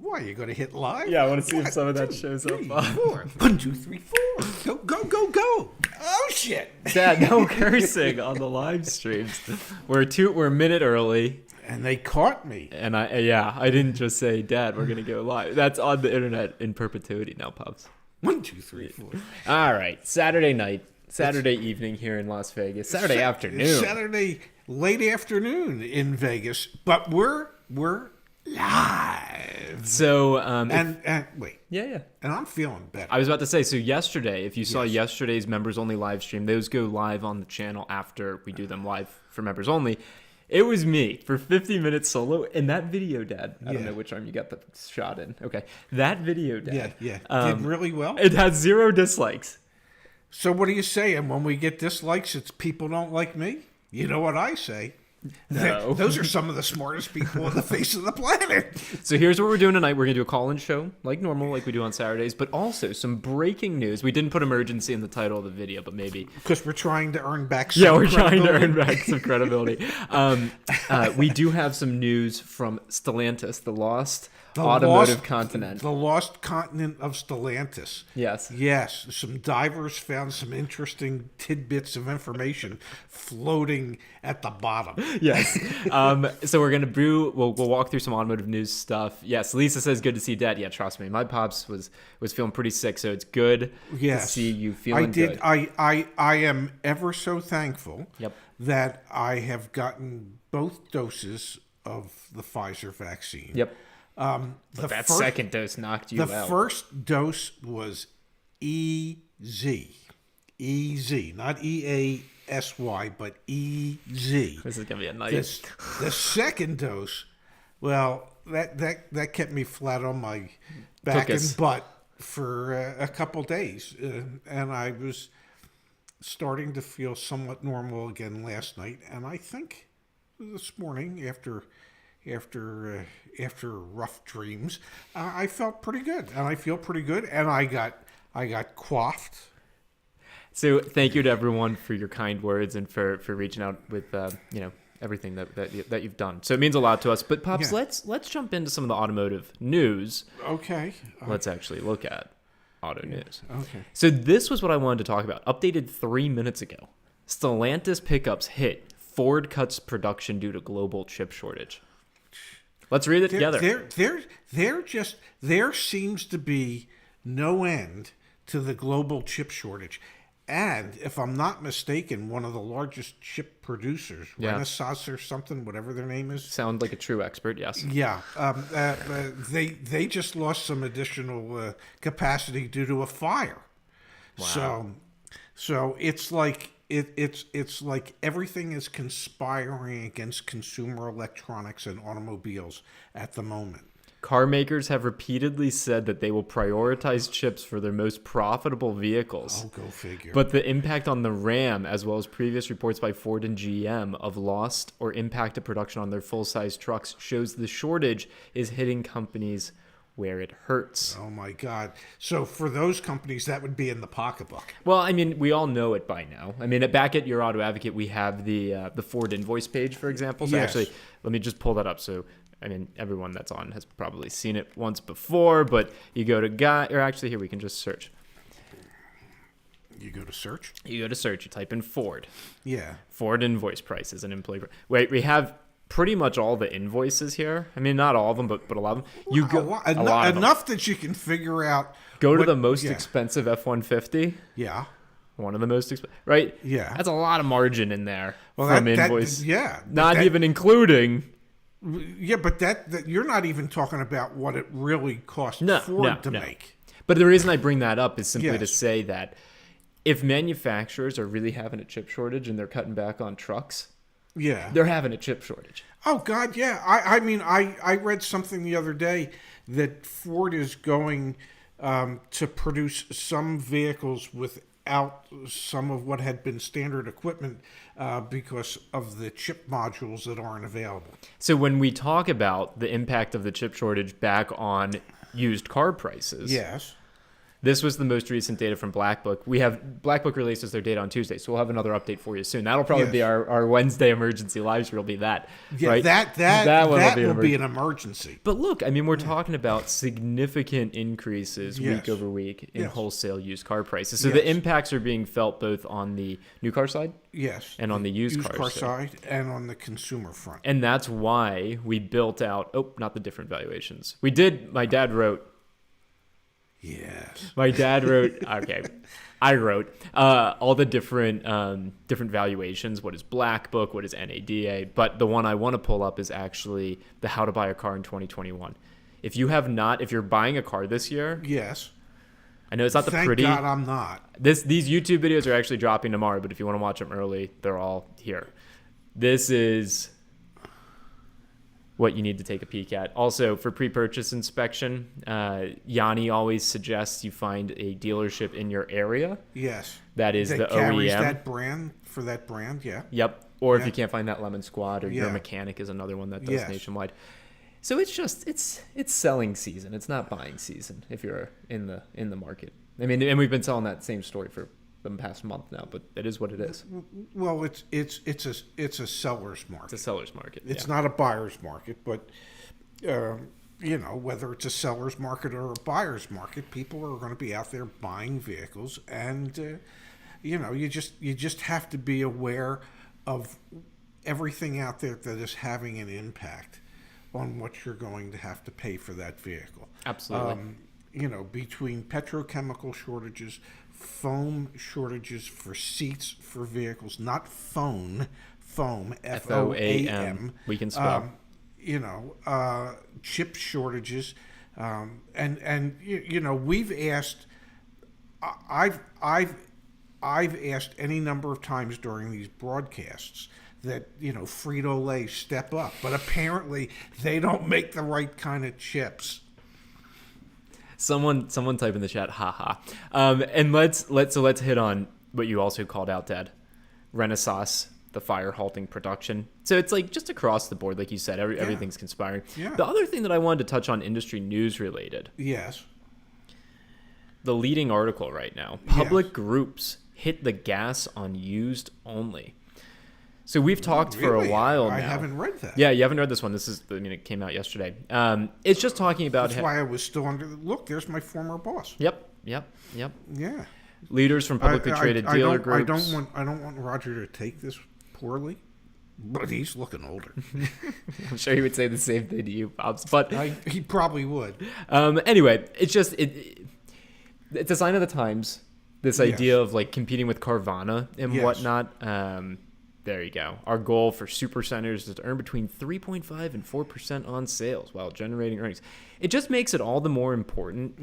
Why, you going to hit live? Yeah, I want to see if 1, some of that 2, shows 3, up. 4. 1, 2, 3, 4. Go. Oh, shit. Dad, no cursing on the live streams. We're a minute early. And they caught me. And I didn't just say, Dad, we're going to go live. That's on the internet in perpetuity now, Pops. 1, 2, 3, 4. All right. Saturday night. Saturday evening here in Las Vegas. Saturday afternoon. Saturday late afternoon in Vegas. But we're live. So, wait. Yeah. And I'm feeling better. I was about to say, so yesterday, if you saw yesterday's members only live stream, those go live on the channel after we do them live for members only. It was me for 50 minutes solo. And that video, Dad, I don't know which arm you got the shot in. Okay. That video, Dad. Yeah. Did really well. It has 0 dislikes. So what are you saying? When we get dislikes, it's people don't like me? You know what I say? No. Those are some of the smartest people on the face of the planet. So here's what we're doing tonight. We're going to do a call-in show like normal, like we do on Saturdays, but also some breaking news. We didn't put emergency in the title of the video, but maybe. Because we're trying to earn back some we're trying to earn back some credibility. We do have some news from Stellantis, the lost automotive continent. The lost continent of Stellantis. Yes. Yes. Some divers found some interesting tidbits of information floating at the bottom. Yes. So we're going to we'll walk through some automotive news stuff. Yes. Lisa says, good to see Dad. Yeah, trust me. My pops was feeling pretty sick, so it's good to see you feeling good. I am ever so thankful Yep. that I have gotten both doses of the Pfizer vaccine. Yep. The second dose knocked you out. The first dose was easy, not EASY, but easy. This is gonna be a nice. The second dose, well, that kept me flat on my back and butt for a couple days, and I was starting to feel somewhat normal again last night, and I think this morning after rough dreams, I felt pretty good, and I feel pretty good, and I got coiffed. So thank you to everyone for your kind words and for reaching out with everything that you've done. So it means a lot to us. But Pops, let's jump into some of the automotive news. Okay. Let's actually look at auto news. Okay. So this was what I wanted to talk about. Updated 3 minutes ago. Stellantis pickups hit. Ford cuts production due to global chip shortage. Let's read it together. There seems to be no end to the global chip shortage. And if I'm not mistaken, one of the largest chip producers, Renesas or something, whatever their name is. Sound like a true expert, yes. Yeah. They just lost some additional capacity due to a fire. Wow. So it's like it's like everything is conspiring against consumer electronics and automobiles at the moment. Car makers have repeatedly said that they will prioritize chips for their most profitable vehicles. Oh, go figure. But the impact on the Ram, as well as previous reports by Ford and GM of lost or impacted production on their full-size trucks, shows the shortage is hitting companies where it hurts. Oh, my God. So for those companies, that would be in the pocketbook. Well, I mean, we all know it by now. I mean, back at Your Auto Advocate, we have the Ford invoice page, for example. So actually, let me just pull that up. So, I mean, everyone that's on has probably seen it once before, but you go to or actually here, we can just search. You go to search? You go to search, you type in Ford. Yeah. Ford invoice prices and employee. Wait, we have pretty much all the invoices here. I mean, not all of them, but a lot of them. You go enough that you can figure out. Go to the most expensive F-150. Yeah. One of the most expensive, right? Yeah. That's a lot of margin in there from invoice. Yeah. Not even including. Yeah, but that you're not even talking about what it really cost Ford to make. But the reason I bring that up is simply to say that if manufacturers are really having a chip shortage and they're cutting back on trucks, they're having a chip shortage. Oh, God, yeah. I mean, I read something the other day that Ford is going to produce some vehicles without some of what had been standard equipment because of the chip modules that aren't available. So when we talk about the impact of the chip shortage back on used car prices, This was the most recent data from Black Book. Black Book releases their data on Tuesday, so we'll have another update for you soon. That'll probably be our Wednesday emergency live stream. Will be that. Yeah, right? that will be an emergency. But look, I mean, we're talking about significant increases week over week in wholesale used car prices. So the impacts are being felt both on the new car side, and on the used car side, and on the consumer front. And that's why we built out. Oh, not the different valuations. We did. My dad wrote. Yes. My dad wrote. Okay, I wrote all the different valuations. What is Black Book? What is NADA? But the one I want to pull up is actually the How to Buy a Car in 2021. If you're buying a car this year, yes. I know it's not the pretty. Thank God I'm not. These YouTube videos are actually dropping tomorrow, but if you want to watch them early, they're all here. This is what you need to take a peek at. Also, for pre-purchase inspection, Yanni always suggests you find a dealership in your area. Yes. That is the carries OEM. that brand for that brand, yeah. Yep. Or if you can't find that, Lemon Squad or Your Mechanic is another one that does nationwide. So it's selling season. It's not buying season if you're in the market. I mean, and we've been telling that same story for the past month now, but it is what it is. Well, it's a seller's market. It's a seller's market. It's not a buyer's market, but whether it's a seller's market or a buyer's market, people are going to be out there buying vehicles, and you just have to be aware of everything out there that is having an impact on what you're going to have to pay for that vehicle. Absolutely. Between petrochemical shortages, foam shortages for seats for vehicles, not foam, FOAM. We can spell. Chip shortages, and we've asked. I've asked any number of times during these broadcasts that Frito-Lay step up, but apparently they don't make the right kind of chips. Someone type in the chat, haha. And let's hit on what you also called out, Dad. Renaissance, the fire halting production. So it's like just across the board, like you said, everything's conspiring. Yeah. The other thing that I wanted to touch on, industry news related. Yes. The leading article right now, public groups hit the gas on used only. So we've talked for a while now. I haven't read that. Yeah, you haven't read this one. It came out yesterday. It's just talking about... That's why I was still under... Look, there's my former boss. Yep. Yeah. Leaders from publicly traded dealer groups. I don't want Roger to take this poorly, but he's looking older. I'm sure he would say the same thing to you, Pops. But he probably would. Anyway, it's just... It's a sign of the times, this idea of like competing with Carvana and whatnot. There you go. Our goal for super centers is to earn between 3.5 and 4% on sales while generating earnings. It just makes it all the more important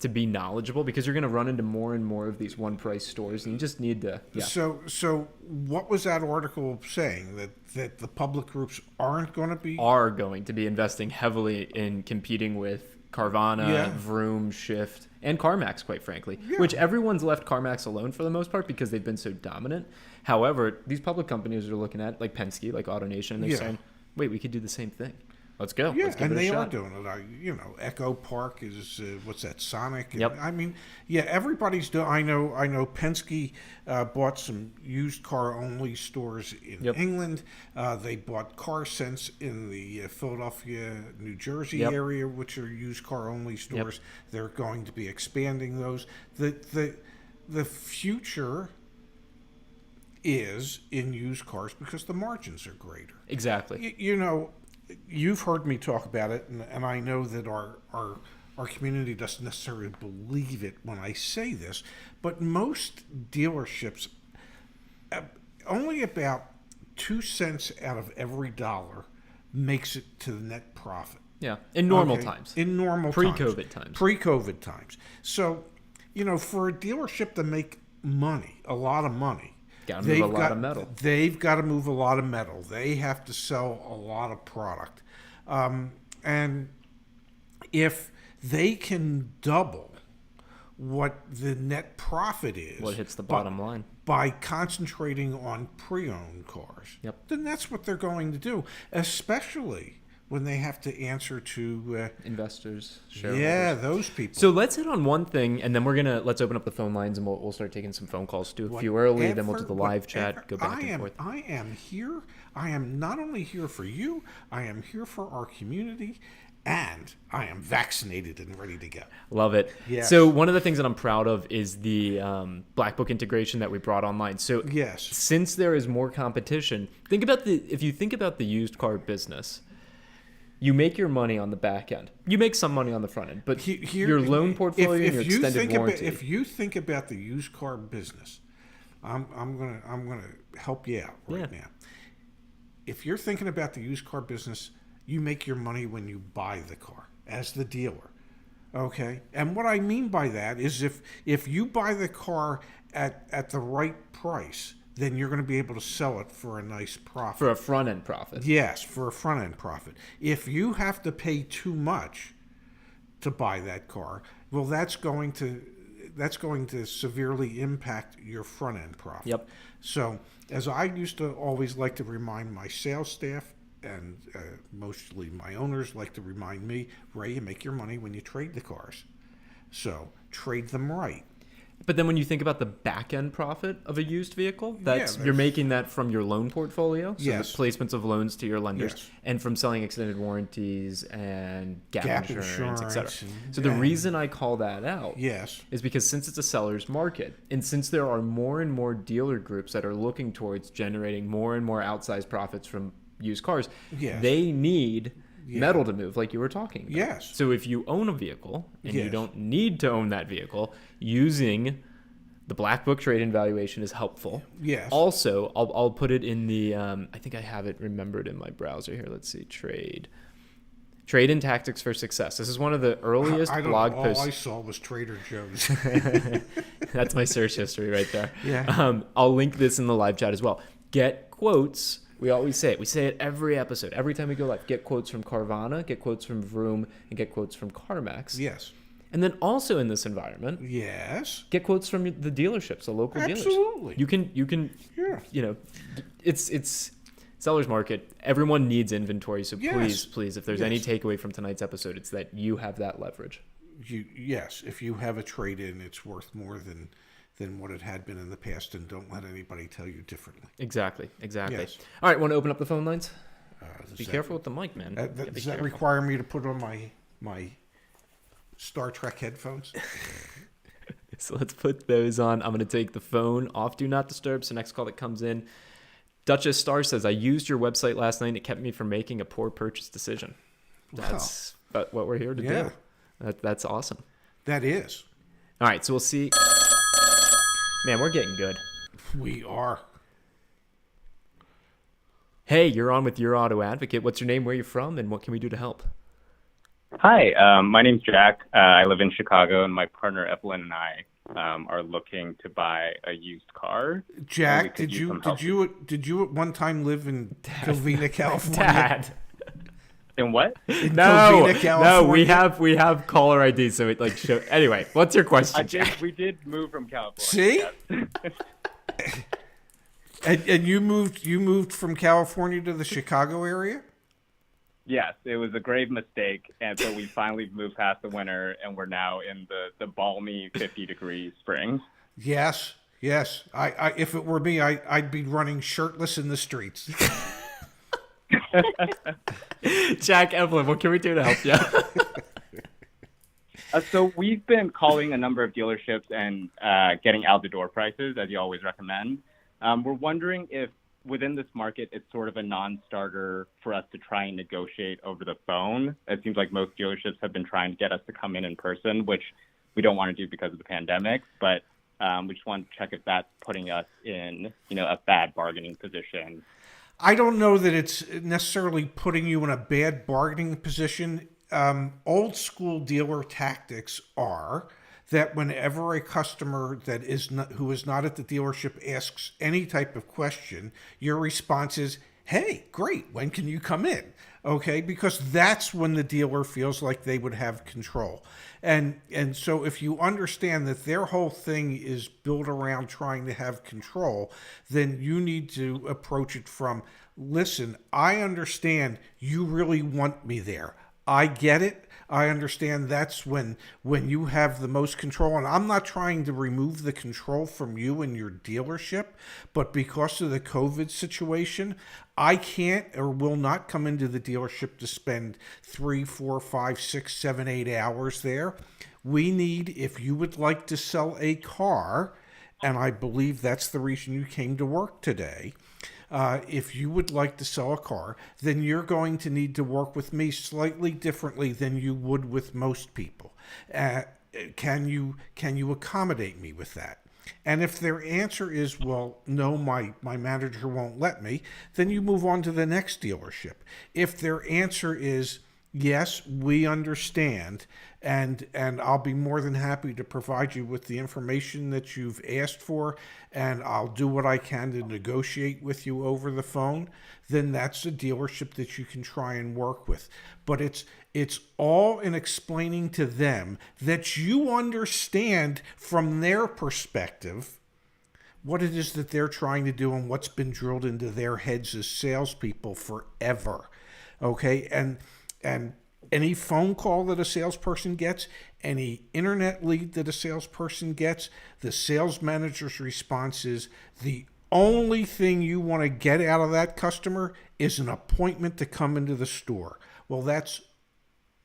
to be knowledgeable, because you're going to run into more and more of these one-price stores, and you just need to... Yeah. So what was that article saying? That the public groups are going to be investing heavily in competing with Carvana, Vroom, Shift, and CarMax, quite frankly, which everyone's left CarMax alone for the most part because they've been so dominant. However, these public companies are looking at, like Penske, like AutoNation, and they're saying, wait, we could do the same thing. Let's go. Yeah, Let's give and it a shot. Are doing it. Echo Park is, what's that, Sonic? Yep. I mean, everybody's doing. I know Penske bought some used car only stores in England. They bought CarSense in the Philadelphia, New Jersey area, which are used car only stores. They're going to be expanding those. The future is in used cars because the margins are greater. Exactly. You've heard me talk about it, and I know that our community doesn't necessarily believe it when I say this, but most dealerships, only about 2 cents out of every dollar makes it to the net profit. Yeah, in normal times. In normal Pre-COVID times. Pre-COVID times. So, for a dealership to make money, a lot of money, Got to move a lot of metal. They've got to move a lot of metal. They have to sell a lot of product. And if they can double what the net profit is... What hits the bottom line? By concentrating on pre-owned cars, then that's what they're going to do, especially when they have to answer to investors, shareholders. Yeah, those people. So let's hit on one thing, and then let's open up the phone lines, and we'll start taking some phone calls. Do a few early, then we'll do the live chat, go back and forth. I am here. I am not only here for you, I am here for our community, and I am vaccinated and ready to go. Love it. Yes. So one of the things that I'm proud of is the Black Book integration that we brought online. So yes, since there is more competition, if you think about the used car business, you make your money on the back end. You make some money on the front end, but your loan portfolio and your extended warranty. If you think about the used car business, I'm gonna help you out right now. If you're thinking about the used car business, you make your money when you buy the car as the dealer. Okay? And what I mean by that is if you buy the car at the right price, then you're going to be able to sell it for a nice profit. For a front-end profit. Yes, for a front-end profit. If you have to pay too much to buy that car, well, that's going to severely impact your front-end profit. Yep. So, as I used to always like to remind my sales staff, and mostly my owners like to remind me, Ray, you make your money when you trade the cars. So, trade them right. But then when you think about the back-end profit of a used vehicle, you're making that from your loan portfolio, so the placements of loans to your lenders, and from selling extended warranties and gap insurance, etc. So the reason I call that out is because since it's a seller's market, and since there are more and more dealer groups that are looking towards generating more and more outsized profits from used cars, they need metal to move, like you were talking about. Yes. So if you own a vehicle and you don't need to own that vehicle, using the Black Book trade-in valuation is helpful. Yes. Also, I'll put it in the I think I have it remembered in my browser here. Let's see, trade-in tactics for success. This is one of the earliest blog posts. All I saw was Trader Joe's. That's my search history right there. Yeah. I'll link this in the live chat as well. Get quotes. We always say it. We say it every episode. Every time we go live, get quotes from Carvana, get quotes from Vroom, and get quotes from CarMax. Yes. And then also in this environment, get quotes from the dealerships, the local dealers. Absolutely. You can, it's seller's market. Everyone needs inventory. So please, if there's any takeaway from tonight's episode, it's that you have that leverage. If you have a trade-in, it's worth more than what it had been in the past, and don't let anybody tell you differently. Exactly. Yes. All right, want to open up the phone lines? Be careful with the mic, man. Does that require me to put on my Star Trek headphones? So let's put those on. I'm going to take the phone off Do Not Disturb. So next call that comes in. Duchess Star says, I used your website last night and it kept me from making a poor purchase decision. That's what we're here to do. That's awesome. That is. All right, so we'll see. Man, we're getting good. We are. Hey, you're on with Your Auto Advocate. What's your name, where you're from, and what can we do to help? Hi, my name's Jack. I live in Chicago, and my partner Evelyn and I are looking to buy a used car. Jack, did you at one time live in Covina, California? Dad. In what? No, we have caller ID, so it like show. Anyway, what's your question, Jack? We did move from California. See? Yes. and you moved from California to the Chicago area? Yes, it was a grave mistake, and so we finally moved past the winter, and we're now in the balmy 50-degree spring. Yes. I if it were me, I'd be running shirtless in the streets. Jack, Evelyn, what can we do to help you? So we've been calling a number of dealerships and getting out-the-door prices, as you always recommend. We're wondering if within this market, it's sort of a non-starter for us to try and negotiate over the phone. It seems like most dealerships have been trying to get us to come in person, which we don't want to do because of the pandemic. But we just want to check if that's putting us in, a bad bargaining position. I don't know that it's necessarily putting you in a bad bargaining position. Old school dealer tactics are that whenever a customer who is not at the dealership asks any type of question, your response is, hey, great, when can you come in? Okay, because that's when the dealer feels like they would have control. And so if you understand that their whole thing is built around trying to have control, then you need to approach it from, listen, I understand you really want me there. I get it. I understand that's when you have the most control, and I'm not trying to remove the control from you and your dealership, but because of the COVID situation, I can't or will not come into the dealership to spend 3, 4, 5, 6, 7, 8 hours there. We need, if you would like to sell a car, and I believe that's the reason you came to work today, if you would like to sell a car, then you're going to need to work with me slightly differently than you would with most people. Can you accommodate me with that? And if their answer is, well, no, my manager won't let me, then you move on to the next dealership. If their answer is, yes, we understand, and I'll be more than happy to provide you with the information that you've asked for, and I'll do what I can to negotiate with you over the phone, then that's a dealership that you can try and work with. But it's all in explaining to them that you understand from their perspective what it is that they're trying to do and what's been drilled into their heads as salespeople forever. Okay? And any phone call that a salesperson gets, any internet lead that a salesperson gets, the sales manager's response is, the only thing you want to get out of that customer is an appointment to come into the store. Well, that's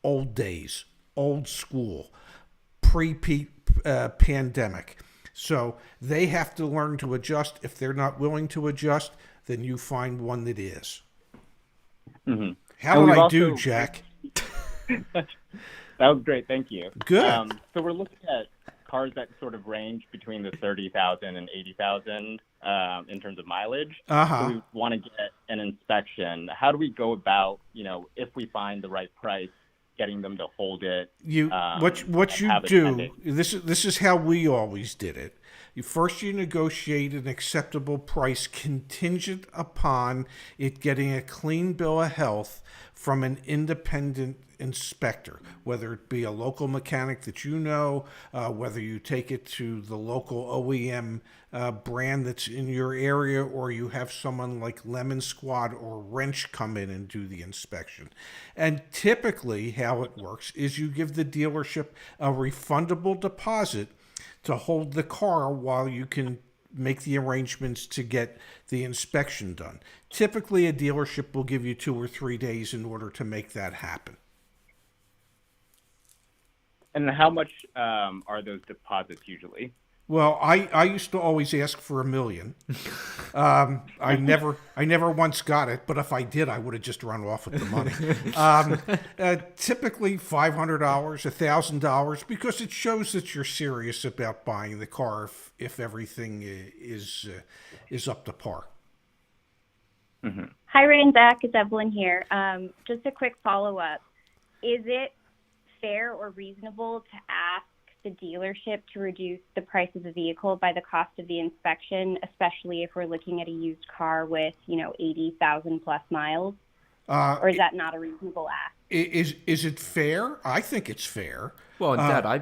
old days, old school, pre-pandemic. So they have to learn to adjust. If they're not willing to adjust, then you find one that is. Mm-hmm. How did I do, Jack? That was great. Thank you. Good. So we're looking at cars that sort of range between the 30,000 and 80,000 in terms of mileage. So we want to get an inspection. How do we go about, if we find the right price, getting them to hold it? What you do, this is how we always did it. You negotiate an acceptable price contingent upon it getting a clean bill of health from an independent inspector, whether it be a local mechanic that you know, whether you take it to the local OEM brand that's in your area, or you have someone like Lemon Squad or Wrench come in and do the inspection. And typically how it works is you give the dealership a refundable deposit to hold the car while you can make the arrangements to get the inspection done. Typically, a dealership will give you 2 or 3 days in order to make that happen. And how much are those deposits usually? Well, I used to always ask for $1 million. I never once got it, but if I did, I would have just run off with the money. Typically $500, $1,000, because it shows that you're serious about buying the car if everything is up to par. Mm-hmm. Hi, Ray and Zach. It's Evelyn here. Just a quick follow-up. Is it fair or reasonable to ask the dealership to reduce the price of the vehicle by the cost of the inspection, especially if we're looking at a used car with, 80,000 plus miles? Or is that not a reasonable ask? Is it fair? I think it's fair. Well, and Dad, I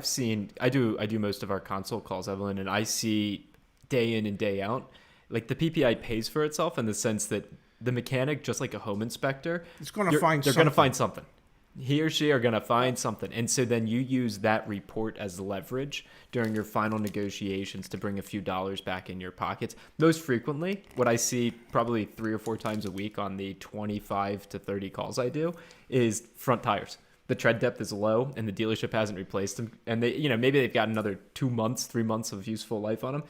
do most of our consult calls, Evelyn, and I see day in and day out, like the PPI pays for itself in the sense that the mechanic, just like a home inspector, they're going to find something. He or she are going to find something. And so then you use that report as leverage during your final negotiations to bring a few dollars back in your pockets. Most frequently, what I see probably 3 or 4 times a week on the 25 to 30 calls I do is front tires. The tread depth is low and the dealership hasn't replaced them. And they, maybe they've got another 2 months, 3 months of useful life on them.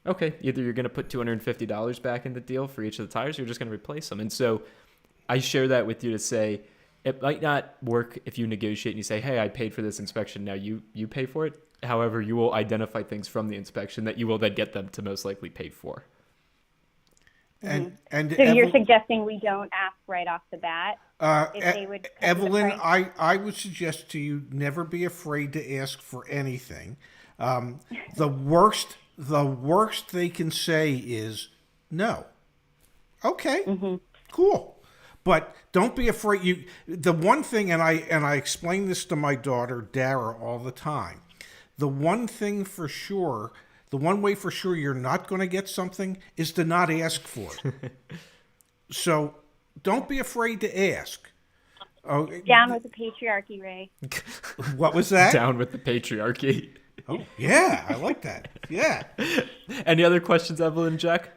Okay, either you're going to put $250 back in the deal for each of the tires, or you're just going to replace them. And so I share that with you to say, it might not work if you negotiate and you say, hey, I paid for this inspection, now you pay for it. However, you will identify things from the inspection that you will then get them to most likely pay for. So you're suggesting we don't ask right off the bat? If they would Evelyn, I would suggest to you never be afraid to ask for anything. The worst they can say is no. Okay. Mm-hmm. cool. But don't be afraid. The one thing, and I explain this to my daughter Dara all the time. The one thing for sure, the one way for sure you're not going to get something is to not ask for it. So don't be afraid to ask. Oh, down with the patriarchy, Ray. What was that? Down with the patriarchy. Oh yeah, I like that. Yeah. Any other questions, Evelyn, Jack?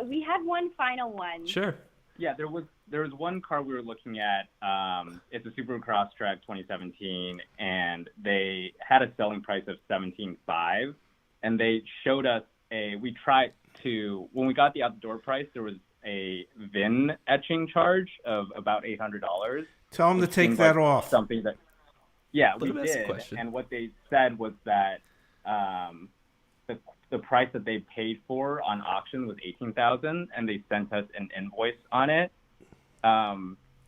We had one final one. Sure. Yeah, there was one car we were looking at. It's a Subaru Crosstrek 2017, and they had a selling price of $17,500, and they showed us when we got the out-the-door price, there was a VIN etching charge of about $800. Tell them to take that off. Something that, yeah, we did. And what they said was that the price that they paid for on auction was $18,000, and they sent us an invoice on it.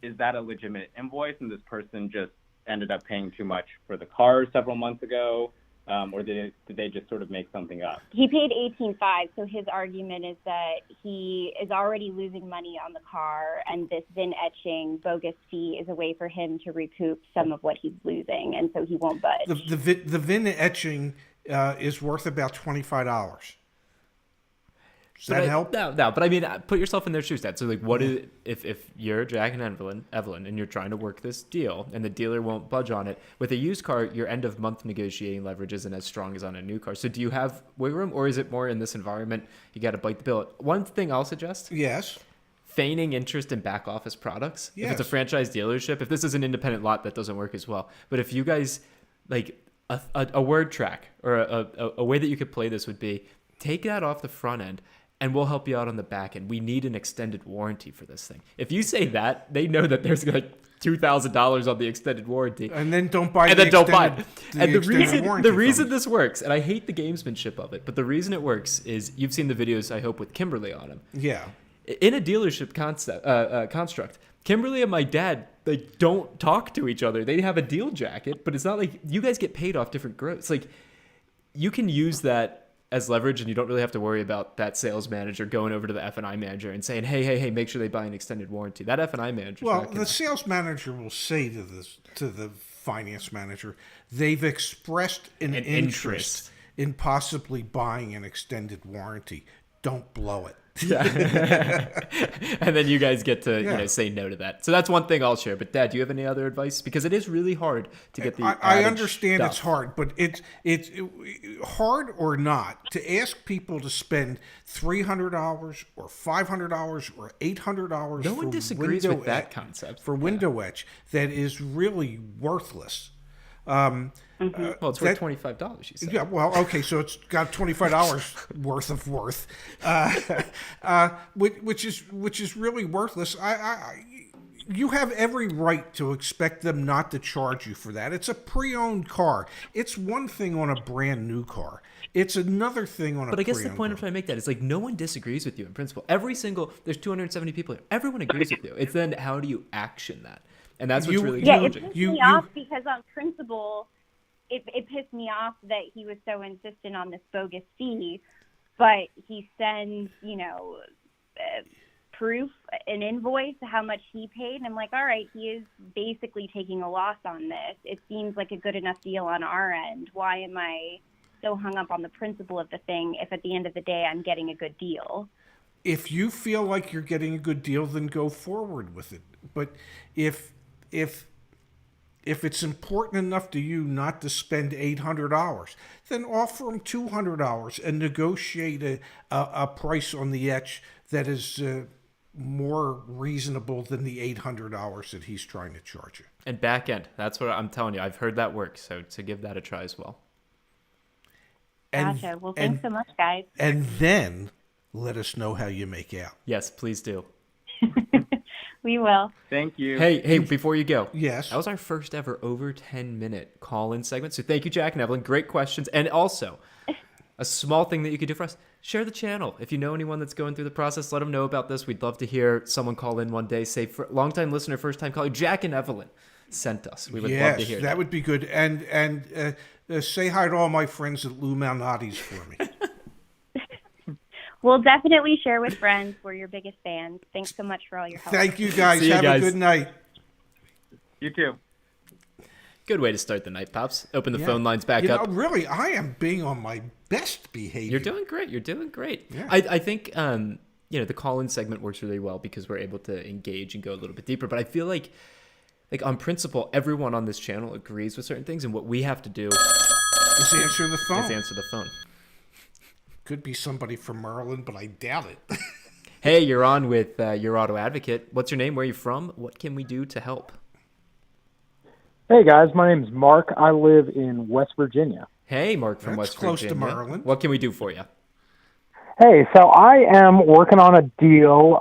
Is that a legitimate invoice? And this person just ended up paying too much for the car several months ago, or did they just sort of make something up? He paid $18,500, so his argument is that he is already losing money on the car, and this VIN etching bogus fee is a way for him to recoup some of what he's losing, and so he won't budge. The VIN etching is worth about $25. Does that help? No, but I mean, put yourself in their shoes, Dad. So, like, what is if you're Jack and Evelyn, and you're trying to work this deal, and the dealer won't budge on it? With a used car, your end of month negotiating leverage isn't as strong as on a new car. So, do you have wiggle room, or is it more in this environment you got to bite the bill? One thing I'll suggest: yes, feigning interest in back office products. Yes. If it's a franchise dealership, if this is an independent lot, that doesn't work as well. But if you guys like a word track or a way that you could play this would be take that off the front end, and we'll help you out on the back end. We need an extended warranty for this thing. If you say that, they know that there's like $2,000 on the extended warranty, and then don't buy. And then don't buy. And the reason reason this works, and I hate the gamesmanship of it, but the reason it works is you've seen the videos, I hope, with Kimberly on them. Yeah. In a dealership construct, Kimberly and my dad, they don't talk to each other. They have a deal jacket, but it's not like you guys get paid off different gross. Like you can use that as leverage, and you don't really have to worry about that sales manager going over to the F&I manager and saying, hey, make sure they buy an extended warranty. That F&I manager. Well, the sales manager will say to the finance manager, they've expressed an interest in possibly buying an extended warranty. Don't blow it. Yeah. And then you guys get to say no to that. So that's one thing I'll share. But Dad, do you have any other advice? Because it is really hard to get the I understand stuff. It's hard, but it's hard or not to ask people to spend $300 or $500 or $800. No one disagrees with that concept for window etch. That is really worthless. Well, it's worth $25, you said. Yeah, well, okay, so it's got $25 worth of worth, which is really worthless. You have every right to expect them not to charge you for that. It's a pre-owned car. It's one thing on a brand new car. It's another thing on a pre-owned car. But I guess the point I'm trying to make that is like no one disagrees with you in principle. There's 270 people here. Everyone agrees with you. It's then how do you action that? And that's what's really challenging. Yeah, it pissed me off because on principle, it pissed me off that he was so insistent on this bogus fee, but he sends, proof, an invoice, how much he paid. And I'm like, all right, he is basically taking a loss on this. It seems like a good enough deal on our end. Why am I so hung up on the principle of the thing if at the end of the day I'm getting a good deal? If you feel like you're getting a good deal, then go forward with it. But if it's important enough to you not to spend $800, then offer them $200 and negotiate a price on the etch that is more reasonable than the $800 that he's trying to charge you. And back end, that's what I'm telling you. I've heard that work, so to give that a try as well. Gotcha. Well, thanks so much, guys. And then let us know how you make out. Yes, please do. We will. Thank you. Hey, before you go. Yes. That was our first ever over 10-minute call-in segment. So thank you, Jack and Evelyn. Great questions. And also, a small thing that you could do for us, share the channel. If you know anyone that's going through the process, let them know about this. We'd love to hear someone call in one day, say, for long-time listener, first-time caller, Jack and Evelyn sent us. We would love to hear that. That would be good. And say hi to all my friends at Lou Malnati's for me. We'll definitely share with friends. We're your biggest fans. Thanks so much for all your help. Thank you, guys. See you Have guys. a good night. You too. Good way to start the night, Pops. Open the phone lines back you up. know, really, I am being on my best behavior. You're doing great. You're doing great. Yeah. I think the call-in segment works really well because we're able to engage and go a little bit deeper. But I feel like on principle, everyone on this channel agrees with certain things, and what we have to do Just answer the phone. is answer the phone. Could be somebody from Maryland, but I doubt it. Hey, you're on with your auto advocate. What's your name? Where are you from? What can we do to help? Hey guys, my name's Mark. I live in West Virginia. Hey, Mark from That's West close to Virginia. Maryland. What can we do for you? Hey, so I am working on a deal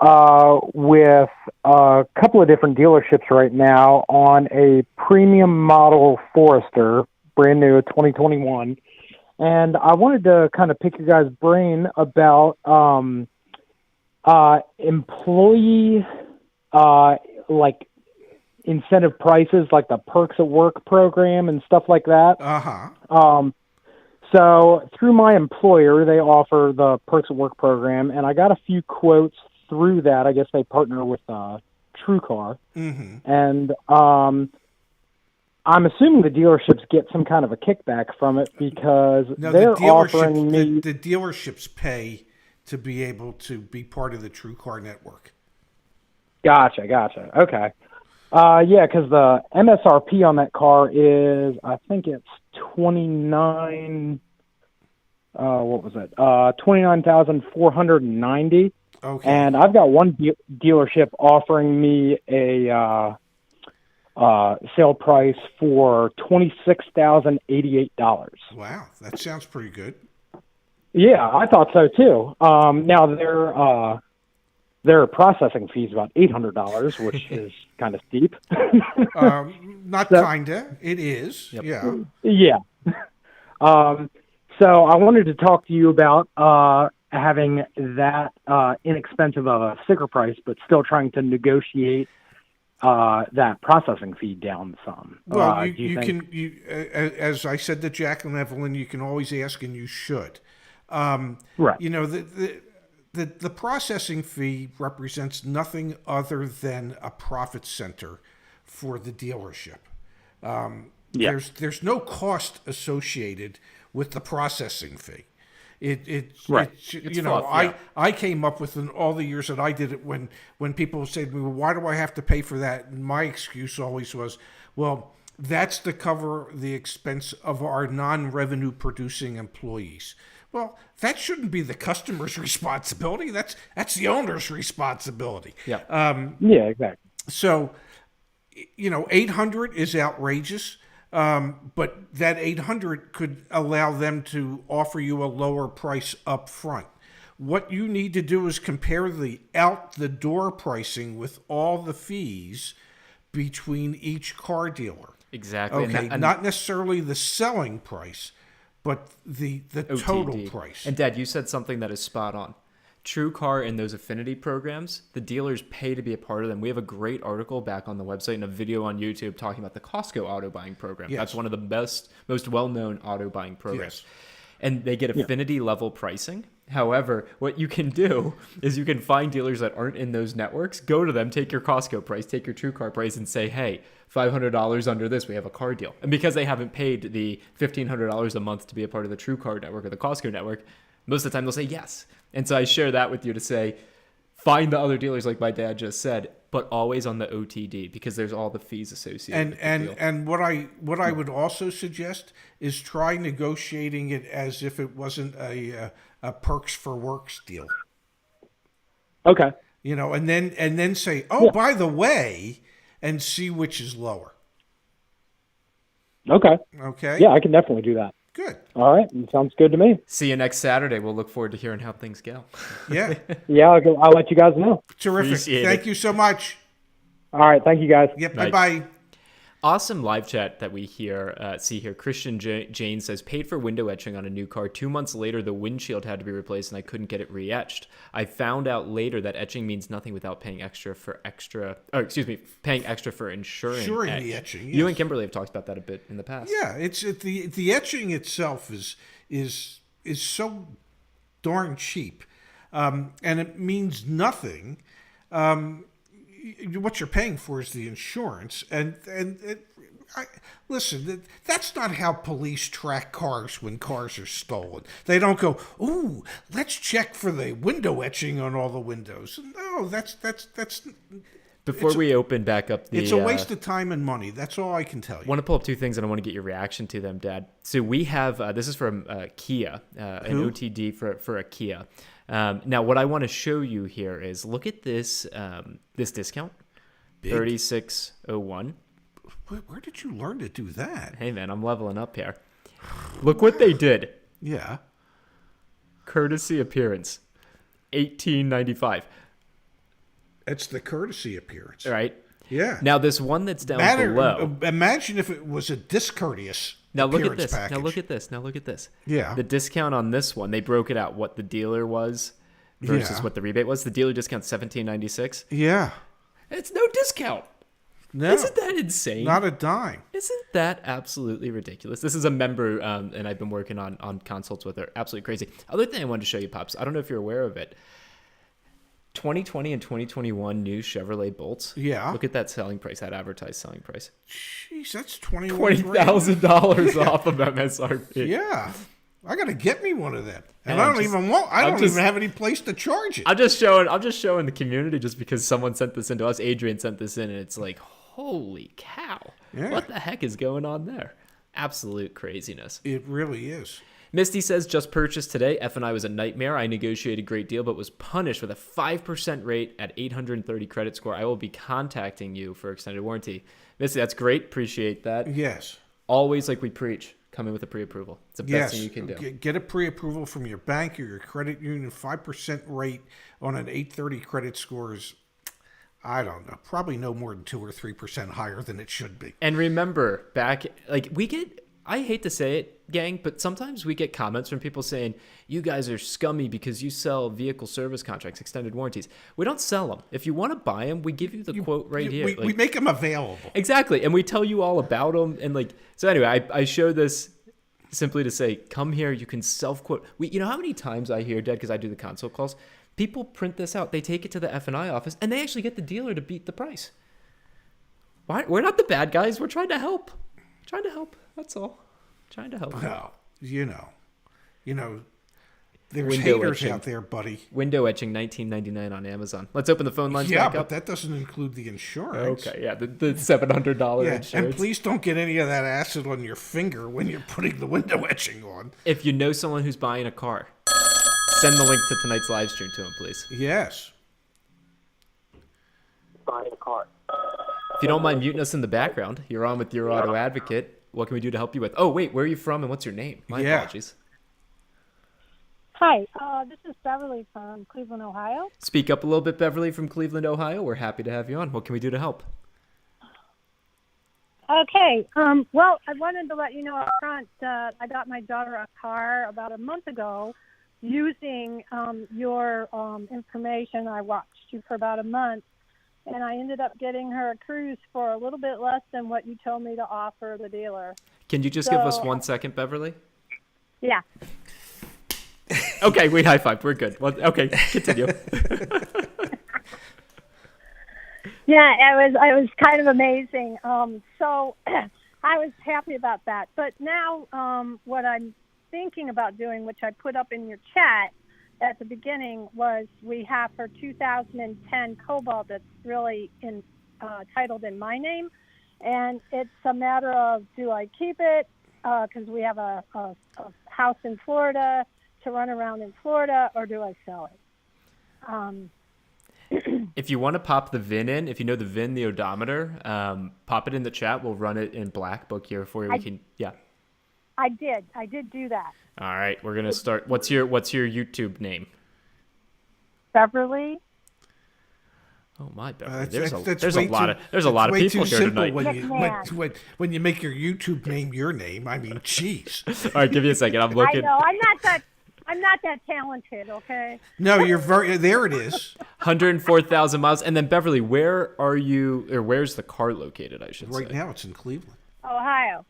with a couple of different dealerships right now on a premium model Forester, brand new, 2021. And I wanted to kind of pick your guys' brain about employee incentive prices, like the Perks at Work program and stuff like that. So through my employer, they offer the Perks at Work program, and I got a few quotes through that. I guess they partner with TrueCar. Mm-hmm. And I'm assuming the dealerships get some kind of a kickback from it because they're offering me... The dealerships pay to be able to be part of the TrueCar network. Gotcha. Okay. Yeah, because the MSRP on that car is, I think it's 29,490. Okay. And I've got one dealership offering me a sale price for $26,088. Wow, that sounds pretty good. Yeah, I thought so too. Now their processing fee is about $800, which is kind of steep. Not kinda, it is. Yep. Yeah. Yeah. So I wanted to talk to you about having that inexpensive of a sticker price, but still trying to negotiate that processing fee down some. Well, as I said to Jack and Evelyn, you can always ask, and you should. Right. You know, the processing fee represents nothing other than a profit center for the dealership. There's no cost associated with the processing fee. I came up with in all the years that I did it when people say to me, well, why do I have to pay for that? And my excuse always was, well, that's to cover the expense of our non-revenue producing employees. Well, that shouldn't be the customer's responsibility. That's the owner's responsibility. Yeah. Yeah, exactly. So, 800 is outrageous. But that 800 could allow them to offer you a lower price up front. What you need to do is compare the out the door pricing with all the fees between each car dealer. Exactly. Okay, not necessarily the selling price, but the total price. And Dad, you said something that is spot on. TrueCar and those affinity programs, the dealers pay to be a part of them. We have a great article back on the website and a video on YouTube talking about the Costco auto buying program. Yes. That's one of the most well-known auto buying programs. Yes. And they get affinity level pricing. However, what you can do is you can find dealers that aren't in those networks, go to them, take your Costco price, take your TrueCar price, and say, hey, $500 under this, we have a car deal. And because they haven't paid the $1,500 a month to be a part of the TrueCar network or the Costco network, most of the time they'll say yes. And so I share that with you to say, find the other dealers like my dad just said, but always on the OTD because there's all the fees associated with the deal. And what I would also suggest is try negotiating it as if it wasn't a Perks for Works deal. Okay. And then say, oh, by the way, and see which is lower. Okay. Okay. Yeah, I can definitely do that. Good. All right. Sounds good to me. See you next Saturday. We'll look forward to hearing how things go. Yeah. Yeah, I'll let you guys know. Terrific. Appreciate Thank it. you so much. All right. Thank you, guys. Yep. Nice. Bye-bye. Awesome live chat that we see here. Christian Jane says, paid for window etching on a new car. 2 months later, the windshield had to be replaced and I couldn't get it re-etched. I found out later that etching means nothing without paying extra for insuring the etching. Yes. You and Kimberly have talked about that a bit in the past. Yeah, the etching itself is so darn cheap. and it means nothing. What you're paying for is the insurance, listen, that's not how police track cars when cars are stolen. They don't go, "Ooh, let's check for the window etching on all the windows." No, that's. Before we open back up it's a waste of time and money. That's all I can tell you. I want to pull up two things, and I want to get your reaction to them, Dad. So we have this is from Kia, an OTD for a Kia. Now, what I want to show you here is look at this this discount, 3601. Where did you learn to do that? Hey, man, I'm leveling up here. Look what they did. Yeah. Courtesy appearance, $18.95. It's the courtesy appearance. Right? Yeah. Now, this one that's down below. Imagine if it was a discourteous appearance package. Now, look at this. Now, look at this. Yeah. The discount on this one, they broke it out what the dealer was versus what the rebate was. The dealer discount's $17.96. Yeah. It's no discount. No. Isn't that insane? Not a dime. Isn't that absolutely ridiculous? This is a member, and I've been working on consults with her. Absolutely crazy. Other thing I wanted to show you, Pops. I don't know if you're aware of it. 2020 and 2021 new Chevrolet Bolts. Yeah. Look at that selling price, that advertised selling price. Jeez, that's $20,000 off of MSRP. Yeah. I got to get me one of them. And I don't even have any place to charge it. I'm just showing the community just because someone sent this in to us. Adrian sent this in, and it's like, holy cow. Yeah. What the heck is going on there? Absolute craziness. It really is. Misty says, just purchased today. F&I was a nightmare. I negotiated a great deal, but was punished with a 5% rate at 830 credit score. I will be contacting you for extended warranty. Misty, that's great. Appreciate that. Yes. Always, like we preach, come in with a pre-approval. It's the best thing you can do. Get a pre-approval from your bank or your credit union. 5% rate on an 830 credit score is, I don't know, probably no more than 2 or 3% higher than it should be. And remember, I hate to say it, gang, but sometimes we get comments from people saying, you guys are scummy because you sell vehicle service contracts, extended warranties. We don't sell them. If you want to buy them, we give you the quote right here. We make them available. Exactly. And we tell you all about them. And so anyway, I show this simply to say, come here, you can self-quote. You know how many times I hear, Dad, because I do the consult calls, people print this out, they take it to the F&I office, and they actually get the dealer to beat the price. Why? We're not the bad guys. We're trying to help. That's all. Trying to help. Well, you know, there's Window haters etching. out there, buddy. Window etching, $19.99 on Amazon. Let's open the phone lines Yeah, back but up. that doesn't include the insurance. Okay, yeah, the $700 Yeah, insurance. and please don't get any of that acid on your finger when you're putting the window etching on. If you know someone who's buying a car, send the link to tonight's live stream to them, please. Yes. Buying a car. If you don't mind muting us in the background, you're on with Your Auto Advocate. What can we do to help you with? Oh, wait, where are you from and what's your name? My apologies. Hi, this is Beverly from Cleveland, Ohio. Speak up a little bit, Beverly from Cleveland, Ohio. We're happy to have you on. What can we do to help? Okay, well, I wanted to let you know up front that I got my daughter a car about a month ago using your information. I watched you for about a month, and I ended up getting her a Cruise for a little bit less than what you told me to offer the dealer. Can you just give us 1 second, Beverly? Yeah. Okay, we high-fived. We're good. Well, okay, continue. Yeah, it was kind of amazing. So I was happy about that. But now what I'm thinking about doing, which I put up in your chat at the beginning, was we have her 2010 Cobalt that's really titled in my name. And it's a matter of, do I keep it? Because we have a house in Florida to run around in Florida, or do I sell it? If you want to pop the VIN in, if you know the VIN, the odometer, pop it in the chat. We'll run it in Black Book here for you. I did do that. All right, we're gonna start. What's your YouTube name? Beverly. Oh my, Beverly. That's There's a lot of people here tonight. When you make your YouTube name your name, I mean, jeez. All right, give me a second. I'm looking. I know. I'm not that talented, okay? No, you're very. There it is. 104,000 miles. And then Beverly, where are you? Or where's the car located? I should say. Right now, it's in Cleveland. Ohio.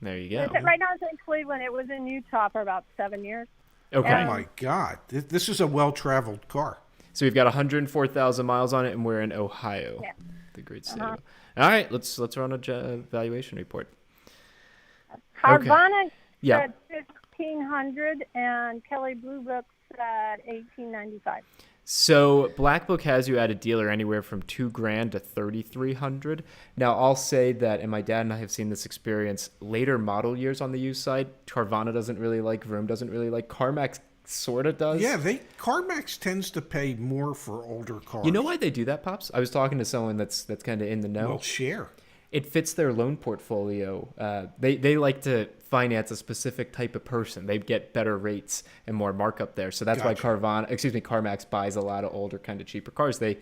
There you go. Right now it's in Cleveland. It was in Utah for about 7 years. Okay. Oh my God, this is a well-traveled car. So we've got 104,000 miles on it, and we're in Ohio, the great state. All right, let's run a valuation report. Carvana Yeah. at 1,500 and Kelly Blue Book's at 1,895. So Black Book has you at a dealer anywhere from $2,000 to $3,300. Now I'll say that, and my dad and I have seen this experience, later model years on the used side, Carvana doesn't really like, Vroom doesn't really like, CarMax sort of does. Yeah, CarMax tends to pay more for older cars. You know why they do that, Pops? I was talking to someone that's kind of in the know. Well, share. It fits their loan portfolio. They like to finance a specific type of person. They get better rates and more markup there. So that's why CarMax buys a lot of older, kind of cheaper cars. They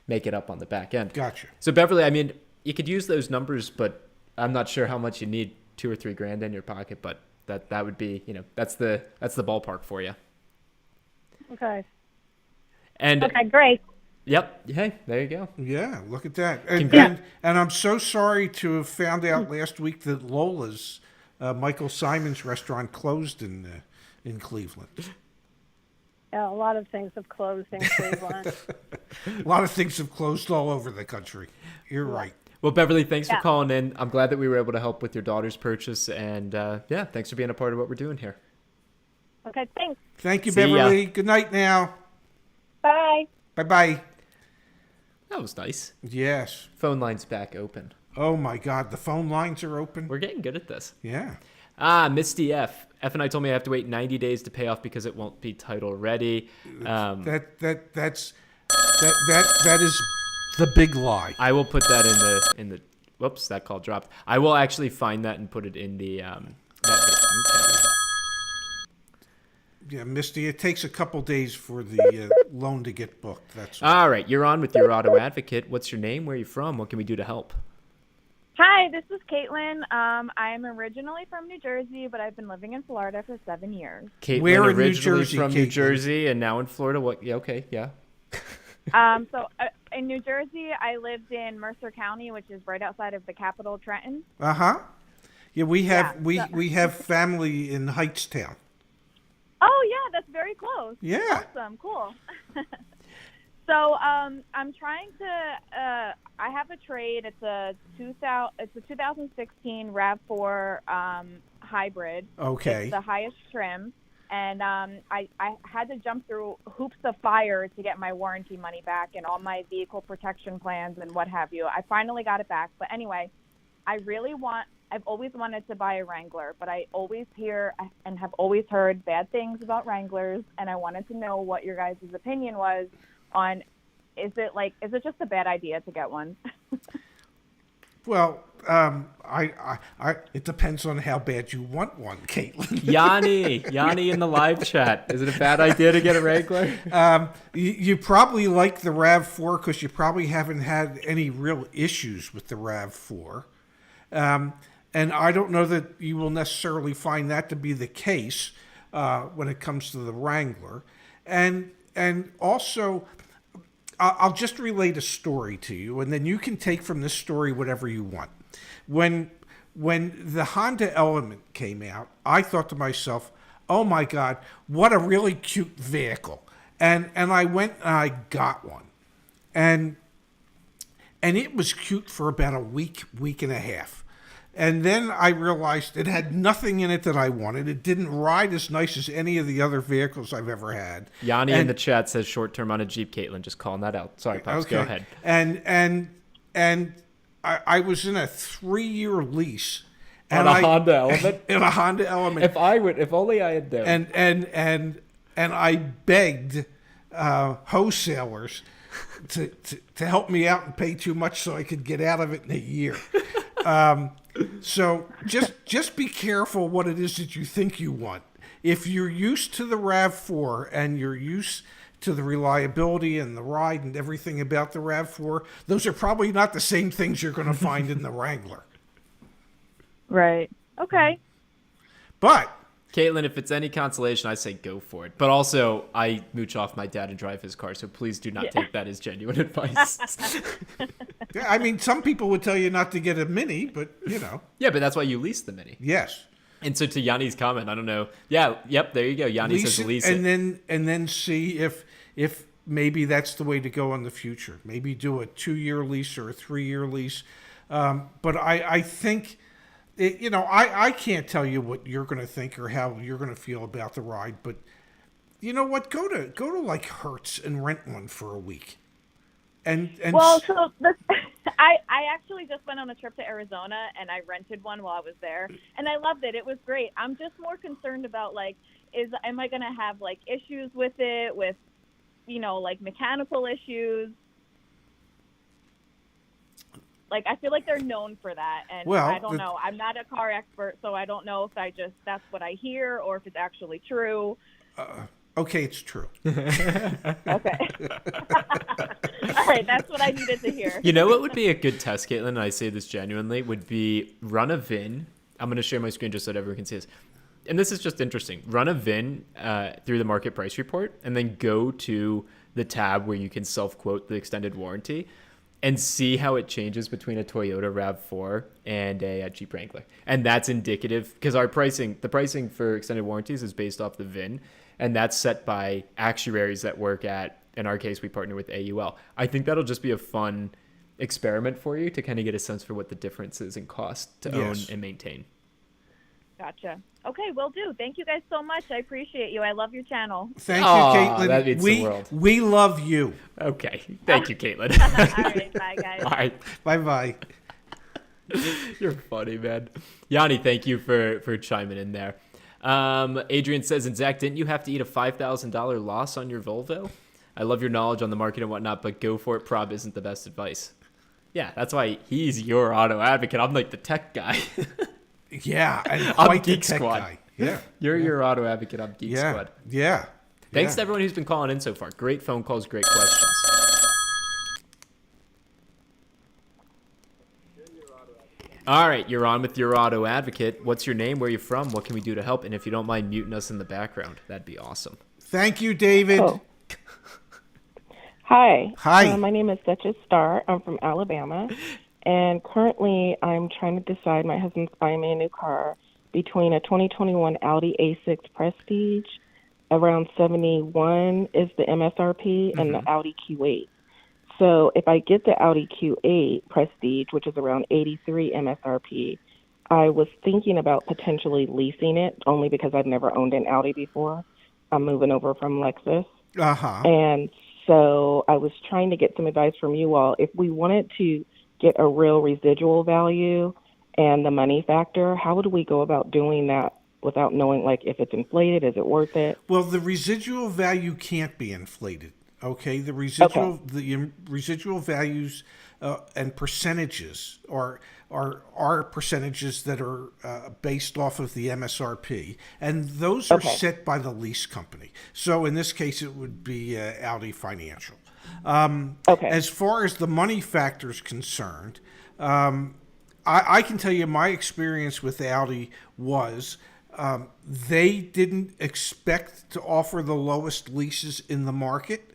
make it up on the back end. Gotcha. So Beverly, I mean, you could use those numbers, but I'm not sure how much you need, $2,000 or $3,000 in your pocket. But that would be, that's the ballpark for you. Okay. And okay, great. Yep. Hey, there you go. Yeah, look at that. And I'm so sorry to have found out last week that Lola's, Michael Simon's restaurant, closed in Cleveland. Yeah, a lot of things have closed in Cleveland. A lot of things have closed all over the country. You're right. Well, Beverly, thanks for calling in. I'm glad that we were able to help with your daughter's purchase. And thanks for being a part of what we're doing here. Okay, thanks. Thank you, See Beverly. ya. Good night now. Bye. Bye-bye. That was nice. Yes. Phone line's back open. Oh, my God. The phone lines are open? We're getting good at this. Yeah. Misty F. F and I told me I have to wait 90 days to pay off because it won't be title ready. That is the big lie. I will put that in the whoops, that call dropped. I will actually find that and put it in the Yeah, Misty, it takes a couple days for the loan to get booked. That's all right. You're on with your auto advocate. What's your name? Where are you from? What can we do to help? Hi, this is Caitlin. I'm originally from New Jersey, but I've been living in Florida for 7 years. Caitlin, where in originally New Jersey, from Caitlin? New Jersey and now in Florida. What? Yeah, okay, yeah. In New Jersey, I lived in Mercer County, which is right outside of the capital, Trenton. Uh-huh. Yeah, we have family in Heightstown. Oh, yeah, that's very close. Yeah. Awesome, cool. So I'm trying to. I have a trade. It's a 2016 Rav4 hybrid. Okay. It's the highest trim, and I had to jump through hoops of fire to get my warranty money back and all my vehicle protection plans and what have you. I finally got it back. But anyway, I've always wanted to buy a Wrangler, but I always hear and have always heard bad things about Wranglers, and I wanted to know what your guys' opinion was on, is it just a bad idea to get one? Well, it depends on how bad you want one, Caitlin. Yanni in the live chat. Is it a bad idea to get a Wrangler? You probably like the RAV4 because you probably haven't had any real issues with the RAV4. And I don't know that you will necessarily find that to be the case when it comes to the Wrangler. And also, I'll just relate a story to you, and then you can take from this story whatever you want. When the Honda Element came out, I thought to myself, oh my God, what a really cute vehicle. And I went and I got one. And it was cute for about a week and a half. And then I realized it had nothing in it that I wanted. It didn't ride as nice as any of the other vehicles I've ever had. Yanni in the chat says short term on a Jeep, Caitlin. Just calling that out. Sorry, Pops. Okay. Go ahead. And I was in a 3-year lease. On a Honda Element? In a Honda Element. If only I had known. And I begged wholesalers to help me out and pay too much so I could get out of it in a year. So just be careful what it is that you think you want. If you're used to the RAV4 and you're used to the reliability and the ride and everything about the RAV4, those are probably not the same things you're going to find in the Wrangler. Right. Okay. But Caitlin, if it's any consolation, I say go for it. But also, I mooch off my dad and drive his car, so please do not take that as genuine advice. yeah, I mean, some people would tell you not to get a Mini, but you know. Yeah, but that's why you lease the Mini. Yes. And so to Yanni's comment, I don't know. Yeah, yep, there you go. Yanni says lease it. And then see if maybe that's the way to go in the future. Maybe do a 2-year lease or a 3-year lease. But I think, I can't tell you what you're going to think or how you're going to feel about the ride. But you know what? Go to like Hertz and rent one for a week. Well, so I actually just went on a trip to Arizona and I rented one while I was there and I loved it. It was great. I'm just more concerned about am I going to have issues with it, with mechanical issues? I feel like they're known for that, and I don't know. I'm not a car expert, so I don't know if that's what I hear or if it's actually true. Okay, it's true. Okay. All right, that's what I needed to hear. You know what would be a good test, Caitlin, and I say this genuinely, would be run a VIN. I'm going to share my screen just so that everyone can see this. And this is just interesting. Run a VIN through the market price report and then go to the tab where you can self-quote the extended warranty and see how it changes between a Toyota RAV4 and a Jeep Wrangler. And that's indicative because the pricing for extended warranties is based off the VIN, and that's set by actuaries that work at, in our case, we partner with AUL. I think that'll just be a fun experiment for you to kind of get a sense for what the difference is in cost to own and maintain. Gotcha. Okay, will do. Thank you guys so much. I appreciate you. I love your channel. Thank you, Caitlin. That means the world. We love you. Okay. Thank you, Caitlin. All right, bye, guys. All right. Bye-bye. You're funny, man. Yanni, thank you for chiming in there. Adrian says, and Zach, didn't you have to eat a $5,000 loss on your Volvo? I love your knowledge on the market and whatnot, but go for it prob isn't the best advice. Yeah, that's why he's your auto advocate. I'm like the tech guy. Yeah, and I'm quite the Geek tech Squad. guy. Yeah. You're your auto advocate. I'm Geek Yeah. Squad. Yeah. Thanks to everyone who's been calling in so far. Great phone calls, great questions. All right, you're on with your auto advocate. What's your name? Where are you from? What can we do to help? And if you don't mind muting us in the background, that'd be awesome. Thank you, David. Oh. Hi. Hi. My name is Duchess Starr. I'm from Alabama. And currently, I'm trying to decide, my husband's buying me a new car, between a 2021 Audi A6 Prestige, around 71 is the MSRP, and the Audi Q8. So if I get the Audi Q8 Prestige, which is around 83 MSRP, I was thinking about potentially leasing it, only because I've never owned an Audi before. I'm moving over from Lexus. Uh-huh. And so I was trying to get some advice from you all. If we wanted to get a real residual value and the money factor, how would we go about doing that without knowing, if it's inflated? Is it worth it? Well, the residual value can't be inflated. Okay, the residual values and percentages are percentages that are based off of the MSRP, and those are set by the lease company. So in this case, it would be Audi Financial. As far as the money factor is concerned, I can tell you my experience with Audi was they didn't expect to offer the lowest leases in the market.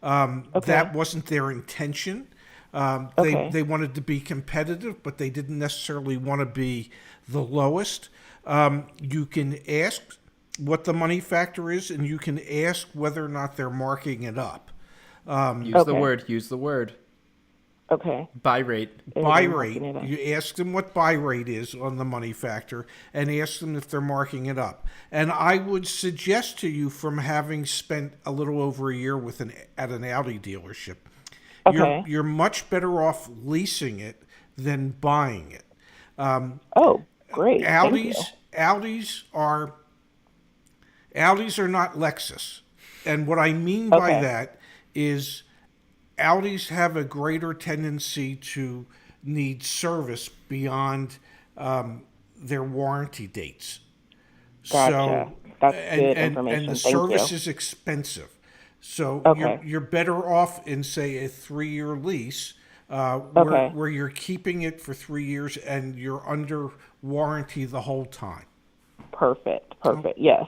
That wasn't their intention. They wanted to be competitive, but they didn't necessarily want to be the lowest. You can ask what the money factor is, and you can ask whether or not they're marking it up. Use the word. Okay. Buy rate. Buy rate. You ask them what buy rate is on the money factor and ask them if they're marking it up. And I would suggest to you, from having spent a little over a year at an Audi dealership, you're much better off leasing it than buying it. Great. Audis are not Lexus. And what I mean by that is Audis have a greater tendency to need service beyond their warranty dates. Gotcha. So, that's good information. And the Thank service you. is expensive. So you're better off in, say, a 3-year lease where you're keeping it for 3 years and you're under warranty the whole time. Perfect. Yes.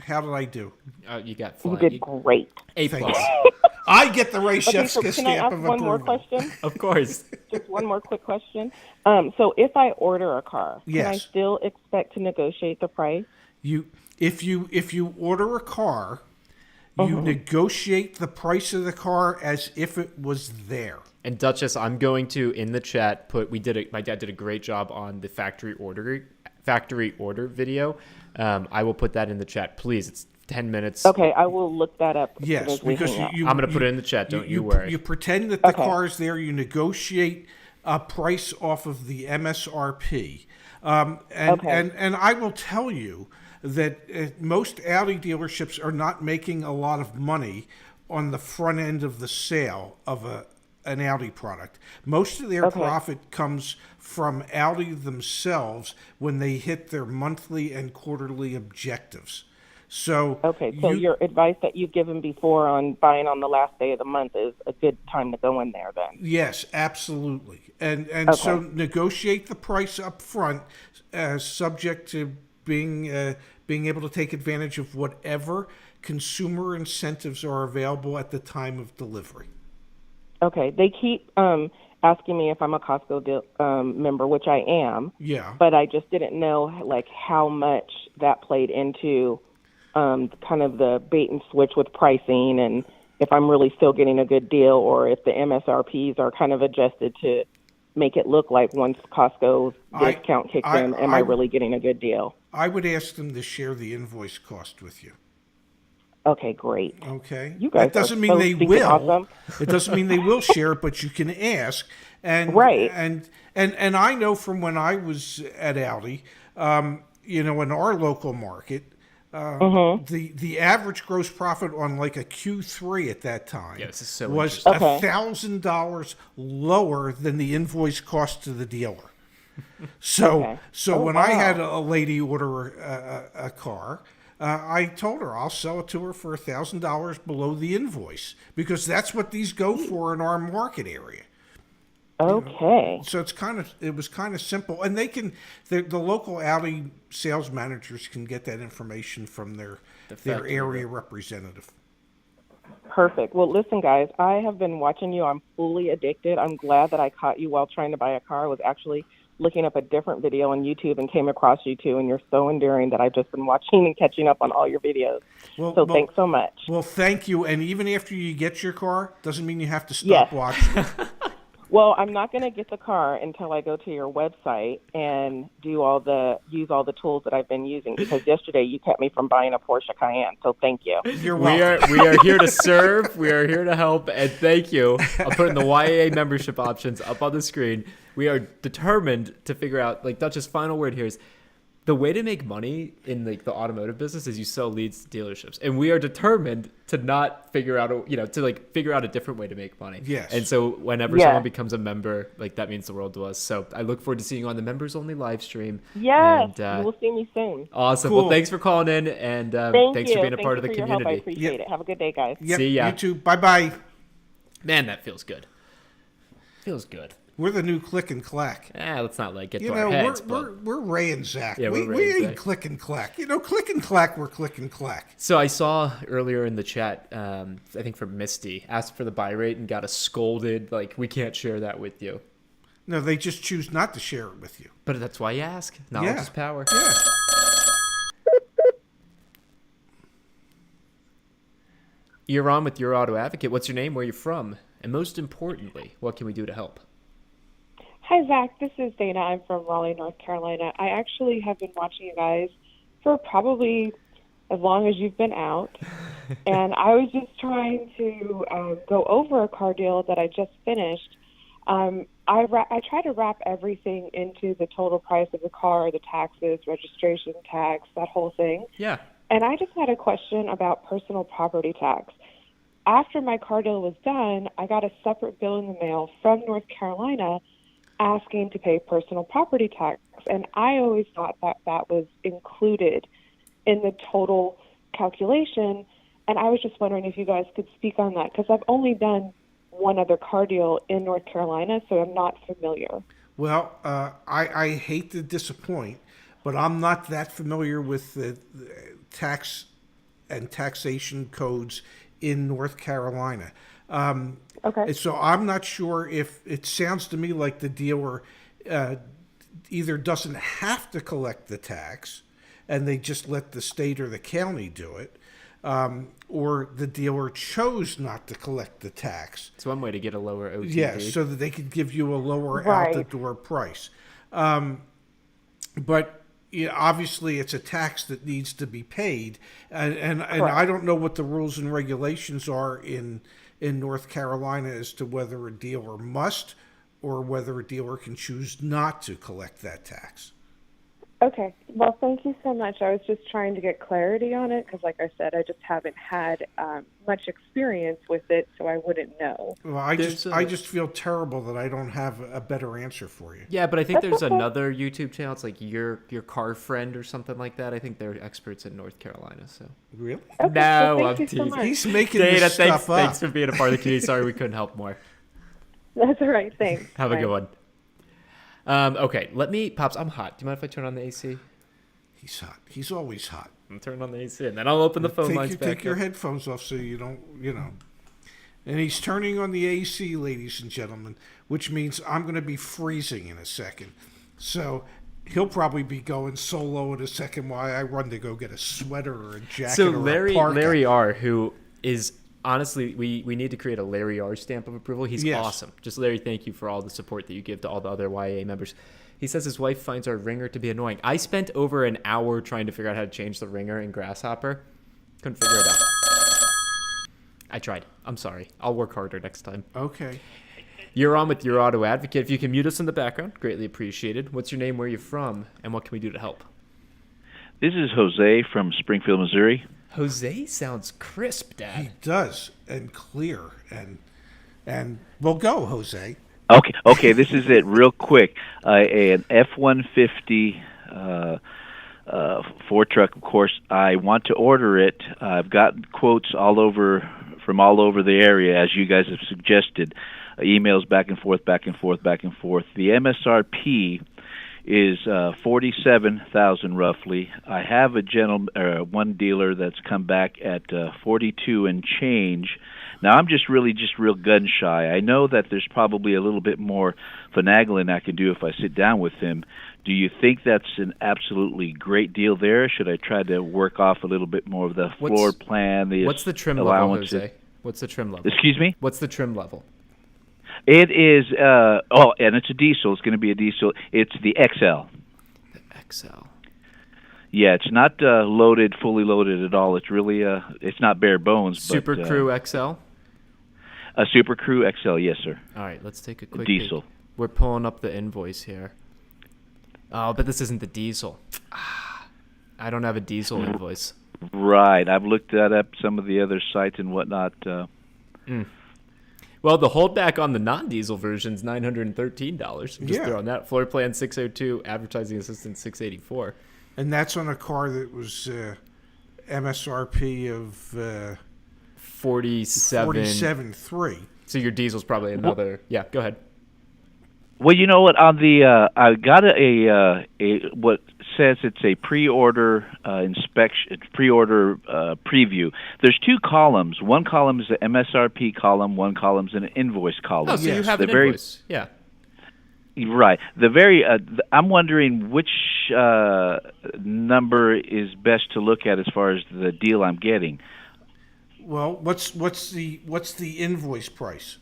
How did I do? You got fine. You did great. A+. I get the Ray Okay, so Shefska can I stamp ask of one more approval. question? Of course. Just one more quick question. So if I order a car, can I Yes. still expect to negotiate the price? If you order a car, you negotiate the price of the car as if it was there. And Duchess, I'm going to in the chat put my dad did a great job on the factory order video. I will put that in the chat, please. It's 10 minutes. Okay, I will look that up. Yes, because I'm going to put it in the chat. Don't you worry. You pretend that the car's there. You negotiate a price off of the MSRP, and I will tell you that most Audi dealerships are not making a lot of money on the front end of the sale of an Audi product. Most of their profit comes from Audi themselves when they hit their monthly and quarterly objectives. So your advice that you've given before on buying on the last day of the month is a good time to go in there then. Yes, absolutely. And so negotiate the price up front, subject to being able to take advantage of whatever consumer incentives are available at the time of delivery. Okay. They keep asking me if I'm a Costco member, which I am. Yeah. But I just didn't know like how much that played into kind of the bait and switch with pricing, and if I'm really still getting a good deal, or if the MSRPs are kind of adjusted to make it look like once Costco's discount kicks in, am I really getting a good deal? I would ask them to share the invoice cost with you. Okay, great. Okay. You guys that doesn't mean they will. Awesome. It doesn't mean they will share it, but you can ask. And and I know from when I was at Audi, in our local market, the average gross profit on like a Q3 at that time was $1,000 lower than the invoice cost to the dealer. So when I had a lady order a car, I told her I'll sell it to her for $1,000 below the invoice, because that's what these go for in our market area. Okay. So it was kind of simple, and the local Audi sales managers can get that information from their area representative. Perfect. Well, listen, guys, I have been watching you. I'm fully addicted. I'm glad that I caught you while trying to buy a car. I was actually looking up a different video on YouTube and came across you too, and you're so endearing that I've just been watching and catching up on all your videos. So thanks so much. Well, thank you. And even after you get your car, doesn't mean you have to stop watching. Well, I'm not going to get the car until I go to your website and use all the tools that I've been using, because yesterday you kept me from buying a Porsche Cayenne. So thank you. You're welcome. We are here to serve. We are here to help, and thank you. I'll put in the YAA membership options up on the screen. We are determined to figure out, like Dutch's final word here is, the way to make money in the automotive business is you sell leads to dealerships, and we are determined to not figure out a different way to make money. Yes. And so whenever someone becomes a member, like, that means the world to us. So I look forward to seeing you on the members only live stream. Yes, you will see me soon. Awesome. Cool. Well, thanks for calling in, and thanks for being a part of the community. I appreciate it. Have a good day, guys. Yep, see ya. You too. Bye bye. Man, that feels good. Feels good. We're the new Click and Clack. Let's not get to our heads. We're Ray and Zach. Yeah, we ain't Click and Clack. Click and Clack, we're Click and Clack. So I saw earlier in the chat, I think from Misty, asked for the buy rate and got us scolded. Like, we can't share that with you. No, they just choose not to share it with you. But that's why you ask. Knowledge is power. Yeah. You're on with Your Auto Advocate. What's your name? Where are you from? And most importantly, what can we do to help? Hi, Zach. This is Dana. I'm from Raleigh, North Carolina. I actually have been watching you guys for probably as long as you've been out. And I was just trying to go over a car deal that I just finished. I try to wrap everything into the total price of the car, the taxes, registration tax, that whole thing. Yeah. And I just had a question about personal property tax. After my car deal was done, I got a separate bill in the mail from North Carolina asking to pay personal property tax. And I always thought that that was included in the total calculation. And I was just wondering if you guys could speak on that, because I've only done one other car deal in North Carolina, so I'm not familiar. Well, I hate to disappoint, but I'm not that familiar with the tax and taxation codes in North Carolina. Okay. So I'm not sure if it sounds to me like the dealer either doesn't have to collect the tax and they just let the state or the county do it, or the dealer chose not to collect the tax. It's one way to get a lower OTD. Yeah, so that they could give you a lower Right. out-the-door price. But obviously it's a tax that needs to be paid. And I don't know what the rules and regulations are in North Carolina as to whether a dealer must or whether a dealer can choose not to collect that tax. Okay. Well, thank you so much. I was just trying to get clarity on it because, like I said, I just haven't had much experience with it, so I wouldn't know. Well, I just feel terrible that I don't have a better answer for you. Yeah, but I think there's another YouTube channel. It's like your car friend or something like that. I think they're experts in North Carolina. So Really? Okay, no, well, I'm thank you so teasing. much. He's making Dana, this stuff up. thanks for being a part of the community. Sorry we couldn't help more. That's all right. Thanks. Have a Bye. good one. Okay, Pops, I'm hot. Do you mind if I turn on the AC? He's hot. He's always hot. I'm turning on the AC, and then I'll open the phone lines back Take your up. headphones off so you don't, And he's turning on the AC, ladies and gentlemen, which means I'm going to be freezing in a second. So he'll probably be going solo in a second while I run to go get a sweater or a jacket So or a parka. Larry R., who is honestly, we need to create a Larry R. stamp of approval. He's awesome. Just Larry, thank you for all the support that you give to all the other YA members. He says his wife finds our ringer to be annoying. I spent over an hour trying to figure out how to change the ringer in Grasshopper. Couldn't figure it out. I tried. I'm sorry. I'll work harder next time. Okay. You're on with your auto advocate. If you can mute us in the background, greatly appreciated. What's your name, where you're from, and what can we do to help? This is Jose from Springfield, Missouri. Jose sounds crisp, Dad. He does, and clear, and we'll go, Jose. Okay. This is it. Real quick, an F-150 Ford truck. Of course, I want to order it. I've got quotes from all over the area, as you guys have suggested. Emails back and forth. The MSRP is $47,000 roughly. I have one dealer that's come back at $42 and change. Now I'm just real gun shy. I know that there's probably a little bit more finagling I can do if I sit down with him. Do you think that's an absolutely great deal there? Should I try to work off a little bit more of the floor plan? What's the trim level, Jose? What's the trim level? Excuse me? What's the trim level? It is, and it's a diesel. It's going to be a diesel. It's the XL. The XL. Yeah, it's not fully loaded at all. It's really, it's not bare bones. Super Crew XL? A Super Crew XL, yes, sir. All right, let's take a quick diesel. peek. We're pulling up the invoice here. Oh, but this isn't the diesel. I don't have a diesel invoice. Right. I've looked that up, some of the other sites and whatnot. Well, the holdback on the non-diesel version is $913. I'm just throwing that. Floor plan $602, advertising assistance $684. And that's on a car that was MSRP of $47,300. So your diesel's probably another. Yeah, go ahead. Well, you know what? On the I got a what says it's a pre-order inspection, pre-order preview. There's two columns. One column is the MSRP column. One column is an invoice column. Oh, so you have an invoice. Yeah. Right. I'm wondering which number is best to look at as far as the deal I'm getting. Well, what's the invoice price?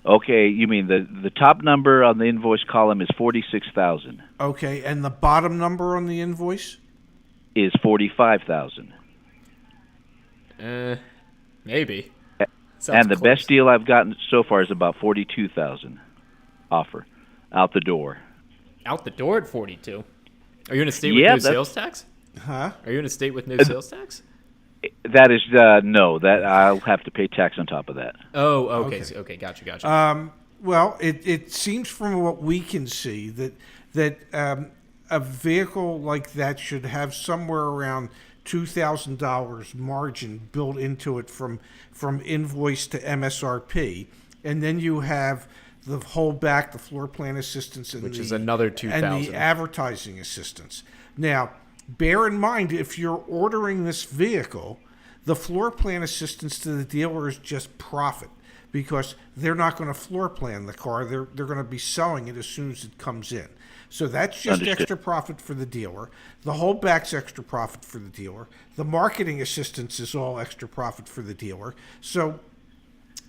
Okay, you mean the top number on the invoice column is $46,000. Okay, and the bottom number on the invoice is $45,000. Maybe. And the best deal I've gotten so far is about $42,000 offer out the door. Out the door at 42. Are you in a state with no sales tax? Huh? Are you in a state with no sales tax? That is no. That I'll have to pay tax on top of that. Oh, okay. Okay, gotcha. Well, it seems from what we can see that a vehicle like that should have somewhere around $2,000 margin built into it from invoice to MSRP, and then you have the holdback, the floor plan assistance, and which is another $2,000, and the advertising assistance. Now, bear in mind, if you're ordering this vehicle, the floor plan assistance to the dealer is just profit. because they're not going to floor plan the car. They're going to be selling it as soon as it comes in. So that's just Understood. extra profit for the dealer. The holdback's extra profit for the dealer. The marketing assistance is all extra profit for the dealer. So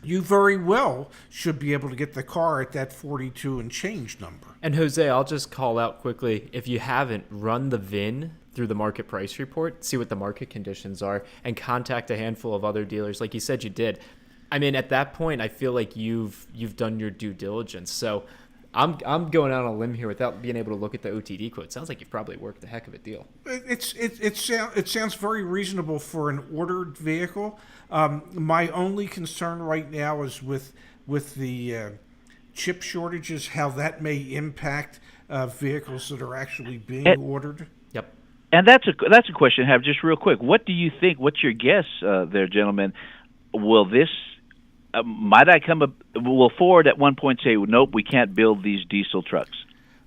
you very well should be able to get the car at that 42 and change number. And Jose, I'll just call out quickly, if you haven't, run the VIN through the market price report, see what the market conditions are, and contact a handful of other dealers like you said you did. I mean, at that point, I feel like you've done your due diligence. So I'm going out on a limb here without being able to look at the OTD quote. Sounds like you've probably worked a heck of a deal. It sounds very reasonable for an ordered vehicle. My only concern right now is with the chip shortages, how that may impact vehicles that are actually being ordered. Yep. And that's a question I have just real quick. What do you think? What's your guess, there, gentlemen? Will this might I come up? Will Ford at one point say, "Nope, we can't build these diesel trucks"?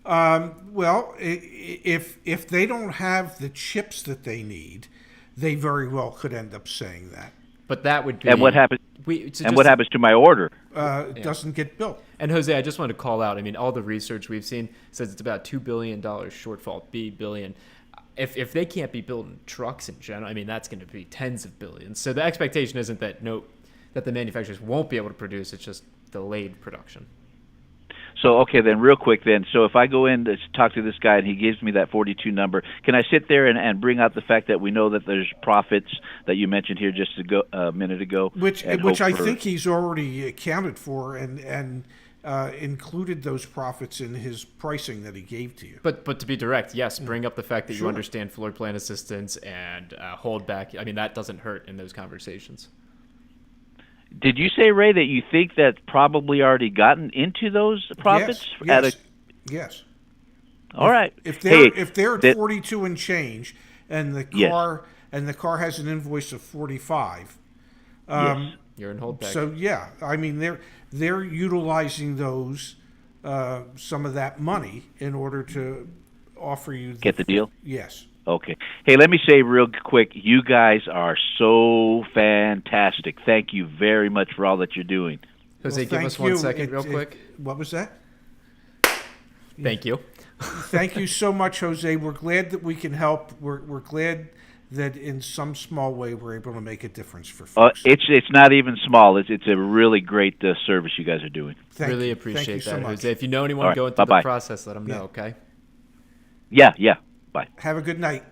Well, if they don't have the chips that they need, they very well could end up saying that. But that would be. And what happens? What happens to my order? It doesn't get built. And Jose, I just wanted to call out. I mean, all the research we've seen says it's about $2 billion shortfall. $billion. If they can't be building trucks in general, I mean, that's going to be tens of billions. So the expectation isn't that the manufacturers won't be able to produce. It's just delayed production. So, okay, then real quick then. So if I go in to talk to this guy and he gives me that 42 number, can I sit there and bring out the fact that we know that there's profits that you mentioned here just a minute ago? Which I think he's already accounted for and included those profits in his pricing that he gave to you. But to be direct, yes, bring up the fact that you understand floor plan assistance and holdback. I mean, that doesn't hurt in those conversations. Did you say, Ray, that you think that's probably already gotten into those profits? Yes. All right. If they're at 42 and change, and the car has an invoice of 45, you're in holdback. So yeah, I mean they're utilizing those some of that money in order to offer you get the deal. Yes. Okay. Hey, let me say real quick, you guys are so fantastic. Thank you very much for all that you're doing. Jose, give us 1 second real quick. What was that? Thank you. Thank you so much, Jose. We're glad that we can help. We're glad that in some small way we're able to make a difference for folks. It's not even small. It's a really great service you guys are doing. Really appreciate that, so Jose. If you know anyone going through the process, let them know, okay? Yeah. Bye. Have a good night.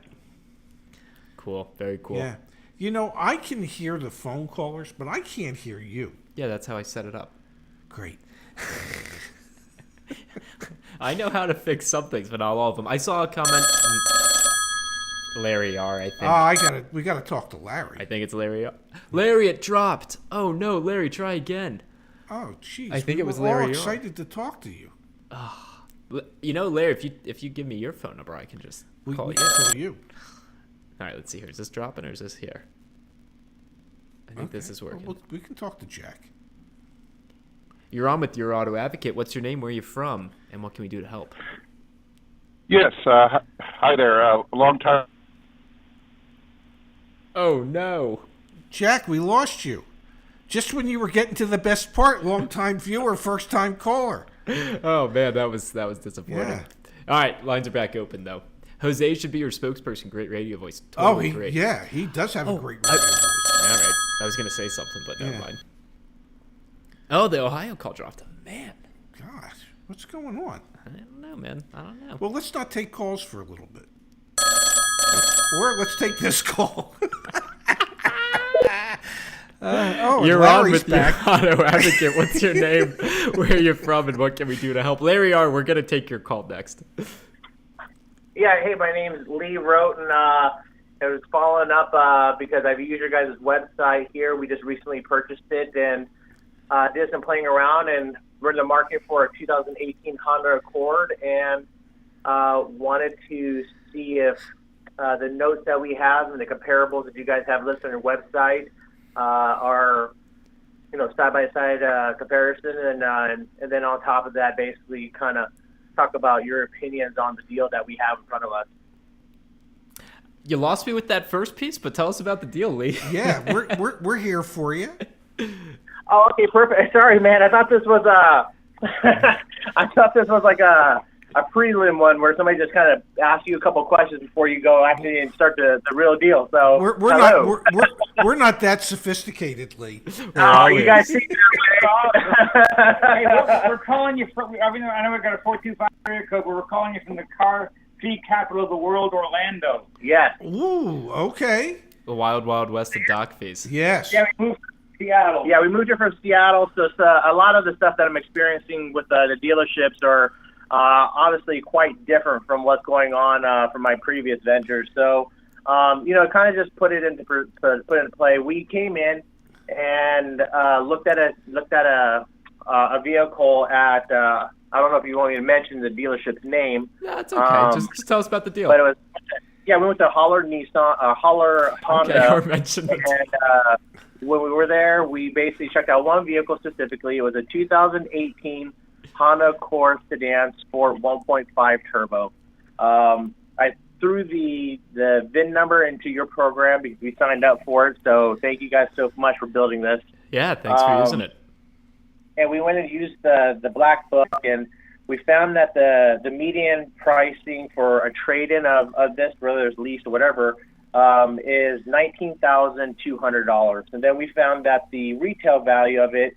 Cool. Very cool. Yeah. You know, I can hear the phone callers, but I can't hear you. Yeah, that's how I set it up. Great. I know how to fix some things, but not all of them. I saw a comment. Larry R, I think. We gotta talk to Larry. I think it's Larry R. Larry, it dropped. Oh no, Larry, try again. Oh, jeez. I think it was Larry R. All excited to talk to you. You know, Larry, if you give me your phone number, I can just call you. Call you. All right, let's see here. Is this dropping or is this here? I think this is working. Well, we can talk to Jack. You're on with your auto advocate. What's your name? Where are you from? And what can we do to help? Yes. Hi there. Long time. Oh no, Jack, we lost you. Just when you were getting to the best part, long-time viewer, first-time caller. Oh man, that was disappointing. Yeah. All right, lines are back open though. Jose should be your spokesperson. Great radio voice. Great. Yeah, he does have a great radio voice. All right, I was gonna say something, but never mind. Oh, the Ohio call dropped. Man, gosh, what's going on? I don't know, man. I don't know. Well, let's not take calls for a little bit. Or let's take this call. You're Larry's on with back. your auto advocate. What's your name? Where are you from? And what can we do to help? Larry R., we're going to take your call next. Yeah, hey, my name is Lee Roten. I was following up because I've used your guys' website here. We just recently purchased it and did some playing around, and we're in the market for a 2018 Honda Accord, and wanted to see if the notes that we have and the comparables that you guys have listed on your website are, side-by-side comparison, and then on top of that, basically kind of talk about your opinions on the deal that we have in front of us. You lost me with that first piece, but tell us about the deal, Lee. Yeah, we're here for you. Oh, okay, perfect. Sorry, man. I thought this was like a prelim one where somebody just kind of asks you a couple questions before you go actually and start the real deal. So we're not that sophisticated, Lee. Oh, you guys see Hey, we're calling you from. I know we got a 425 area code, but we're calling you from the car fee capital of the world, Orlando. Yes. Ooh, okay. The wild, wild west of dock fees. Yes. Yeah, we moved from Seattle. Yeah, we moved here from Seattle, so a lot of the stuff that I'm experiencing with the dealerships are obviously quite different from what's going on from my previous ventures. So, kind of just put it into play. We came in and looked at a vehicle at I don't know if you want me to mention the dealership's name. No, it's okay. Just tell us about the deal. But it was we went to Holler Honda. Okay, or mention it. And when we were there, we basically checked out one vehicle specifically. It was a 2018 Honda Accord sedan Sport 1.5 turbo. I threw the VIN number into your program because we signed up for it. So thank you guys so much for building this. Yeah, thanks for using it. And we went and used the black book, and we found that the median pricing for a trade-in of this, whether it's leased or whatever, is $19,200. And then we found that the retail value of it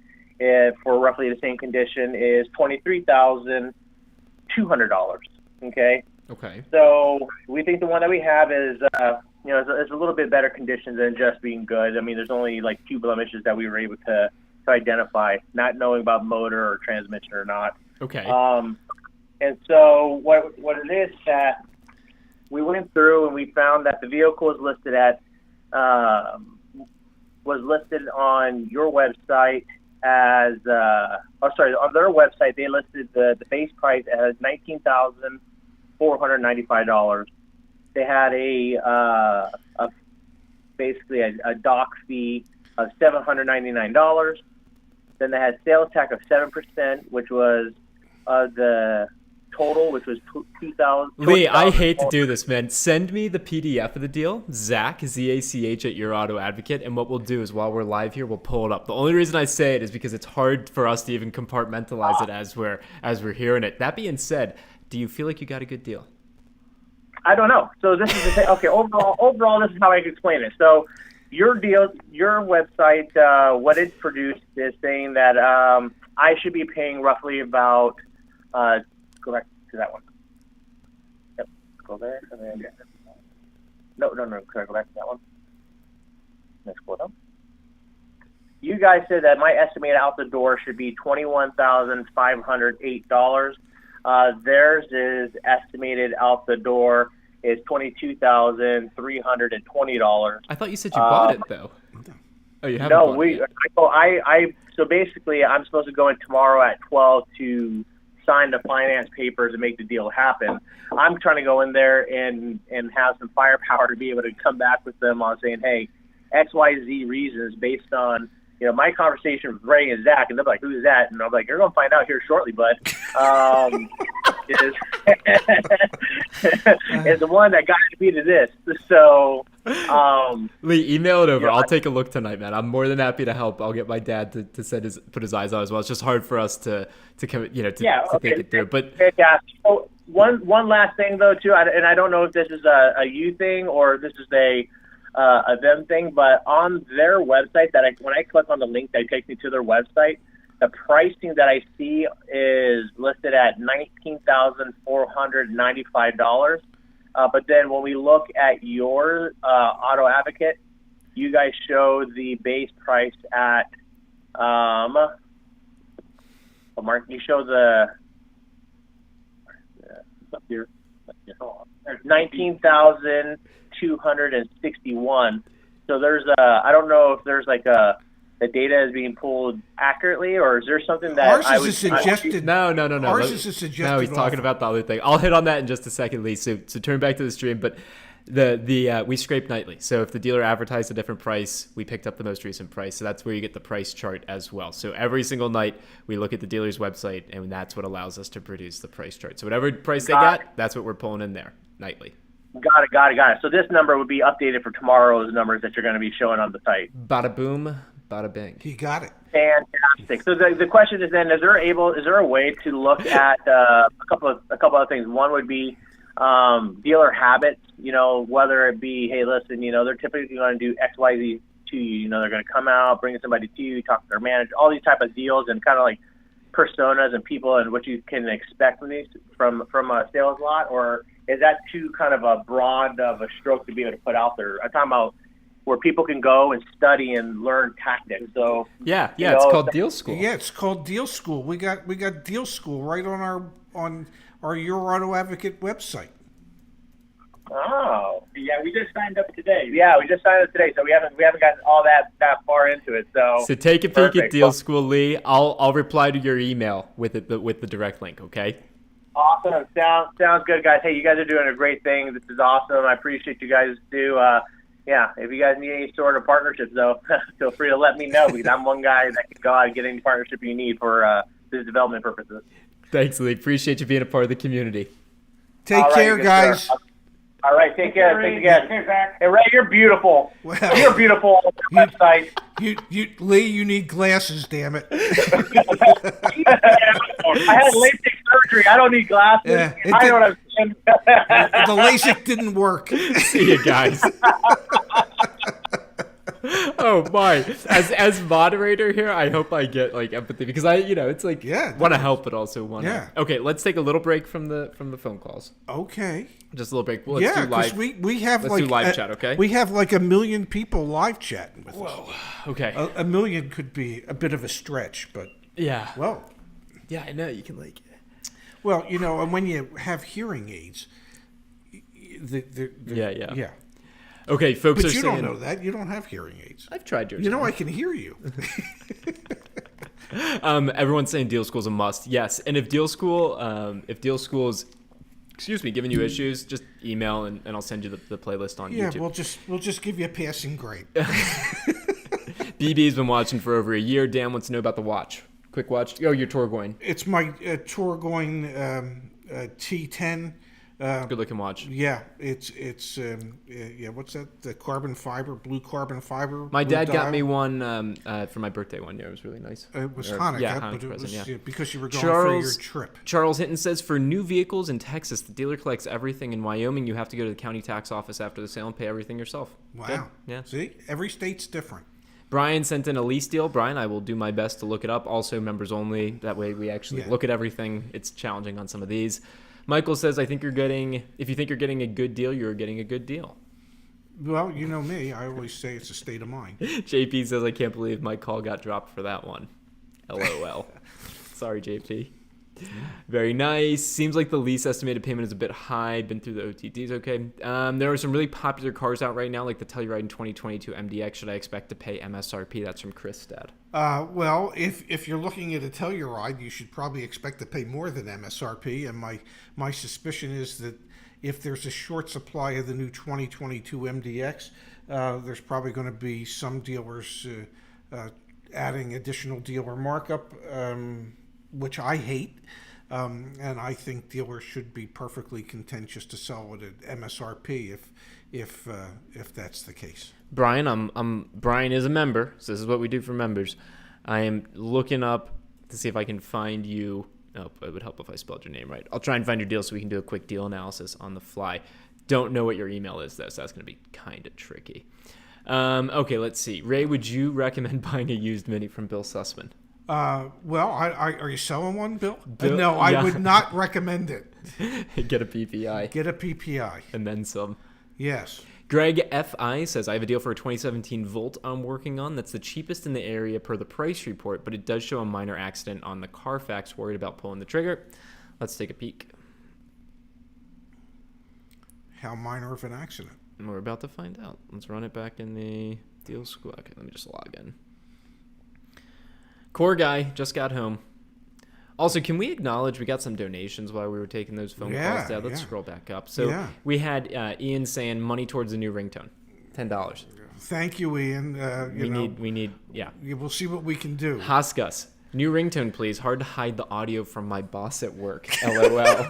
for roughly the same condition is $23,200. Okay. Okay. So we think the one that we have is, is a little bit better condition than just being good. I mean, there's only like 2 blemishes that we were able to identify, not knowing about motor or transmission or not. Okay. And so what it is that we went through and we found that the vehicle was listed on your website as on their website they listed the base price as $19,495. They had basically a dock fee of $799. Then they had sales tax of 7%, which was the total, which was $2,000. Lee, I hate to do this, man. Send me the PDF of the deal, Zach, Z-A-C-H at Your Auto Advocate, and what we'll do is while we're live here, we'll pull it up. The only reason I say it is because it's hard for us to even compartmentalize it as we're hearing it. That being said, do you feel like you got a good deal? I don't know. So this is the thing. Okay, overall, this is how I can explain it. So your website, what it's produced is saying that I should be paying roughly about, go back to that one. Yep, go there. And then, no, can I go back to that one? Let's go down. You guys said that my estimate out the door should be $21,508. Theirs is estimated out the door is $22,320. I thought you said you bought it though. Oh, you haven't. No, bought it yet. So basically, I'm supposed to go in tomorrow at 12 to sign the finance papers and make the deal happen. I'm trying to go in there and have some firepower to be able to come back with them on saying, hey, XYZ reasons based on my conversation with Ray and Zach, and they're like, who's that? And I'm like, you're going to find out here shortly, bud. Is the one that got me to this. So, Lee, email it over. I'll take a look tonight, man. I'm more than happy to help. I'll get my dad to put his eyes on it as well. It's just hard for us to think it through. But so one last thing though too, and I don't know if this is a you thing or this is a them thing, but on their website, when I click on the link that takes me to their website, the pricing that I see is listed at $19,495. But then when we look at your Auto Advocate, you guys show the base price at Mark, you show the up here. 19,261. So there's I don't know if there's like the data is being pulled accurately, or is there something that ours is a suggested? No. Ours is a suggested. No, he's talking about the other thing. I'll hit on that in just a second, Lee. So turn back to the stream, but we scrape nightly. So if the dealer advertised a different price, we picked up the most recent price. So that's where you get the price chart as well. So every single night we look at the dealer's website, and that's what allows us to produce the price chart. So whatever price they got, that's what we're pulling in there nightly. Got it. So this number would be updated for tomorrow's numbers that you're going to be showing on the site. Bada boom, bada bing. He got it. Fantastic. So the question is then: is there a way to look at a couple of other things? One would be dealer habits. Whether it be, hey, listen, they're typically going to do X, Y, Z to you. They're going to come out, bring somebody to you, talk to their manager, all these type of deals, and kind of like personas and people and what you can expect from a sales lot, or is that too kind of a broad of a stroke to be able to put out there? I'm talking about where people can go and study and learn tactics. So it's called Deal School. Yeah, it's called Deal School. We got Deal School right on our Your Auto Advocate website. Oh. Yeah, we just signed up today. Yeah, we just signed up today, so we haven't gotten all that far into it. So take a peek at Deal School, Lee. I'll reply to your email with the direct link. Okay. Awesome. Sounds good, guys. Hey, you guys are doing a great thing. This is awesome. I appreciate you guys do. If you guys need any sort of partnerships, though, feel free to let me know, because I'm one guy that can go out and get any partnership you need for business development purposes. Thanks, Lee. Appreciate you being a part of the community. Take care, guys. Sir. All right, take care. Thanks again. Hey, Ray, you're beautiful. Well, you're beautiful on the website. Lee, you need glasses, damn it. I had LASIK surgery. I don't need glasses. Yeah, I know what I'm saying. The LASIK didn't work. See you guys. Oh my! As moderator here, I hope I get like empathy, because it's like want to help, but also want to. Yeah. Okay, let's take a little break from the phone calls. Okay. Just a little break. Well, let's do live. we have let's do live chat. Okay. We have like 1 million people live chatting with us. Okay. A million could be a bit of a stretch, but yeah. Well. Yeah, I know you can like. Well, and when you have hearing aids, yeah. Okay, folks but are you saying... don't know that. You don't have hearing aids. I've tried yours. I can hear you. Everyone's saying Deal School's a must. Yes, and if Deal School is, giving you issues, just email and I'll send you the playlist on YouTube. Yeah, we'll just give you a passing grade. BB's been watching for over a year. Dan wants to know about the watch. Quick watch. Oh, your Tourgoing. It's my Tourgoing T10. Good looking watch. Yeah, it's what's that? The carbon fiber, blue carbon fiber. My dad got me one for my birthday one year. It was really nice. It was Hanukkah. Yeah, but Hanukkah present. Yeah, because you were going for your trip. Charles Hinton says, for new vehicles in Texas, the dealer collects everything. In Wyoming, you have to go to the county tax office after the sale and pay everything yourself. Wow. Good. Yeah. See, every state's different. Brian sent in a lease deal. Brian, I will do my best to look it up. Also, members only. That way, we actually look at everything. It's challenging on some of these. Michael says, if you think you're getting a good deal, you're getting a good deal. Well, you know me. I always say it's a state of mind. JP says, I can't believe my call got dropped for that one. LOL. Sorry, JP. Very nice. Seems like the lease estimated payment is a bit high. Been through the OTDs. Okay. There are some really popular cars out right now, like the Telluride in 2022 MDX. Should I expect to pay MSRP? That's from Chris Dad. Well, if you're looking at a Telluride, you should probably expect to pay more than MSRP. And my suspicion is that if there's a short supply of the new 2022 MDX, there's probably going to be some dealers adding additional dealer markup, which I hate. And I think dealers should be perfectly content just to sell it at MSRP if that's the case. Brian, Brian is a member, so this is what we do for members. I am looking up to see if I can find you. Oh, it would help if I spelled your name right. I'll try and find your deal so we can do a quick deal analysis on the fly. Don't know what your email is though, so that's going to be kind of tricky. Okay, let's see. Ray, would you recommend buying a used Mini from Bill Sussman? Well, are you selling one, Bill? No, I would not recommend it. Get a PPI. Get a PPI. And then some. Yes. Greg F.I. says, I have a deal for a 2017 Volt I'm working on. That's the cheapest in the area per the price report, but it does show a minor accident on the Carfax. Worried about pulling the trigger. Let's take a peek. How minor of an accident? We're about to find out. Let's run it back in the deal school. Okay, let me just log in. Core guy just got home. Also, can we acknowledge we got some donations while we were taking those phone calls down? Let's scroll back up. So we had Ian saying money towards the new ringtone, $10. Thank you, Ian. We need. We'll see what we can do. Hoskus, new ringtone, please. Hard to hide the audio from my boss at work. LOL.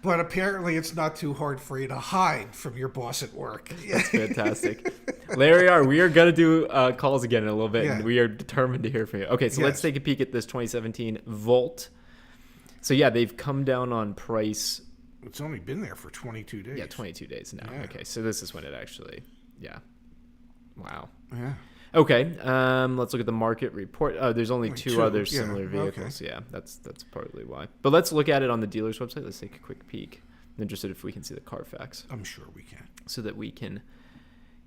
But apparently it's not too hard for you to hide from your boss at work. That's fantastic. Larry R., we are going to do calls again in a little bit, Yeah. and we are determined to hear from you. Okay, so let's take a peek at this 2017 Volt. So, yeah, they've come down on price. It's only been there for 22 days. Yeah, 22 days now. Yeah. Okay, so this is when it actually, yeah. Wow. Yeah. Okay, let's look at the market report. Oh, there's only two other similar vehicles. Okay. Yeah, that's partly why. But let's look at it on the dealer's website. Let's take a quick peek. I'm interested if we can see the Carfax. I'm sure we can. So that we can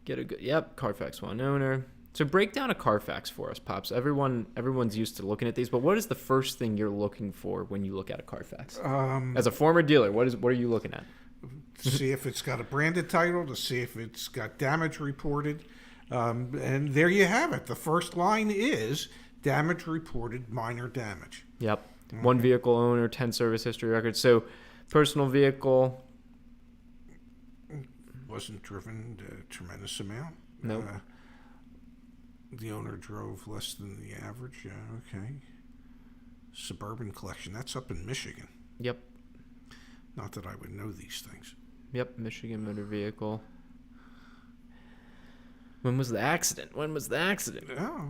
get a good, Carfax one owner. So break down a Carfax for us, Pops. Everyone's used to looking at these, but what is the first thing you're looking for when you look at a Carfax? As a former dealer, what are you looking at? To see if it's got a branded title, to see if it's got damage reported. And there you have it. The first line is damage reported, minor damage. Yep. Okay. 1 vehicle owner, 10 service history records. So personal vehicle. Wasn't driven a tremendous amount. Nope. The owner drove less than the average. Okay. Suburban collection. That's up in Michigan. Yep. Not that I would know these things. Yep. Michigan motor vehicle. When was the accident? Oh,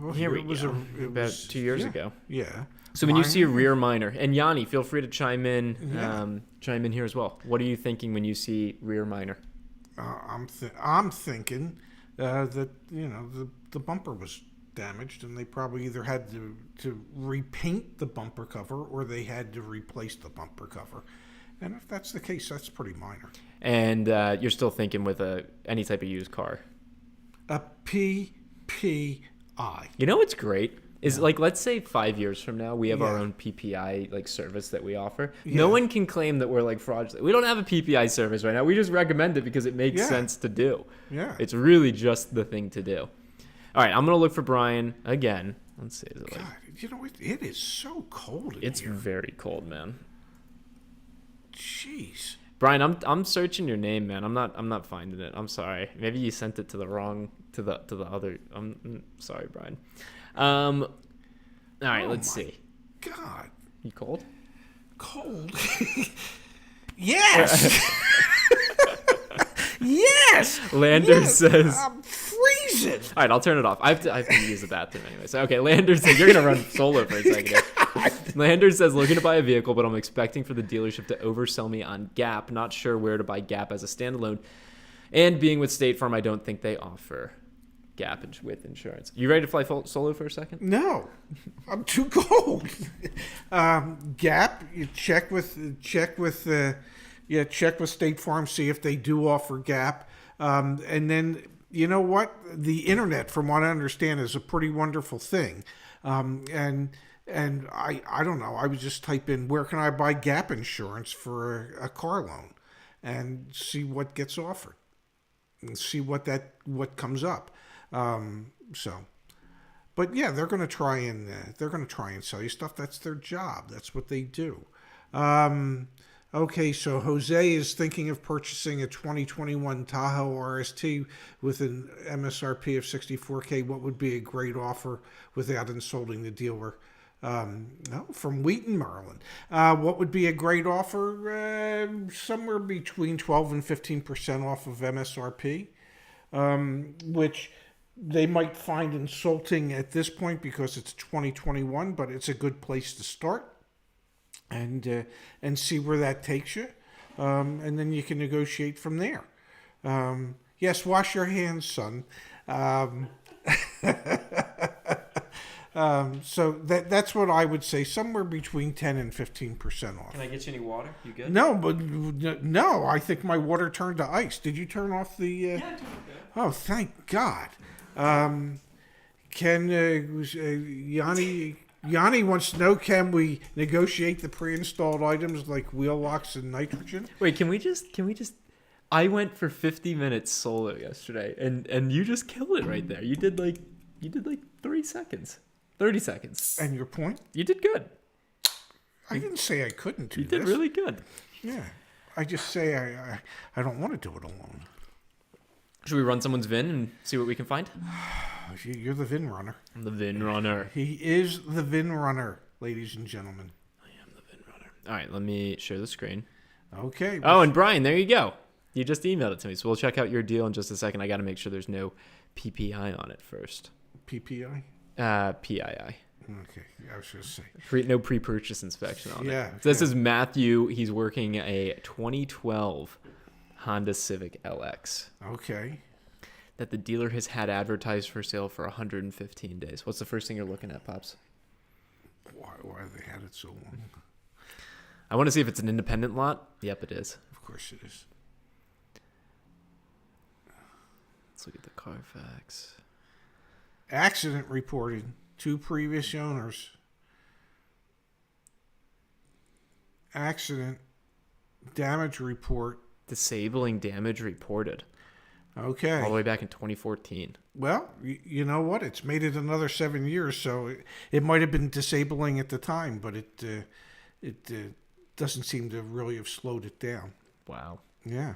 well, Here we go. About 2 years ago. Yeah. So when you see a rear minor, and Yanni, feel free to chime in here as well. What are you thinking when you see rear minor? I'm thinking that the bumper was damaged, and they probably either had to repaint the bumper cover or they had to replace the bumper cover. And if that's the case, that's pretty minor. And you're still thinking with any type of used car? A PPI. You know what's great is let's say 5 years from now we have our own PPI service that we offer. Yeah. No one can claim that we're fraudulent. We don't have a PPI service right now. We just recommend it because it makes sense to do. Yeah. It's really just the thing to do. All right, I'm gonna look for Brian again. Let's see. God, it is so cold in here. It's very cold, man. Jeez. Brian, I'm searching your name, man. I'm not finding it. I'm sorry. Maybe you sent it to the other. I'm sorry, Brian. All right, let's see. God. You cold? Cold. Yes. Yes. Lander says. I'm freezing. All right, I'll turn it off. I have to use the bathroom anyway. So okay, Lander says you're gonna run solo for a second. Lander says looking to buy a vehicle, but I'm expecting for the dealership to oversell me on Gap. Not sure where to buy Gap as a standalone. And being with State Farm, I don't think they offer Gap with insurance. You ready to fly solo for a second? No, I'm too cold. Gap, you check with State Farm, see if they do offer Gap, and then you know what? The internet, from what I understand, is a pretty wonderful thing, and I don't know. I would just type in where can I buy Gap insurance for a car loan, and see what gets offered, and see what comes up. But yeah, they're going to try and sell you stuff. That's their job. That's what they do. Okay, so Jose is thinking of purchasing a 2021 Tahoe RST with an MSRP of $64K. What would be a great offer without insulting the dealer? From Wheaton, Maryland. What would be a great offer? Somewhere between 12 and 15% off of MSRP, which they might find insulting at this point because it's 2021, but it's a good place to start and see where that takes you. And then you can negotiate from there. Yes, wash your hands, son. So that's what I would say, somewhere between 10 and 15% off. Can I get you any water? You good? No, I think my water turned to ice. Did you turn off the... Yeah, I turned it. Oh, thank God. Yanni wants to know, can we negotiate the pre-installed items like wheel locks and nitrogen? Wait, can we just I went for 50 minutes solo yesterday and you just killed it right there. You did like 30 seconds. And your point? You did good. I didn't say I couldn't do this. You did really good. Yeah. I just say I don't want to do it alone. Should we run someone's VIN and see what we can find? You're the VIN runner. I'm the VIN runner. He is the VIN runner, ladies and gentlemen. I am the VIN runner. All right, let me share the screen. Okay. Oh, and Brian, there you go. You just emailed it to me, so we'll check out your deal in just a second. I got to make sure there's no PPI on it first. PPI? PII. Okay, I was going to say. No pre-purchase inspection on it. Yeah. So this is Matthew. He's working a 2012 Honda Civic LX. Okay. That the dealer has had advertised for sale for 115 days. What's the first thing you're looking at, Pops? Why have they had it so long? I want to see if it's an independent lot. Yep, it is. Of course it is. Let's look at the Carfax. Accident reported. 2 previous owners. Accident. Damage report. Disabling damage reported. Okay. All the way back in 2014. Well, you know what? It's made it another 7 years, so it might have been disabling at the time, but it doesn't seem to really have slowed it down. Wow. Yeah.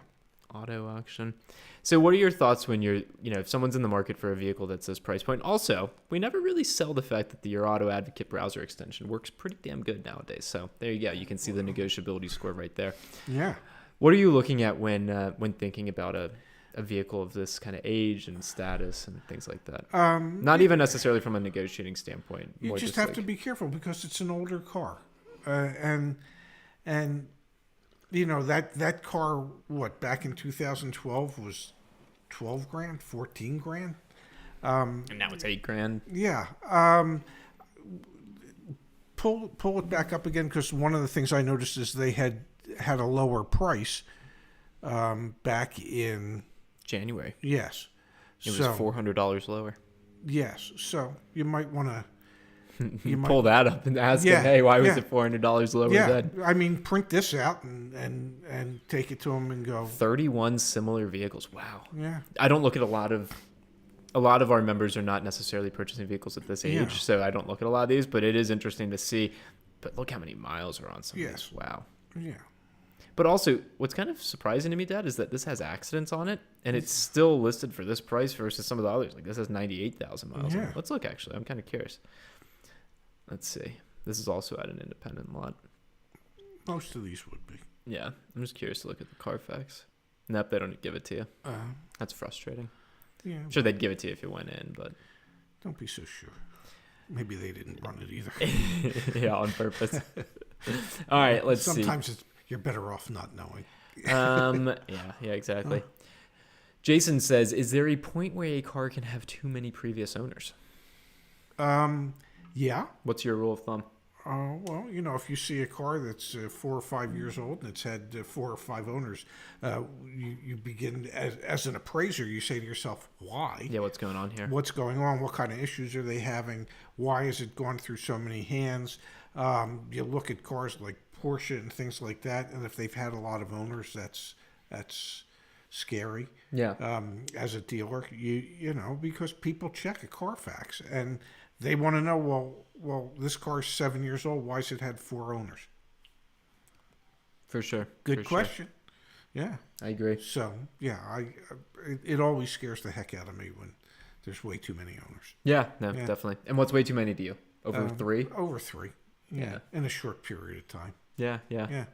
Auto auction. So what are your thoughts when if someone's in the market for a vehicle that's this price point? Also, we never really sell the fact that Your Auto Advocate browser extension works pretty damn good nowadays. So there you go. You can see the negotiability score right there. Yeah. What are you looking at when thinking about a vehicle of this kind of age and status and things like that? Not even necessarily from a negotiating standpoint. You just have to be careful because it's an older car. And that car, back in 2012 was 12 grand, 14 grand. And now it's 8 grand. Yeah. Pull it back up again, because one of the things I noticed is they had a lower price back in January. Yes. It was $400 lower. Yes. So you might want to pull that up and ask him, hey, why was it $400 lower then? I mean, print this out and take it to them and go. 31 similar vehicles. Wow. Yeah. I don't look at a lot of our members are not necessarily purchasing vehicles at this age, so I don't look at a lot of these, but it is interesting to see. But look how many miles are on some of these. Wow. Yeah. But also, what's kind of surprising to me, Dad, is that this has accidents on it, and it's still listed for this price versus some of the others. Like, this has 98,000 miles on it. Let's look, actually. I'm kind of curious. Let's see. This is also at an independent lot. Most of these would be. Yeah. I'm just curious to look at the Carfax. Nope, they don't give it to you. That's frustrating. Yeah. I'm sure they'd give it to you if you went in, but... Don't be so sure. Maybe they didn't run it either. Yeah, on purpose. All right, let's see. Sometimes you're better off not knowing. Yeah, exactly. Jason says, is there a point where a car can have too many previous owners? Yeah. What's your rule of thumb? Well, if you see a car that's 4 or 5 years old and it's had 4 or 5 owners, you begin, as an appraiser, you say to yourself, why? Yeah, what's going on here? What's going on? What kind of issues are they having? Why has it gone through so many hands? You look at cars like Porsche and things like that, and if they've had a lot of owners, that's scary. Yeah. As a dealer, because people check a Carfax and they want to know, well, this car's 7 years old. Why has it had 4 owners? For sure. Good question. Sure. Yeah. I agree. So, yeah, it always scares the heck out of me when there's way too many owners. Yeah, definitely. And what's way too many to you? Over 3? Over 3. Yeah. In a short period of time. Yeah.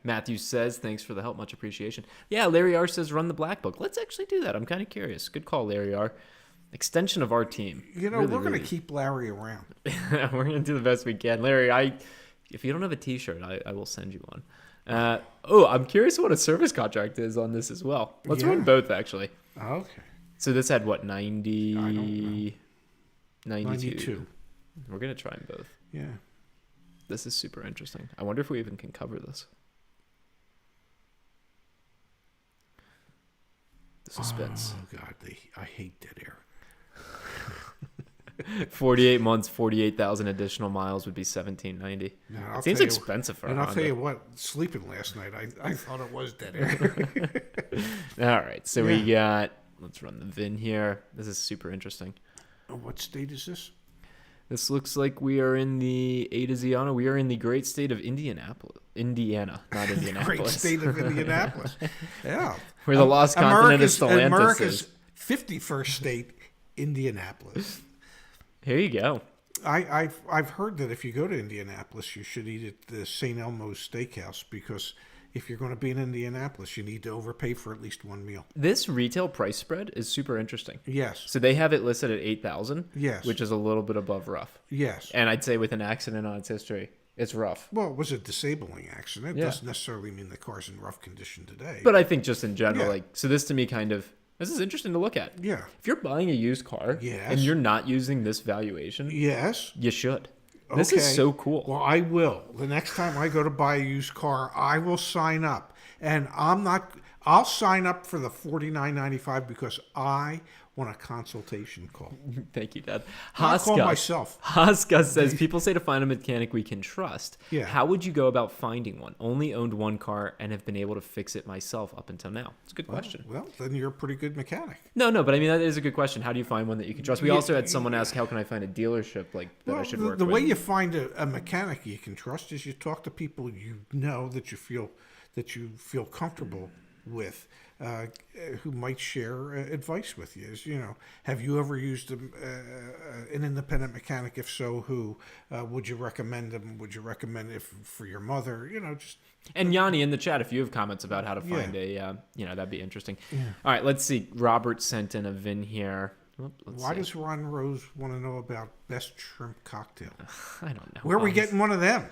Matthew says, thanks for the help. Much appreciation. Yeah, Larry R says, run the black book. Let's actually do that. I'm kind of curious. Good call, Larry R. Extension of our team. We're going to keep Larry around. We're going to do the best we can. Larry, if you don't have a T-shirt, I will send you one. I'm curious what a service contract is on this as well. Let's run both, actually. Okay. So this had what, 90? I don't know. 92. We're going to try them both. Yeah. This is super interesting. I wonder if we even can cover this. The suspense. Oh, God. I hate dead air. 48 months, 48,000 additional miles would be $1,790. It seems expensive for a Honda. I'll tell you what, sleeping last night, I thought it was dead air. All right, so we got, let's run the VIN here. This is super interesting. What state is this? This looks like we are in the A to Z Auto. We are in the great state of Indiana, not Indianapolis. Great state of Indianapolis. Yeah. Where the lost continent of Stellantis America's 51st state, Indianapolis. Here you go. I've heard that if you go to Indianapolis, you should eat at the St. Elmo's Steakhouse because if you're going to be in Indianapolis, you need to overpay for at least one meal. This retail price spread is super interesting. Yes. So they have it listed at 8,000. Yes. Which is a little bit above rough. Yes. And I'd say with an accident on its history, it's rough. Well, it was a disabling accident. It doesn't necessarily mean the car's in rough condition today. But I think just in general, so this to me this is interesting to look at. Yeah. If you're buying a used car and you're not using this valuation, you should. This is so cool. Well, I will. The next time I go to buy a used car, I will sign up. And I'll sign up for the $49.95 because I want a consultation call. Thank you, Dad. I'll call myself. Hoskus says, people say to find a mechanic we can trust. Yeah. How would you go about finding one? Only owned one car and have been able to fix it myself up until now. It's a good question. Well, then you're a pretty good mechanic. No, but I mean, that is a good question. How do you find one that you can trust? We also had someone ask, how can I find a dealership that I should work with? The way you find a mechanic you can trust is you talk to people you know that you feel comfortable with, who might share advice with you. Have you ever used an independent mechanic? If so, who? Would you recommend them? Would you recommend it for your mother? And Yanni in the chat, if you have comments about how to find that'd be interesting. Yeah. All right, let's see. Robert sent in a VIN here. Why does Ron Rose want to know about best shrimp cocktail? I don't know. Where are we getting one of them?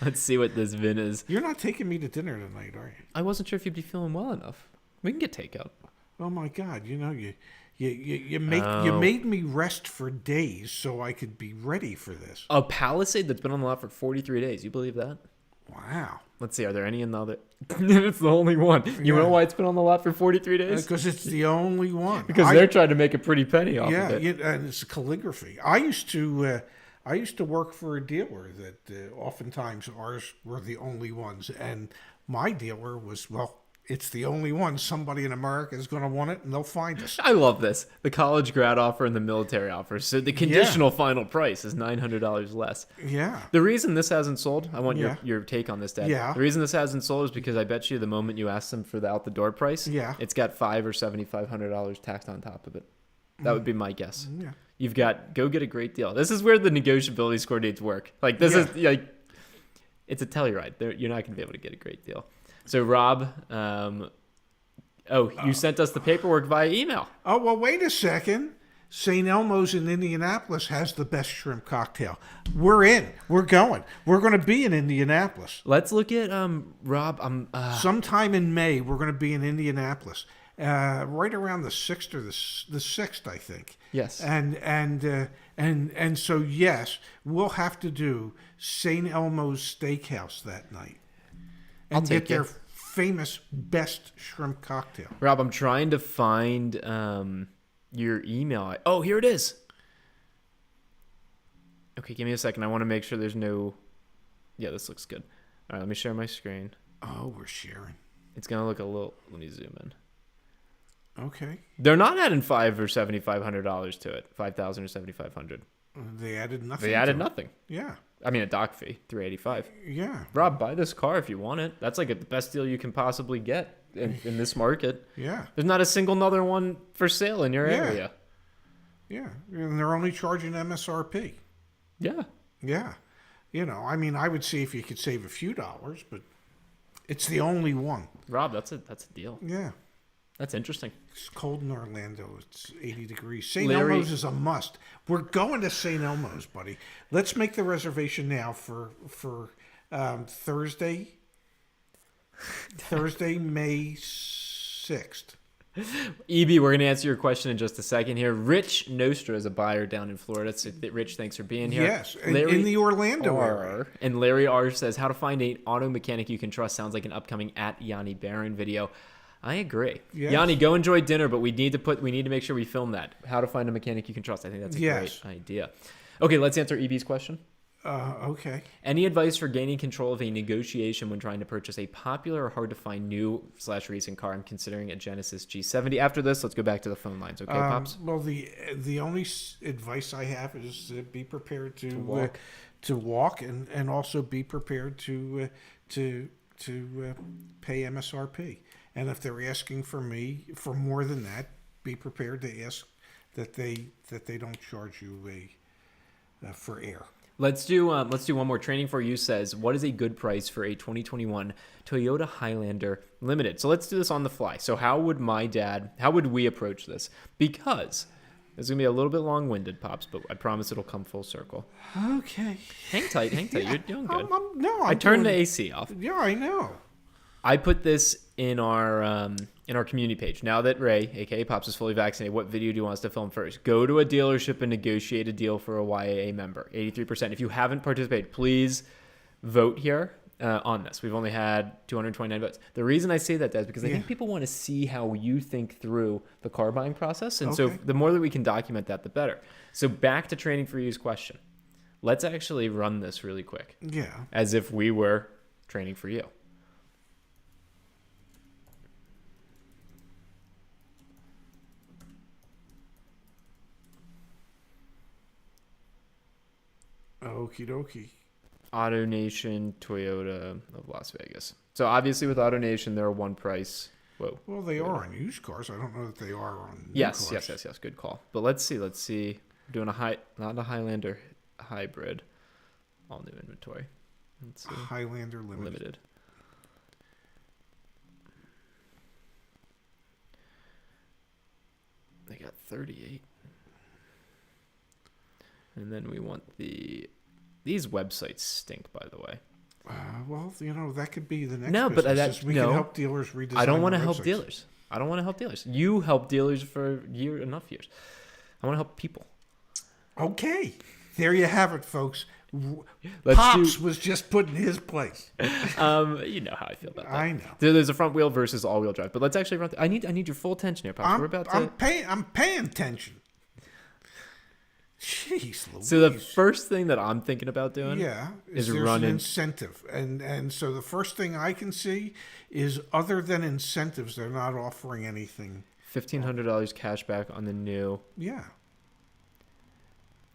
Let's see what this VIN is. You're not taking me to dinner tonight, are you? I wasn't sure if you'd be feeling well enough. We can get takeout. Oh my God! You made me rest for days so I could be ready for this. A Palisade that's been on the lot for 43 days. You believe that? Wow. Let's see. Are there any in the other? It's the only one. You know why it's been on the lot for 43 days? Because it's the only one. Because they're trying to make a pretty penny off of it. Yeah, and it's calligraphy. I used to work for a dealer that oftentimes ours were the only ones, and my dealer was, it's the only one. Somebody in America is going to want it, and they'll find us. I love this. The college grad offer and the military offer. So the conditional final price is $900 less. Yeah. The reason this hasn't sold, I want your take on this, Dad. Yeah. The reason this hasn't sold is because I bet you the moment you ask them for the out-the-door price, it's got $500 or $7,500 taxed on top of it. That would be my guess. Yeah. You've got, go get a great deal. This is where the negotiability score dates work. Like, this is, it's a Telluride. You're not going to be able to get a great deal. So, Rob, you sent us the paperwork via email. Oh, well, wait a second. St. Elmo's in Indianapolis has the best shrimp cocktail. We're in. We're going. We're going to be in Indianapolis. Let's look at, Rob. Sometime in May, we're going to be in Indianapolis. Right around the 6th or the 6th, I think. Yes. And so, yes, we'll have to do St. Elmo's Steakhouse that night. And get their famous best shrimp cocktail. Rob, I'm trying to find your email. Oh, here it is. Okay, give me a second. I want to make sure there's no... Yeah, this looks good. All right, let me share my screen. Oh, we're sharing. It's going to look a little... Let me zoom in. Okay. They're not adding $500 or $7,500 to it. $5,000 or $7,500. They added nothing. They added nothing. Yeah. I mean, a dock fee, $385. Yeah. Rob, buy this car if you want it. That's like the best deal you can possibly get in this market. Yeah. There's not a single other one for sale in your area. Yeah. And they're only charging MSRP. Yeah. Yeah. I mean, I would see if you could save a few dollars, but it's the only one. Rob, that's a deal. Yeah. That's interesting. It's cold in Orlando. It's 80 degrees. St. Elmo's is a must. We're going to St. Elmo's, buddy. Let's make the reservation now for Thursday, May 6th. EB, we're going to answer your question in just a second here. Rich Nostra is a buyer down in Florida. So, Rich, thanks for being here. Yes, in the Orlando area. And Larry R. says, how to find an auto mechanic you can trust sounds like an upcoming @Yanni Barron video. I agree. Yes. Yanni, go enjoy dinner, but we need to make sure we film that. How to find a mechanic you can trust. I think that's a great idea. Okay, let's answer EB's question. Okay. Any advice for gaining control of a negotiation when trying to purchase a popular or hard to find new / recent car? I'm considering a Genesis G70. After this, let's go back to the phone lines. Okay, Pops? Well, the only advice I have is be prepared to walk and also be prepared to pay MSRP. And if they're asking for more than that, be prepared to ask that they don't charge you for air. Let's do one more. Training for You says, what is a good price for a 2021 Toyota Highlander Limited? So let's do this on the fly. So how would we approach this? Because it's going to be a little bit long-winded, Pops, but I promise it'll come full circle. Okay. Hang tight. Yeah, you're doing good. I turned the AC off. Yeah, I know. I put this in our community page. Now that Ray, aka Pops, is fully vaccinated, what video do you want us to film first? Go to a dealership and negotiate a deal for a YAA member. 83%. If you haven't participated, please vote here on this. We've only had 229 votes. The reason I say that is because I think people want to see how you think through the car buying process. And so the more that we can document that, the better. So back to Training for You's question. Let's actually run this really quick. Yeah. As if we were training for you. Okie dokie. AutoNation Toyota of Las Vegas. So obviously with AutoNation, they're one price. Whoa. Well, they are on used cars. I don't know that they are on new yes, cars. Yes. Good call. But let's see. We're doing not a Highlander hybrid. All new inventory. Let's see. Highlander Limited. They got 38. And then we want these websites stink, by the way. Well, that could be the next. No, but we can help dealers redesign. I don't want to their help websites. dealers. I don't want to help dealers. You help dealers for enough years. I want to help people. Okay, there you have it, folks. Pops was just put in his place. You know how I feel about that. I know. There's a front wheel versus all-wheel drive, but let's actually run. I need your full attention here, Pops. I'm paying attention. Jeez Louise. So the first thing that I'm thinking about doing is there's running an incentive. And so the first thing I can see is other than incentives, they're not offering anything. $1,500 cash back on the new. Yeah.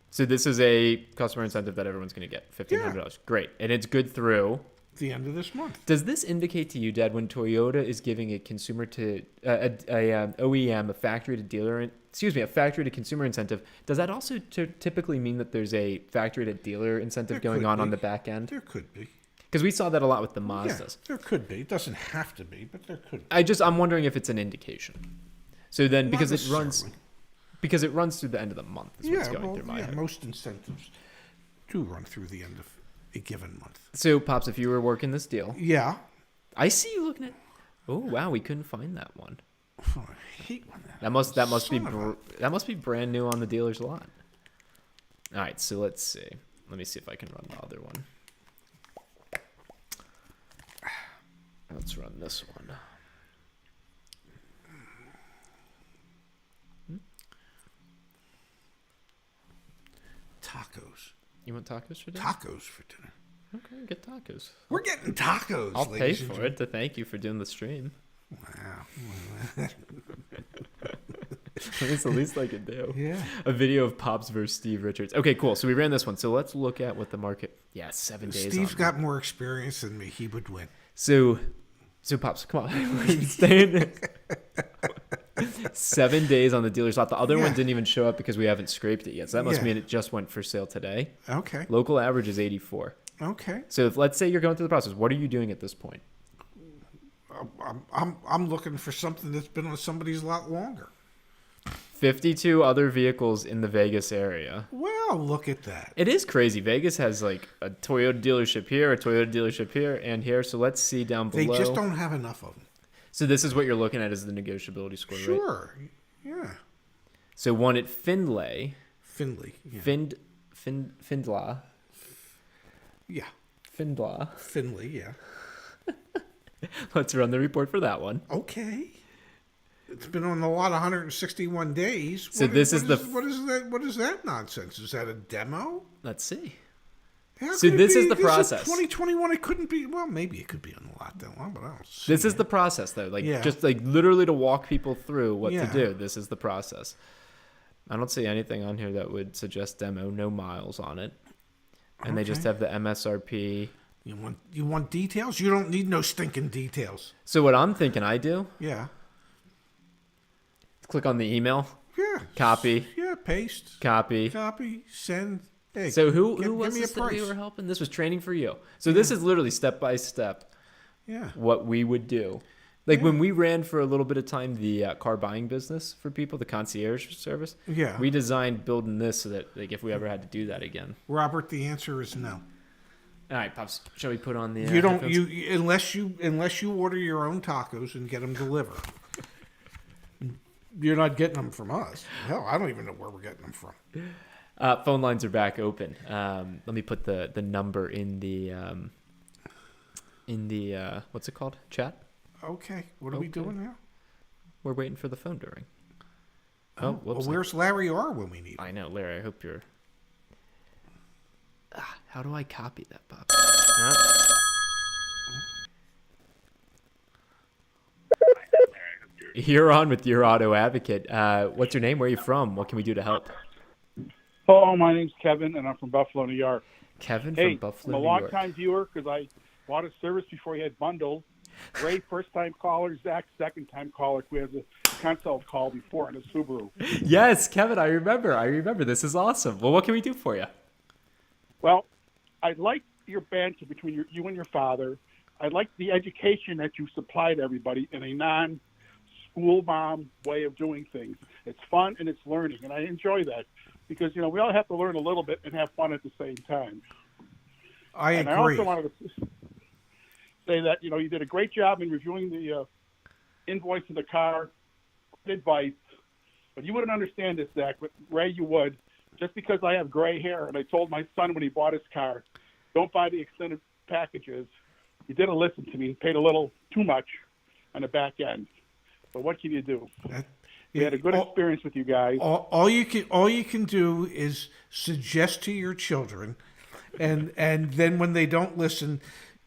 So this is a customer incentive that everyone's going to get. $1,500. Yeah. Great. And it's good through the end of this month. Does this indicate to you, Dad, when Toyota is giving a consumer to OEM, a factory to consumer incentive, does that also typically mean that there's a factory to dealer incentive going on the back end? There could be. Because we saw that a lot with the Mazdas. Yeah, there could be. It doesn't have to be, but there could be. I'm wondering if it's an indication. So then, because it runs through the end of the month. Is what's going through my head. Most incentives do run through the end of a given month. So, Pops, if you were working this deal. Yeah. I see you looking at. Oh, wow, we couldn't find that one. Oh, I hate when that must be brand new on the dealer's lot. All right, so let's see. Let me see if I can run the other one. Let's run this one. Tacos. You want tacos for dinner? Tacos for dinner. Okay, get tacos. We're getting tacos. I'll pay for it to thank you for doing the stream. Wow. It's the least I could do. Yeah. A video of Pops versus Steve Richards. Okay, cool. So we ran this one. So let's look at what the market. Yeah, 7 days. Steve's got more experience than me. He would win. So Pops, come on. Staying 7 days on the dealer's lot. The other one didn't even show up because we haven't scraped it yet. So that must mean it just went for sale today. Okay. Local average is 84. Okay. So let's say you're going through the process. What are you doing at this point? I'm looking for something that's been on somebody's lot longer. 52 other vehicles in the Vegas area. Well, look at that. It is crazy. Vegas has like a Toyota dealership here, a Toyota dealership here, and here. So let's see down below. They just don't have enough of them. So this is what you're looking at is the negotiability score, right? Sure. Yeah. So one at Findlay. Yeah. Findla. Yeah. Findlay, yeah. Let's run the report for that one. Okay. It's been on the lot 161 days. So what is that nonsense? Is that a demo? Let's see. So this is the process. 2021, it couldn't be. Well, maybe it could be on the lot that long, but I don't see This is the process, though. Just literally to walk people through what to do. This is the process. I don't see anything on here that would suggest demo. No miles on it. And they just have the MSRP. You want details? You don't need no stinking details. So what I'm thinking I do? Yeah. Click on the email. Yeah. Copy. Yeah, paste. Copy. Send. Hey, so who give was me this a that we price. were helping? This was training for you. So this is literally step by step. Yeah. What we would do. Like when we ran for a little bit of time the car buying business for people, the concierge service. Yeah. We designed building this so that like if we ever had to do that again. Robert, the answer is no. All right, Pops. Shall we put on the? You don't. headphones? Unless you order your own tacos and get them delivered. You're not getting them from us. Hell, I don't even know where we're getting them from. Phone lines are back open. Let me put the number in the what's it called? Chat. Okay. What are we doing now? We're waiting for the phone to ring. Oh, well, where's Larry R when we need him? I know, Larry. I hope you're. How do I copy that, Bob? You're on with your auto advocate. What's your name? Where are you from? What can we do to help? Hello, my name's Kevin, and I'm from Buffalo, New York. Kevin hey, from Buffalo, I'm a New York. long-time viewer because I bought a service before he had bundles. Ray, first-time caller. Zach, second-time caller. We had the consult call before on a Subaru. Yes, Kevin, I remember. This is awesome. Well, what can we do for you? Well, I like your banter between you and your father. I like the education that you supplied everybody in a non-school mom way of doing things. It's fun and it's learning, and I enjoy that because, we all have to learn a little bit and have fun at the same time. I agree. And I also wanted to say that, you did a great job in reviewing the invoice of the car. Good advice. But you wouldn't understand this, Zach, but Ray, you would. Just because I have gray hair, and I told my son when he bought his car, don't buy the extended packages. He didn't listen to me. He paid a little too much on the back end. But what can you do? We had a good experience with you guys. All you can do is suggest to your children, and then when they don't listen,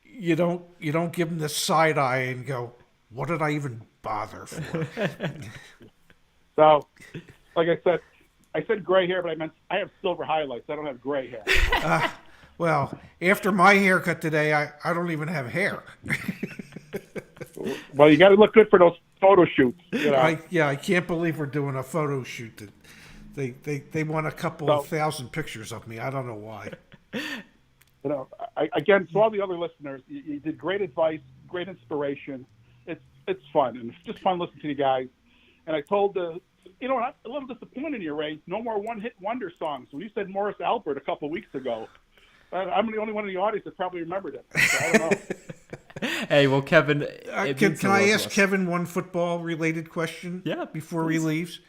you don't give them the side eye and go, "What did I even bother for?" So, like I said gray hair, but I meant I have silver highlights. I don't have gray hair. Well, after my haircut today, I don't even have hair. Well, you got to look good for those photo shoots. I can't believe we're doing a photo shoot. They want a couple of thousand pictures of me. I don't know why. Again, to all the other listeners, you did great advice, great inspiration. It's fun, and it's just fun listening to you guys. And I told I'm a little disappointed in you, Ray. No more one-hit wonder songs. When you said Morris Albert a couple of weeks ago, I'm the only one in the audience that probably remembered it. So I don't know. Hey, well, Kevin, can I ask Kevin one football-related question? Yeah, before he leaves.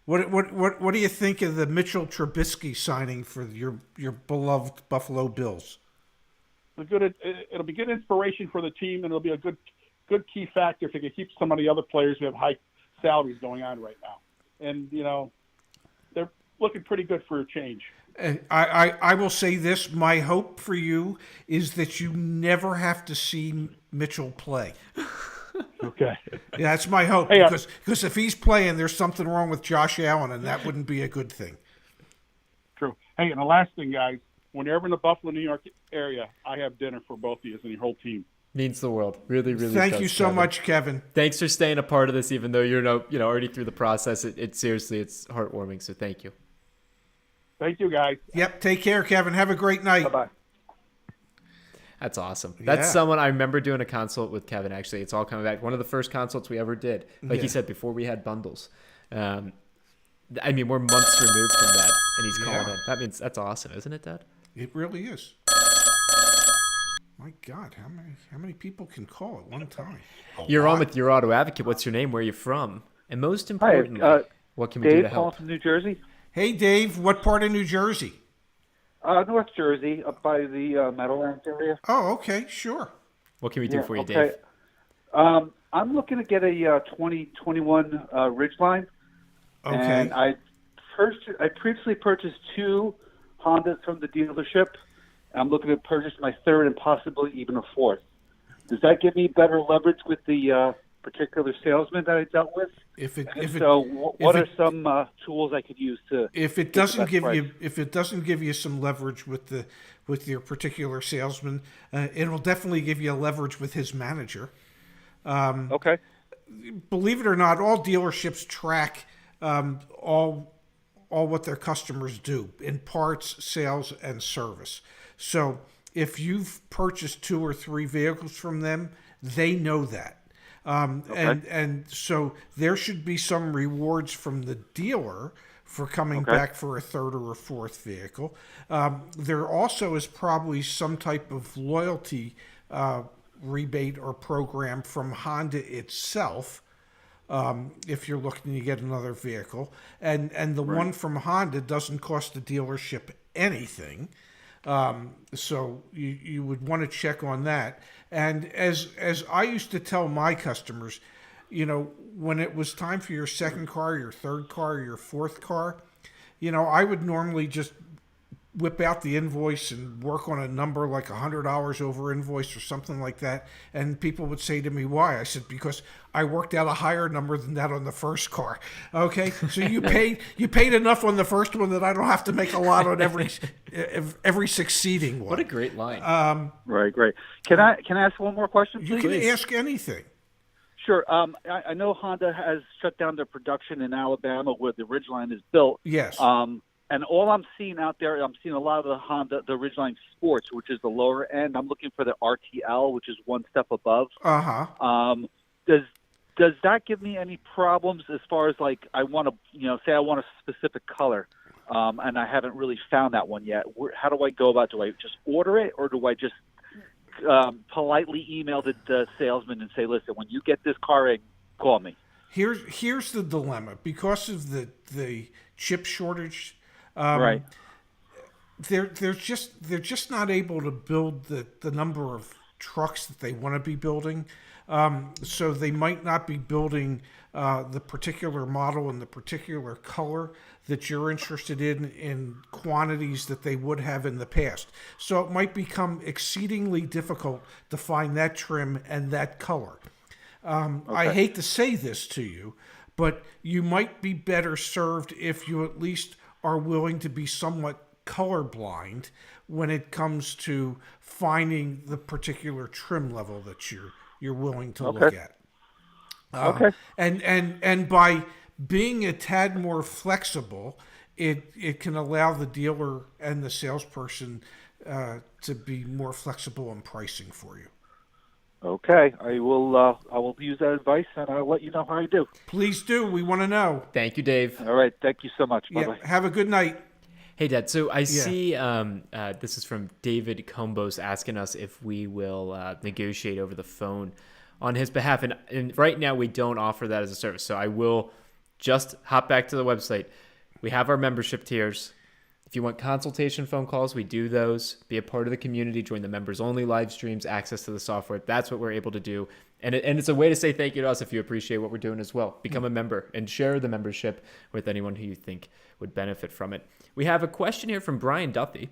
What do you think of the Mitchell Trubisky signing for your beloved Buffalo Bills? It'll be good inspiration for the team, and it'll be a good key factor if they can keep some of the other players who have high salaries going on right now. And they're looking pretty good for a change. I will say this: my hope for you is that you never have to see Mitchell play. Okay. Yeah, that's my hope. Hey, because if he's playing, there's something wrong with Josh Allen, and that wouldn't be a good thing. True. Hey, and the last thing, guys, when you're ever in the Buffalo, New York area, I have dinner for both of you and your whole team. Means the world. Really, really. Thank you so much, Kevin. Thanks for staying a part of this, even though you're already through the process. It seriously, it's heartwarming. So thank you. Thank you, guys. Yep. Take care, Kevin. Have a great night. Bye-bye. That's awesome. That's someone I remember doing a consult with Kevin. Actually, it's all coming back. One of the first consults we ever did. Like he said, before we had bundles. I mean, we're months removed from that, and he's calling in. That means that's awesome, isn't it, Dad? It really is. My God, how many people can call at one time? You're on with your auto advocate. What's your name? Where are you from? And most importantly, what can we do to help? Dave, from New Jersey. Hey, Dave. What part of New Jersey? North Jersey, up by the Meadowlands area. Oh, okay, sure. What can we do for you, Dave? I'm looking to get a 2021 Ridgeline. Okay. And I previously purchased 2 Hondas from the dealership. I'm looking to purchase my third and possibly even a fourth. Does that give me better leverage with the particular salesman that I dealt with? What are some tools I could use to? If it doesn't give you some leverage with your particular salesman, it'll definitely give you a leverage with his manager. Okay. Believe it or not, all dealerships track all all what their customers do in parts, sales, and service. So if you've purchased 2 or 3 vehicles from them, they know that. And so there should be some rewards from the dealer for coming back for a 3rd or a 4th vehicle. There also is probably some type of loyalty rebate or program from Honda itself, if you're looking to get another vehicle. And the one from Honda doesn't cost the dealership anything. So you would want to check on that. And as I used to tell my customers, when it was time for your 2nd car, your 3rd car, your 4th car, I would normally just whip out the invoice and work on a number like $100 over invoice or something like that. And people would say to me, why? I said, because I worked out a higher number than that on the 1st car. Okay. So you paid enough on the first one that I don't have to make a lot on every succeeding one. What a great line. Right. Great. Can I ask one more question, please? You can ask anything. Sure. I know Honda has shut down their production in Alabama where the Ridgeline is built. Yes. And all I'm seeing out there, I'm seeing a lot of the Honda, the Ridgeline Sports, which is the lower end. I'm looking for the RTL, which is one step above. Does that give me any problems as far as like I want to, say I want a specific color, and I haven't really found that one yet? How do I go about? Do I just order it, or do I just politely email the salesman and say, listen, when you get this car in, call me? Here's the dilemma. Because of the chip shortage, they're just not able to build the number of trucks that they want to be building. So they might not be building the particular model and the particular color that you're interested in quantities that they would have in the past. So it might become exceedingly difficult to find that trim and that color. I hate to say this to you, but you might be better served if you at least are willing to be somewhat colorblind when it comes to finding the particular trim level that you're willing to look at. And by being a tad more flexible, it can allow the dealer and the salesperson to be more flexible in pricing for you. Okay, I will use that advice, and I'll let you know how I do. Please do. We want to know. Thank you, Dave. All right. Thank you so much. Bye-bye. Have a good night. Hey, Dad. So I see this is from David Combos asking us if we will negotiate over the phone on his behalf. And right now we don't offer that as a service. So I will just hop back to the website. We have our membership tiers. If you want consultation phone calls, we do those. Be a part of the community, join the members only live streams, access to the software. That's what we're able to do. And it's a way to say thank you to us if you appreciate what we're doing as well. Become a member and share the membership with anyone who you think would benefit from it. We have a question here from Brian Duffy.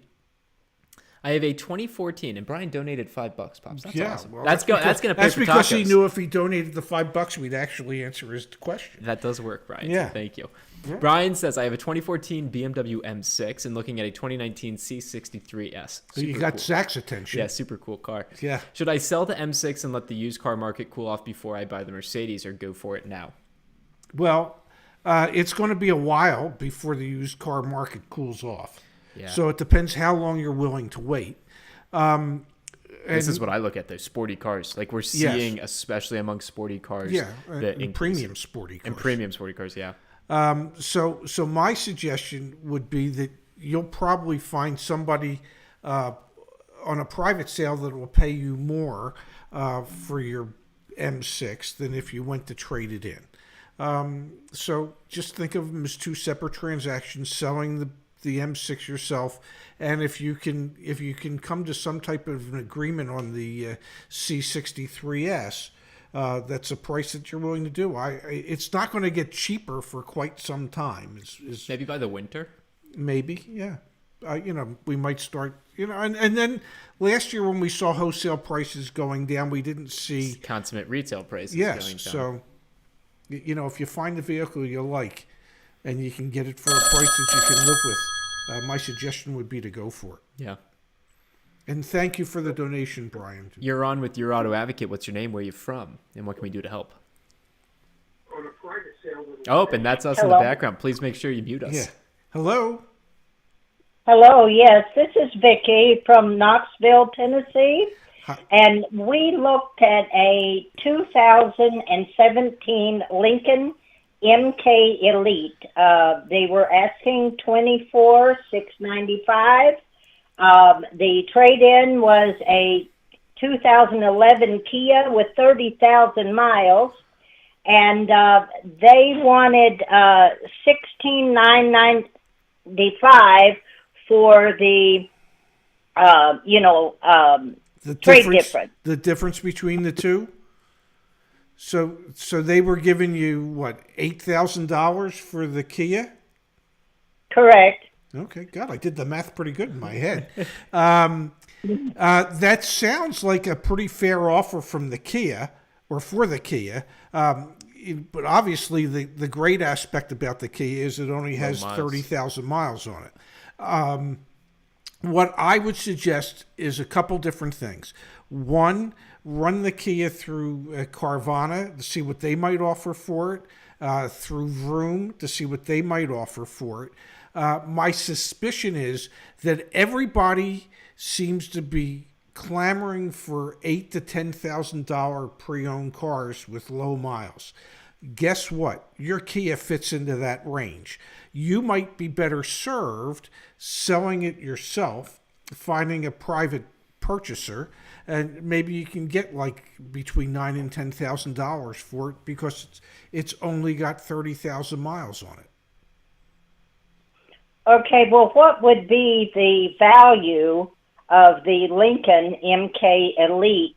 I have a 2014, and Brian donated $5, Pops. That's awesome. Well, that's going to pay for tacos. That's because he knew if he donated the $5, we'd actually answer his question. That does work, Brian. Yeah. So thank you. Yeah. Brian says, I have a 2014 BMW M6 and looking at a 2019 C63S. So you got Zach's attention. Yeah, super cool car. Yeah. Should I sell the M6 and let the used car market cool off before I buy the Mercedes, or go for it now? Well, it's going to be a while before the used car market cools off. Yeah. So it depends how long you're willing to wait. This is what I look at, those sporty cars. Like we're seeing, especially among sporty cars. Yeah, and premium sporty cars. And premium sporty cars, yeah. So my suggestion would be that you'll probably find somebody on a private sale that will pay you more for your M6 than if you went to trade it in. So just think of them as two separate transactions, selling the M6 yourself, and if you can come to some type of an agreement on the C63S, that's a price that you're willing to do. It's not going to get cheaper for quite some time. Maybe by the winter? Maybe, yeah. We might start, and then last year when we saw wholesale prices going down, we didn't see consummate retail prices going down. So, if you find a vehicle you like and you can get it for a price that you can live with, my suggestion would be to go for it. Yeah. And thank you for the donation, Brian. You're on with Your Auto Advocate. What's your name? Where are you from? And what can we do to help? Oh, and that's us in the background. Please make sure you mute us. Yeah. Hello. Hello, yes, this is Vicki from Knoxville, Tennessee. Hi. And we looked at a 2017 Lincoln MK Elite. They were asking $24,695. The trade-in was a 2011 Kia with 30,000 miles, and they wanted $16,995 for the trade difference. The difference between the two. So they were giving you what, $8,000 for the Kia? Correct. Okay, God, I did the math pretty good in my head. That sounds like a pretty fair offer from the Kia, or for the Kia. But obviously, the great aspect about the Kia is it only has 30,000 miles on it. What I would suggest is a couple different things. One, run the Kia through Carvana to see what they might offer for it, through Vroom to see what they might offer for it. My suspicion is that everybody seems to be clamoring for $8,000 to $10,000 pre-owned cars with low miles. Guess what? Your Kia fits into that range. You might be better served selling it yourself, finding a private purchaser, and maybe you can get like between $9,000 and $10,000 for it because it's only got 30,000 miles on it. Okay, well, what would be the value of the Lincoln MK Elite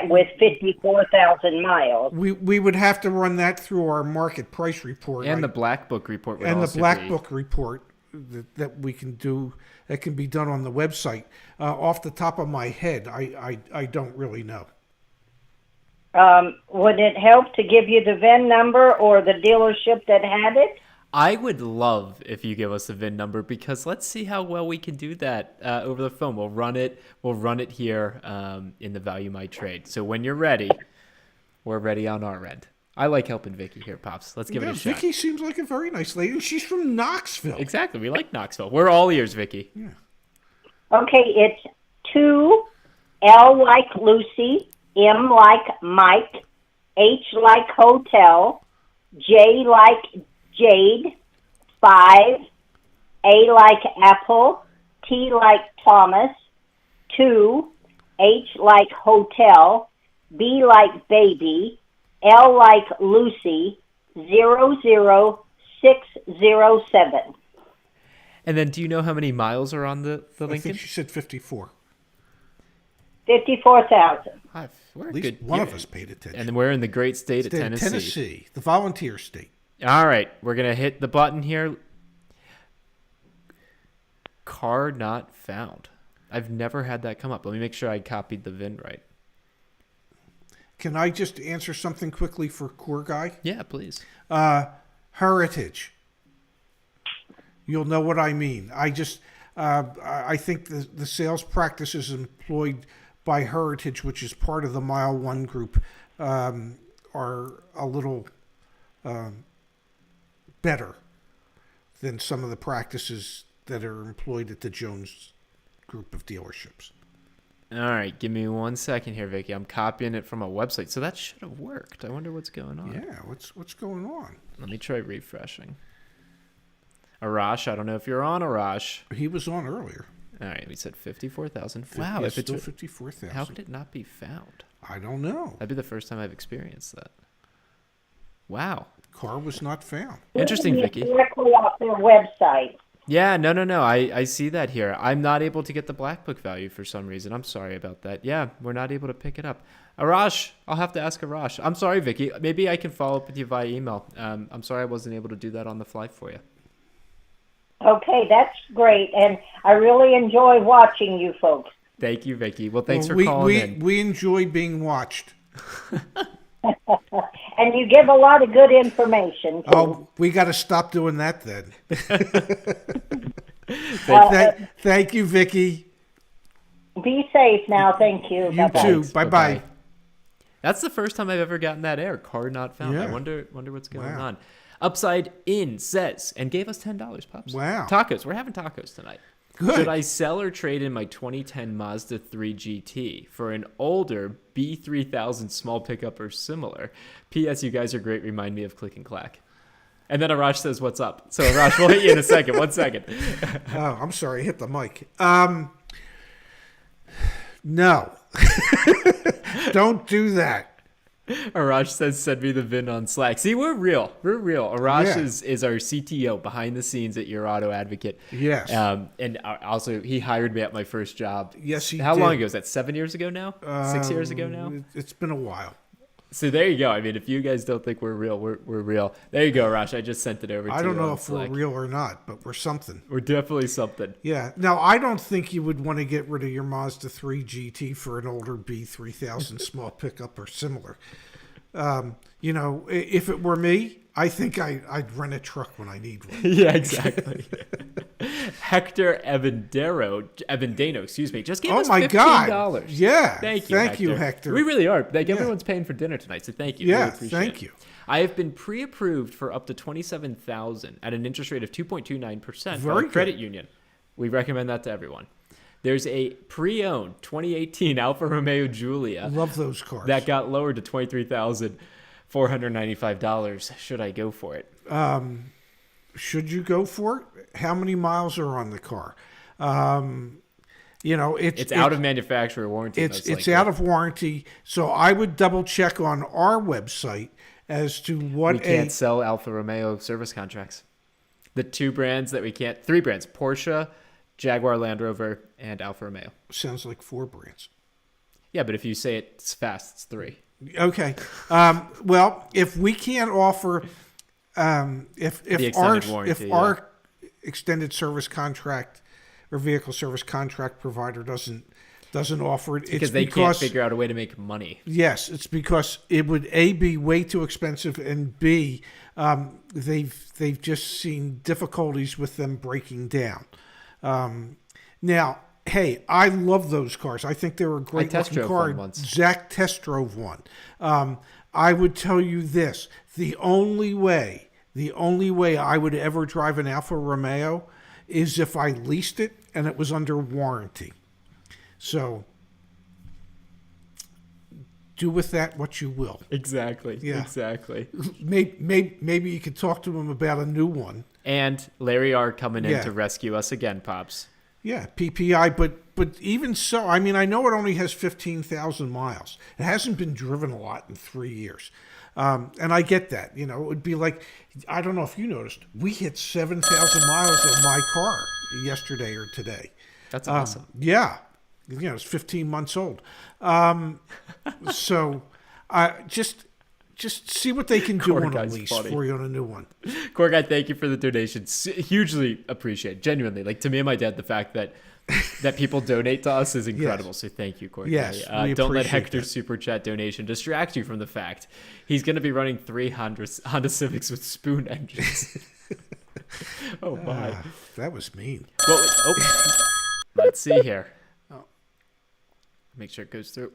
with 54,000 miles? We would have to run that through our market price report. And the Black Book report would and also the Black be... Book report that we can do, that can be done on the website. Off the top of my head, I don't really know. Would it help to give you the VIN number or the dealership that had it? I would love if you give us the VIN number, because let's see how well we can do that over the phone. We'll run it here in the Value My Trade. So when you're ready, we're ready on our end. I like helping Vicky here, Pops. Let's give it a shot. Vicky seems like a very nice lady. She's from Knoxville. Exactly. We like Knoxville. We're all ears, Vicky. Yeah. Okay, it's 2, L like Lucy, M like Mike, H like Hotel, J like Jade, 5, A like Apple, T like Thomas, 2, H like Hotel, B like Baby, L like Lucy, 00607. And then do you know how many miles are on the Lincoln? I think she said 54. 54,000. At least one of us paid attention. And we're in the great state of Tennessee. Tennessee, the volunteer state. All right, we're going to hit the button here. Car not found. I've never had that come up. Let me make sure I copied the VIN right. Can I just answer something quickly for Core Guy? Yeah, please. Heritage. You'll know what I mean. I think the sales practices employed by Heritage, which is part of the Mile 1 group, are a little better than some of the practices that are employed at the Jones group of dealerships. All right, give me 1 second here, Vicky. I'm copying it from a website, so that should have worked. I wonder what's going on. Yeah, what's going on? Let me try refreshing. Arash, I don't know if you're on, Arash. He was on earlier. All right, we said 54,000. Wow, if it's still 54,000. How could it not be found? I don't know. That'd be the first time I've experienced that. Wow. Car was not found. Interesting, Vicky. Directly off their website. Yeah, no. I see that here. I'm not able to get the Black Book value for some reason. I'm sorry about that. Yeah, we're not able to pick it up. Arash, I'll have to ask Arash. I'm sorry, Vicky. Maybe I can follow up with you via email. I'm sorry I wasn't able to do that on the fly for you. Okay, that's great. And I really enjoy watching you folks. Thank you, Vicky. Well, thanks for calling in. We enjoy being watched. And you give a lot of good information, too. Oh, we got to stop doing that then. Thank you, Vicky. Be safe now. Thank you. You too. Bye-bye. That's the first time I've ever gotten that error. Car not found. Yeah. I wonder what's going on. Upside In says, and gave us $10, Pops. Wow. Tacos. We're having tacos tonight. Good. Should I sell or trade in my 2010 Mazda 3 GT for an older B3000 small pickup or similar? P.S. You guys are great. Remind me of Click and Clack. And then Arash says, what's up? So Arash, we'll hit you in a second. 1 second. Oh, I'm sorry. I hit the mic. No. Don't do that. Arash says, send me the VIN on Slack. See, we're real. We're real. Arash is our CTO behind the scenes at Your Auto Advocate. Yes. And also, he hired me at my first job. Yes, he did. How long ago? Is that 7 years ago now? 6 years ago now? It's been a while. So there you go. I mean, if you guys don't think we're real, we're real. There you go, Arash. I just sent it over to you. I don't know if Slack. we're real or not, but we're something. We're definitely something. Yeah. Now, I don't think you would want to get rid of your Mazda 3 GT for an older B3000 small pickup or similar. You know, if it were me, I think I'd rent a truck when I need one. Yeah, exactly. Hector Evandano, excuse me, just gave us $15. God. Yeah. Thank you, Thank you, Hector. We really are. Like, everyone's paying for dinner tonight, so thank you. Yeah, really appreciate thank it. you. I have been pre-approved for up to $27,000 at an interest rate of 2.29% Very by a good. credit union. We recommend that to everyone. There's a pre-owned 2018 Alfa Romeo Giulia. Love those cars. That got lowered to $23,495. Should I go for it? Should you go for it? How many miles are on the car? You know, it's out of manufacturer warranty. It's out of warranty. So I would double check on our website as to what we can't sell Alfa Romeo service contracts. The three brands, Porsche, Jaguar, Land Rover, and Alfa Romeo. Sounds like 4 brands. Yeah, but if you say it's fast, it's 3. Okay. Well, if we can't offer, if our extended service contract or vehicle service contract provider doesn't offer it, because they can't figure out a way to make money. Yes, it's because it would be way too expensive, and B, they've just seen difficulties with them breaking down. Now, hey, I love those cars. I think they're a great looking car. Zach test drove one. I would tell you this: the only way I would ever drive an Alfa Romeo is if I leased it and it was under warranty. So do with that what you will. Exactly. Yeah. Exactly. Maybe you could talk to him about a new one. And Larry R coming in to rescue us again, Pops. Yeah, PPI, but even so, I mean, I know it only has 15,000 miles. It hasn't been driven a lot in 3 years. And I get that. You know, it would be like, I don't know if you noticed, we hit 7,000 miles of my car yesterday or today. That's awesome. Yeah. You know, it's 15 months old. So just see what they can do on a lease for you on a new one. Core Guy, thank you for the donations. Hugely appreciate, genuinely. Like, to me and my dad, the fact that people donate to us is incredible. Yes. So thank you, Core Guy. Don't let Hector's super chat donation distract you from the fact he's going to be running 3 Honda Civics with spoon engines. Oh, my. That was mean. Well, let's see here. Make sure it goes through.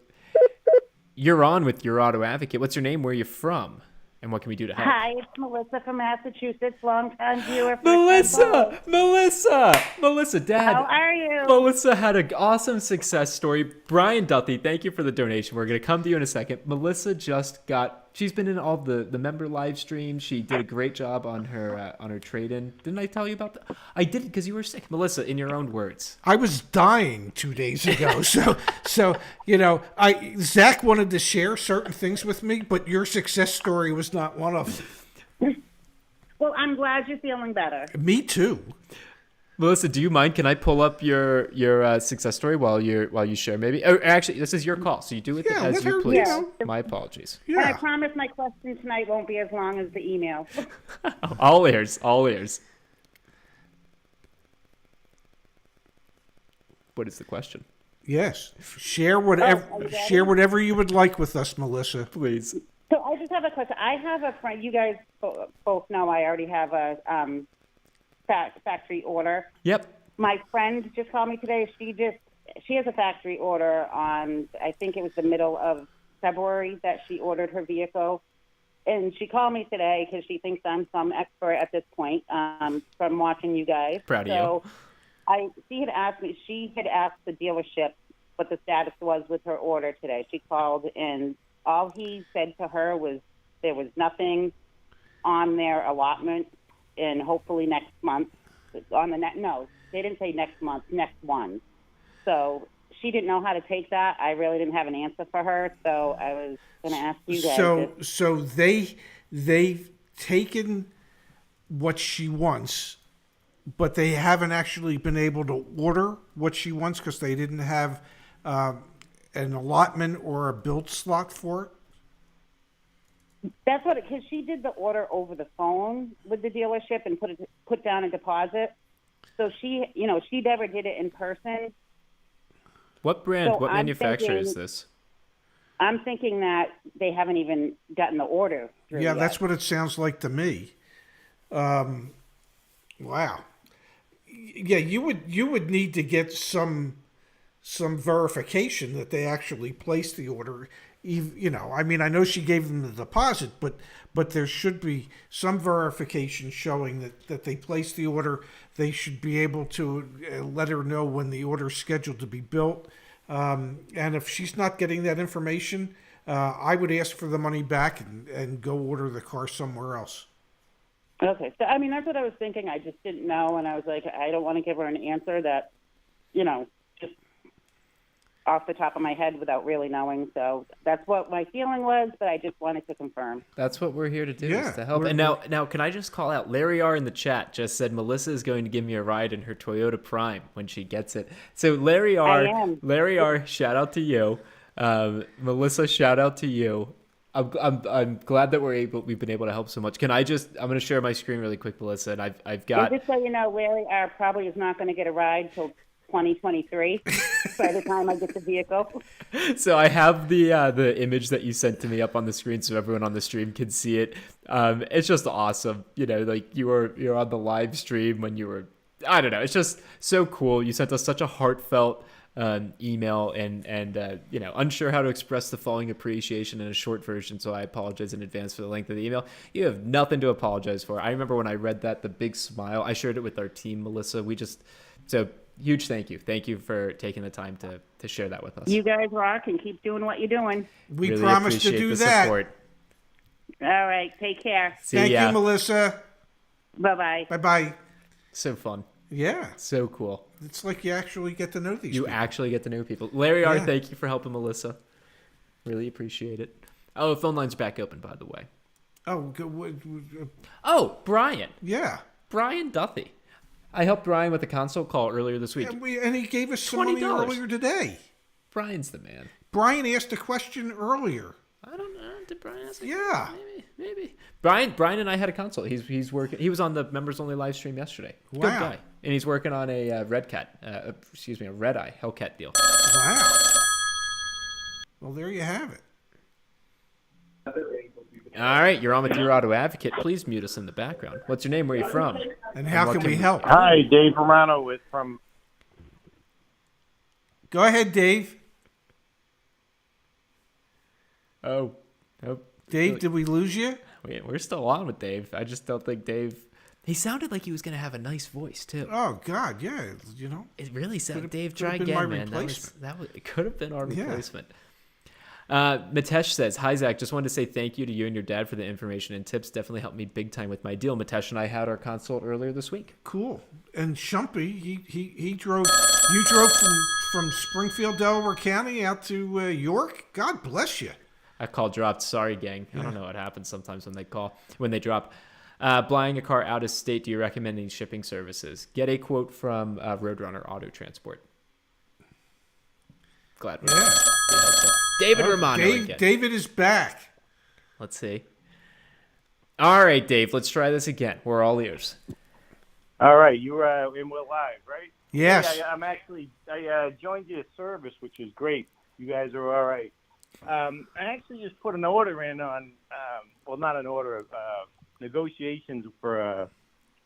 You're on with Your Auto Advocate. What's your name? Where are you from? And what can we do to help? Hi, it's Melissa from Massachusetts, longtime viewer. Melissa, Dad. How are you? Melissa had an awesome success story. Brian Duthie, thank you for the donation. We're going to come to you in a second. Melissa she's been in all the member live streams. She did a great job on her trade-in. Didn't I tell you about that? I did because you were sick. Melissa, in your own words. I was dying 2 days ago. so you know, Zach wanted to share certain things with me, but your success story was not one of them. Well, I'm glad you're feeling better. Me too. Melissa, do you mind? Can I pull up your success story while you share? Maybe. Or actually, this is your call, so you do it as you please. Yeah. My apologies. Yeah. And I promise my question tonight won't be as long as the email. All ears. All ears. What is the question? Yes. Share whatever you would like with us, Melissa. Please. So I just have a question. I have a friend. You guys both know I already have a factory order. Yep. My friend just called me today. She has a factory order on, I think it was the middle of February that she ordered her vehicle. and she called me today because she thinks I'm some expert at this point from watching you guys. Proud of you. She had asked the dealership what the status was with her order today. She called, and all he said to her was there was nothing on their allotment, and hopefully next month. No, they didn't say next month, next one. So she didn't know how to take that. I really didn't have an answer for her, so I was going to ask you guys. So they've taken what she wants, but they haven't actually been able to order what she wants because they didn't have an allotment or a build slot for it. That's what, because she did the order over the phone with the dealership and put down a deposit. So she never did it in person. What brand? So what manufacturer is this? I'm thinking that they haven't even gotten the order through Yeah, yet. that's what it sounds like to me. Wow. Yeah, you would need to get some verification that they actually placed the order. I mean, I know she gave them the deposit, but there should be some verification showing that they placed the order. They should be able to let her know when the order is scheduled to be built. And if she's not getting that information, I would ask for the money back and go order the car somewhere else. Okay, so I mean, that's what I was thinking. I just didn't know, and I was like, I don't want to give her an answer that, just off the top of my head without really knowing. So that's what my feeling was, but I just wanted to confirm. That's what we're here to do, is to help. And now, can I just call out, Larry R. in the chat just said Melissa is going to give me a ride in her Toyota Prime when she gets it. So Larry R., shout out to you. Melissa, shout out to you. I'm glad that we've been able to help so much. I'm going to share my screen really quick, Melissa, and I've got. Just so you know, Larry R. probably is not going to get a ride till 2023 by the time I get the vehicle. So I have the image that you sent to me up on the screen so everyone on the stream can see it. It's just awesome. Like you're on the live stream when you were, I don't know. It's just so cool. You sent us such a heartfelt email and unsure how to express the following appreciation in a short version. So I apologize in advance for the length of the email. You have nothing to apologize for. I remember when I read that, the big smile. I shared it with our team, Melissa. Huge thank you. Thank you for taking the time to share that with us. You guys rock and keep doing what you're doing. We really promise to do that. Support. All right. Take care. Thank you, Melissa. Bye-bye. Bye-bye. So fun. Yeah. So cool. It's like you actually get to know these people. You actually get to know people. Larry R., thank you for helping Melissa. Really appreciate it. Oh, the phone line's back open, by the way. Oh, Brian. Yeah. Brian Duffy. I helped Brian with a console call earlier this week. And he gave us some money earlier today. Brian's the man. Brian asked a question earlier. I don't know. Did Brian ask? Yeah. Maybe. Brian and I had a consult. He's working. He was on the members only live stream yesterday. Wow. Good guy. And he's working on a red eye Hellcat deal. Wow. Well, there you have it. All right, you're on with your auto advocate. Please mute us in the background. What's your name? Where are you from? And how can we help? Hi, Dave Romano from. Go ahead, Dave. Oh. Dave, did we lose you? We're still on with Dave. I just don't think Dave. He sounded like he was going to have a nice voice too. Oh God, yeah, It really sounded. Dave, try again, man. It could have been our replacement. Mitesh says, "Hi Zach, just wanted to say thank you to you and your dad for the information and tips. Definitely helped me big time with my deal. Mitesh and I had our consult earlier this week. Cool. And Shumpy, he drove. You drove from Springfield, Delaware County out to York. God bless you. That call dropped. Sorry, gang. I don't know what happens sometimes when they drop. Buying a car out of state, do you recommend these shipping services? Get a quote from Roadrunner Auto Transport. Glad we're helpful. David Romano again. David is back. Let's see. All right, Dave, let's try this again. We're all ears. All right, you were in Will Live, right? Yes. Yeah, I joined your service, which is great. You guys are all right. I actually just put an order in on, not an order, negotiations for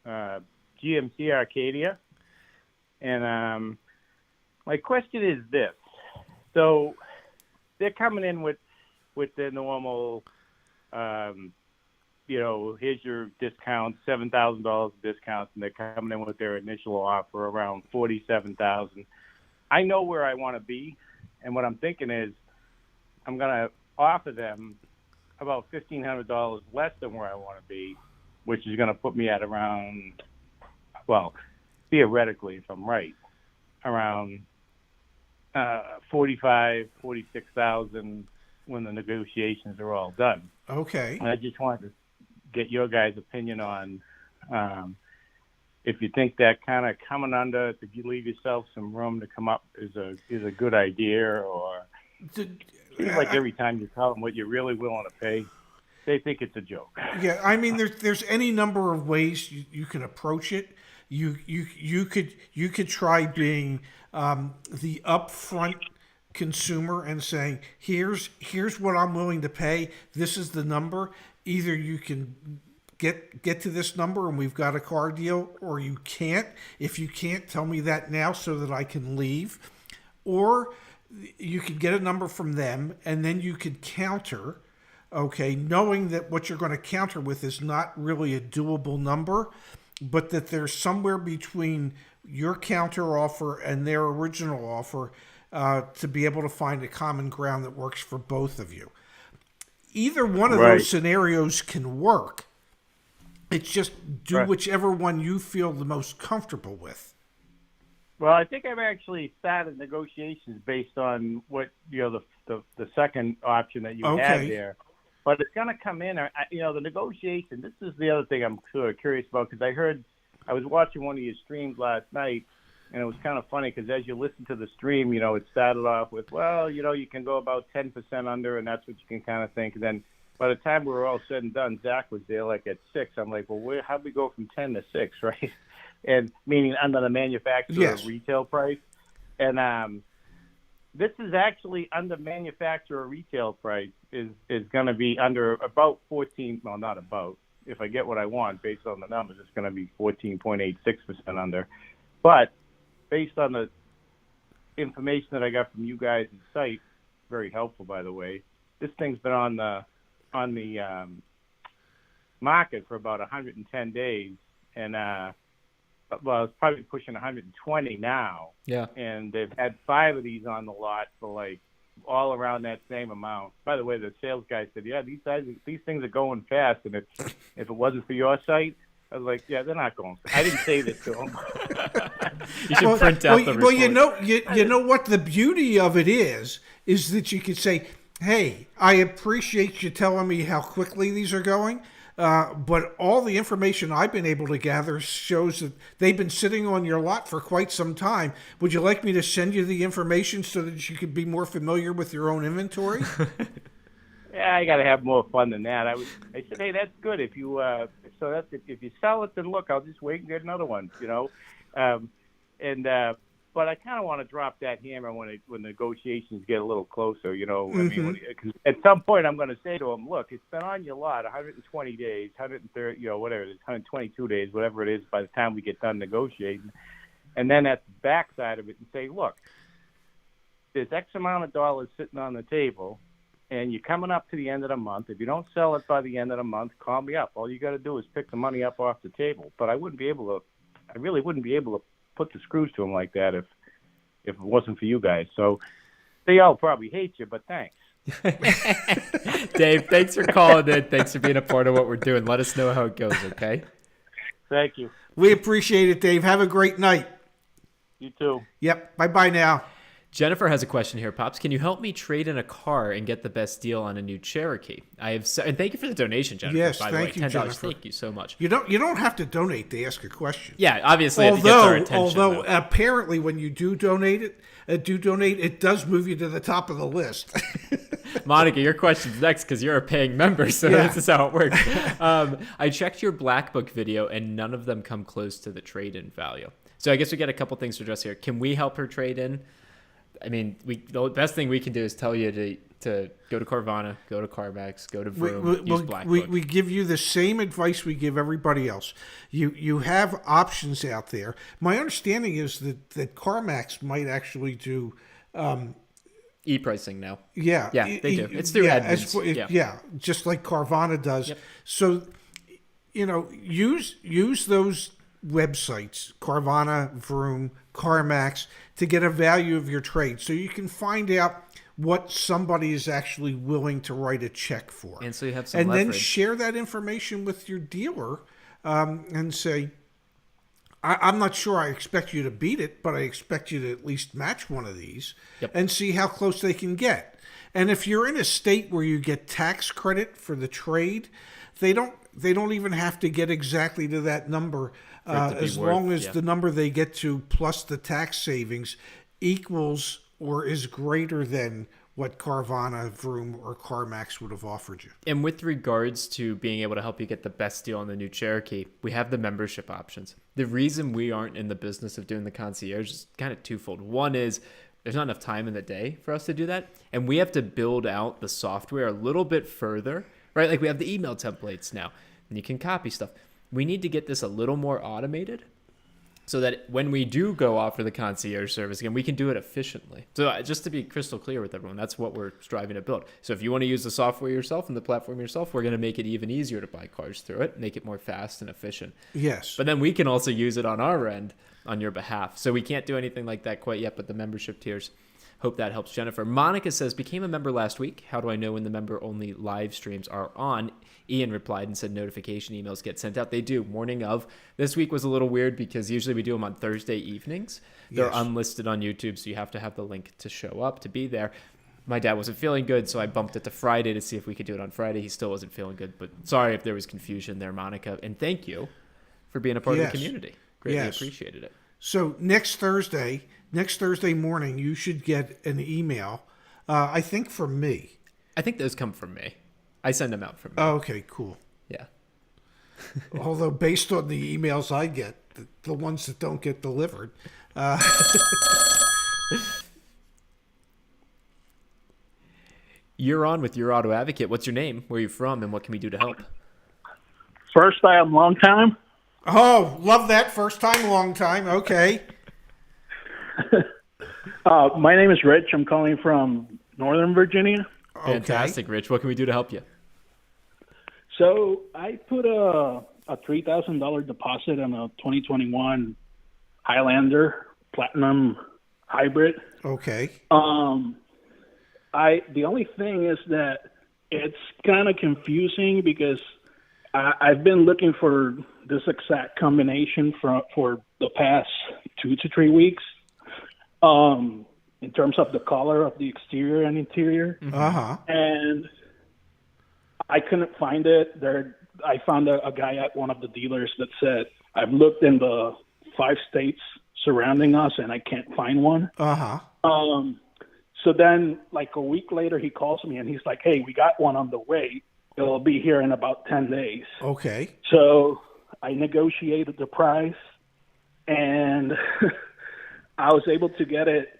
a GMC Arcadia. And my question is this. So they're coming in with the normal here's your discount, $7,000 discounts, and they're coming in with their initial offer around $47,000. I know where I want to be, and what I'm thinking is I'm going to offer them about $1,500 less than where I want to be, which is going to put me at around, well, theoretically, if I'm right, around 46,000 when the negotiations are all done. Okay. And I just wanted to get your guys' opinion on if you think that kind of coming under to leave yourself some room to come up is a good idea, or it seems like every time you tell them what you're really willing to pay, they think it's a joke. Yeah, I mean, there's any number of ways you can approach it. You could try being the upfront consumer and saying, here's what I'm willing to pay. This is the number. Either you can get to this number and we've got a car deal, or you can't. If you can't, tell me that now so that I can leave. Or you could get a number from them and then you could counter, okay, knowing that what you're going to counter with is not really a doable number, but that there's somewhere between your counter offer and their original offer to be able to find a common ground that works for both of you. Either one of those scenarios can work. It's just do whichever one you feel the most comfortable with. Well, I think I've actually started negotiations based on what the second option that you had there. But it's going to come in, the negotiation. This is the other thing I'm sort of curious about, because I was watching one of your streams last night, and it was kind of funny because as you listen to the stream, it started off with, well, you can go about 10% under, and that's what you can kind of think. And then by the time we were all said and done, Zach was there like at 6. I'm like, well, how'd we go from 10 to 6, right? And meaning under the manufacturer retail price. And this is actually under manufacturer retail price is going to be under about 14. Well, not about. If I get what I want based on the numbers, it's going to be 14.86% under. But based on the information that I got from you guys' site, very helpful, by the way, this thing's been on the market for about 110 days, and it's probably pushing 120 now. Yeah. And they've had 5 of these on the lot for like all around that same amount. By the way, the sales guy said, "Yeah, these things are going fast." And if it wasn't for your site, I was like, "Yeah, they're not going." I didn't say this to them. You should print out the report. Well, you know what the beauty of it is that you could say, "Hey, I appreciate you telling me how quickly these are going, but all the information I've been able to gather shows that they've been sitting on your lot for quite some time. Would you like me to send you the information so that you could be more familiar with your own inventory?" Yeah, I got to have more fun than that. I said, "Hey, that's good. If you if you sell it, then look, I'll just wait and get another one." But I kind of want to drop that hammer when negotiations get a little closer. I mean, at some point I'm going to say to them, "Look, it's been on your lot 120 days, 130, whatever it is, 122 days, whatever it is, by the time we get done negotiating." And then at the backside of it, and say, "Look, there's X amount of dollars sitting on the table, and you're coming up to the end of the month. If you don't sell it by the end of the month, call me up. All you got to do is pick the money up off the table." But I really wouldn't be able to put the screws to them like that if it wasn't for you guys. So they all probably hate you, but thanks. Dave, thanks for calling in. Thanks for being a part of what we're doing. Let us know how it goes, okay? Thank you. We appreciate it, Dave. Have a great night. You too. Yep. Bye-bye now. Jennifer has a question here, Pops. Can you help me trade in a car and get the best deal on a new Cherokee? And thank you for the donation, Jennifer. Yes, by the way. thank you, $10. Jennifer. Thank you so much. You don't have to donate to ask a question. Yeah, obviously, it gets our attention. Although apparently, when you do donate, it does move you to the top of the list. Monica, your question's next because you're a paying member, so this is how it works. I checked your Black Book video, and none of them come close to the trade-in value. So I guess we got a couple things to address here. Can we help her trade in? I mean, the best thing we can do is tell you to go to Carvana, go to CarMax, go to Vroom, use Black Book. We give you the same advice we give everybody else. You have options out there. My understanding is that CarMax might actually do e-pricing now. Yeah. Yeah, they do. It's through admins. Yeah, just like Carvana does. Yep. So, use those websites, Carvana, Vroom, CarMax, to get a value of your trade, so you can find out what somebody is actually willing to write a check for. And so you have some and leverage. then share that information with your dealer and say, I'm not sure I expect you to beat it, but I expect you to at least match one of these and see how close they can get. And if you're in a state where you get tax credit for the trade, they don't even have to get exactly to that number as long as the number they get to plus the tax savings equals or is greater than what Carvana, Vroom, or CarMax would have offered you. And with regards to being able to help you get the best deal on the new Cherokee, we have the membership options. The reason we aren't in the business of doing the concierge is kind of twofold. One is there's not enough time in the day for us to do that, and we have to build out the software a little bit further, right? Like we have the email templates now, and you can copy stuff. We need to get this a little more automated, so that when we do go offer the concierge service again, we can do it efficiently. So just to be crystal clear with everyone, that's what we're striving to build. So if you want to use the software yourself and the platform yourself, we're going to make it even easier to buy cars through it, make it more fast and efficient. Yes. But then we can also use it on our end on your behalf. So we can't do anything like that quite yet, but the membership tiers, hope that helps Jennifer. Monica says, became a member last week. How do I know when the member-only live streams are on? Ian replied and said notification emails get sent out. They do, morning of. This week was a little weird because usually we do them on Thursday evenings. They're unlisted on YouTube, so you have to have the link to show up to be there. My dad wasn't feeling good, so I bumped it to Friday to see if we could do it on Friday. He still wasn't feeling good, but sorry if there was confusion there, Monica. And thank you for being a part of the community. Greatly appreciated it. So next Thursday morning, you should get an email, I think from me. I think those come from me. I send them out from me. Oh, okay, cool. Yeah. Although based on the emails I get, the ones that don't get delivered. You're on with Your Auto Advocate. What's your name? Where are you from? And what can we do to help? First time, long time. Oh, love that. First time, long time. Okay. My name is Rich. I'm calling from Northern Virginia. Fantastic, Rich. What can we do to help you? So I put a $3,000 deposit on a 2021 Highlander Platinum Hybrid. Okay. The only thing is that it's kind of confusing because I've been looking for this exact combination for the past 2 to 3 weeks. In terms of the color of the exterior and interior. Uh-huh. And I couldn't find it. I found a guy at one of the dealers that said, I've looked in the 5 states surrounding us and I can't find one. Uh-huh. So then like a week later, he calls me and he's like, hey, we got one on the way. It'll be here in about 10 days. Okay. So I negotiated the price and I was able to get it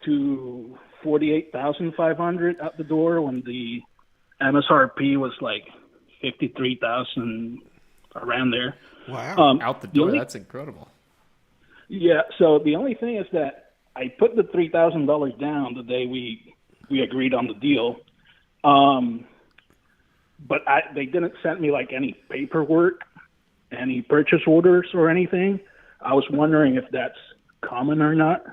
to $48,500 out the door when the MSRP was like $53,000 around there. Wow! Out the door, that's incredible. Yeah. So the only thing is that I put the $3,000 down the day we agreed on the deal, but they didn't send me like any paperwork, any purchase orders or anything. I was wondering if that's common or not.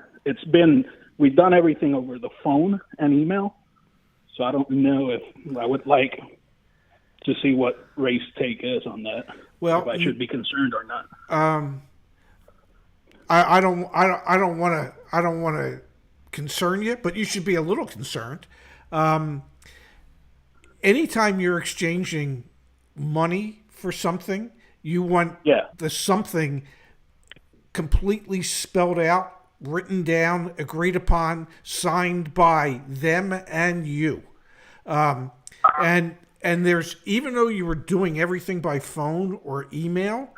We've done everything over the phone and email, so I don't know if I would like to see what Ray's take is on that. Well, if I should be concerned or not. I don't want to concern you, but you should be a little concerned. Anytime you're exchanging money for something, you want the something completely spelled out, written down, agreed upon, signed by them and you. And there's, even though you were doing everything by phone or email,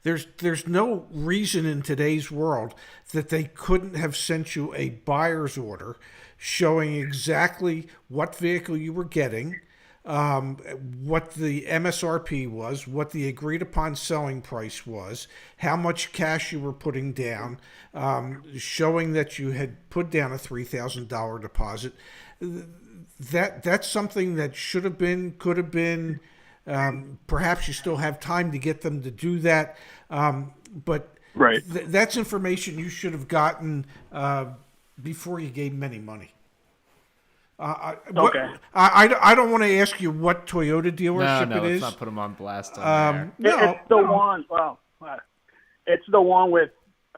there's no reason in today's world that they couldn't have sent you a buyer's order showing exactly what vehicle you were getting, what the MSRP was, what the agreed upon selling price was, how much cash you were putting down, showing that you had put down a $3,000 deposit. That's something that should have been, could have been. Perhaps you still have time to get them to do that, but right. That's information you should have gotten before you gave them any money. Okay. I don't want to ask you what Toyota dealership no, it is. let's not put them on blast on there. No, it's the one. Well, it's the one with.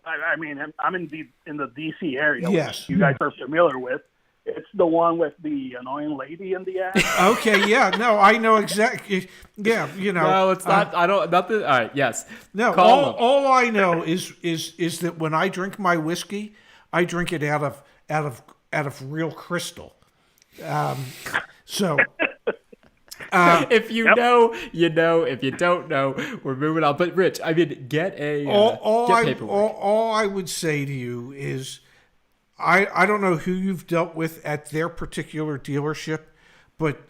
I mean, I'm in the DC area. Yes. Which you guys are familiar with. It's the one with the annoying lady in the ad. Okay, yeah, no, I know exactly. Yeah, you know. No, it's not. I don't. Nothing. All right. Yes. No. All I know is that when I drink my whiskey, I drink it out of real crystal. So. If you know, you know. If you don't know, we're moving on. But Rich, I mean, get paperwork. All I would say to you is, I don't know who you've dealt with at their particular dealership, but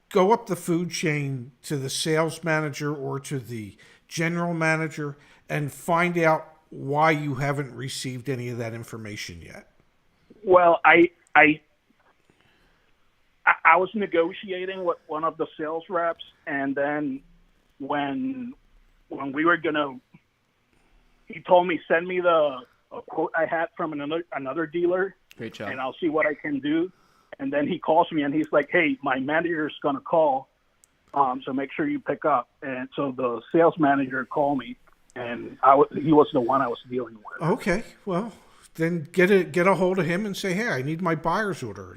go up the food chain to the sales manager or to the general manager and find out why you haven't received any of that information yet. Well, I was negotiating with one of the sales reps, and then when we were gonna, he told me send me a quote I had from another dealer. Great job. And I'll see what I can do. And then he calls me and he's like, "Hey, my manager's gonna call, so make sure you pick up." And so the sales manager called me, and he was the one I was dealing with. Okay, well, then get a hold of him and say, "Hey, I need my buyer's order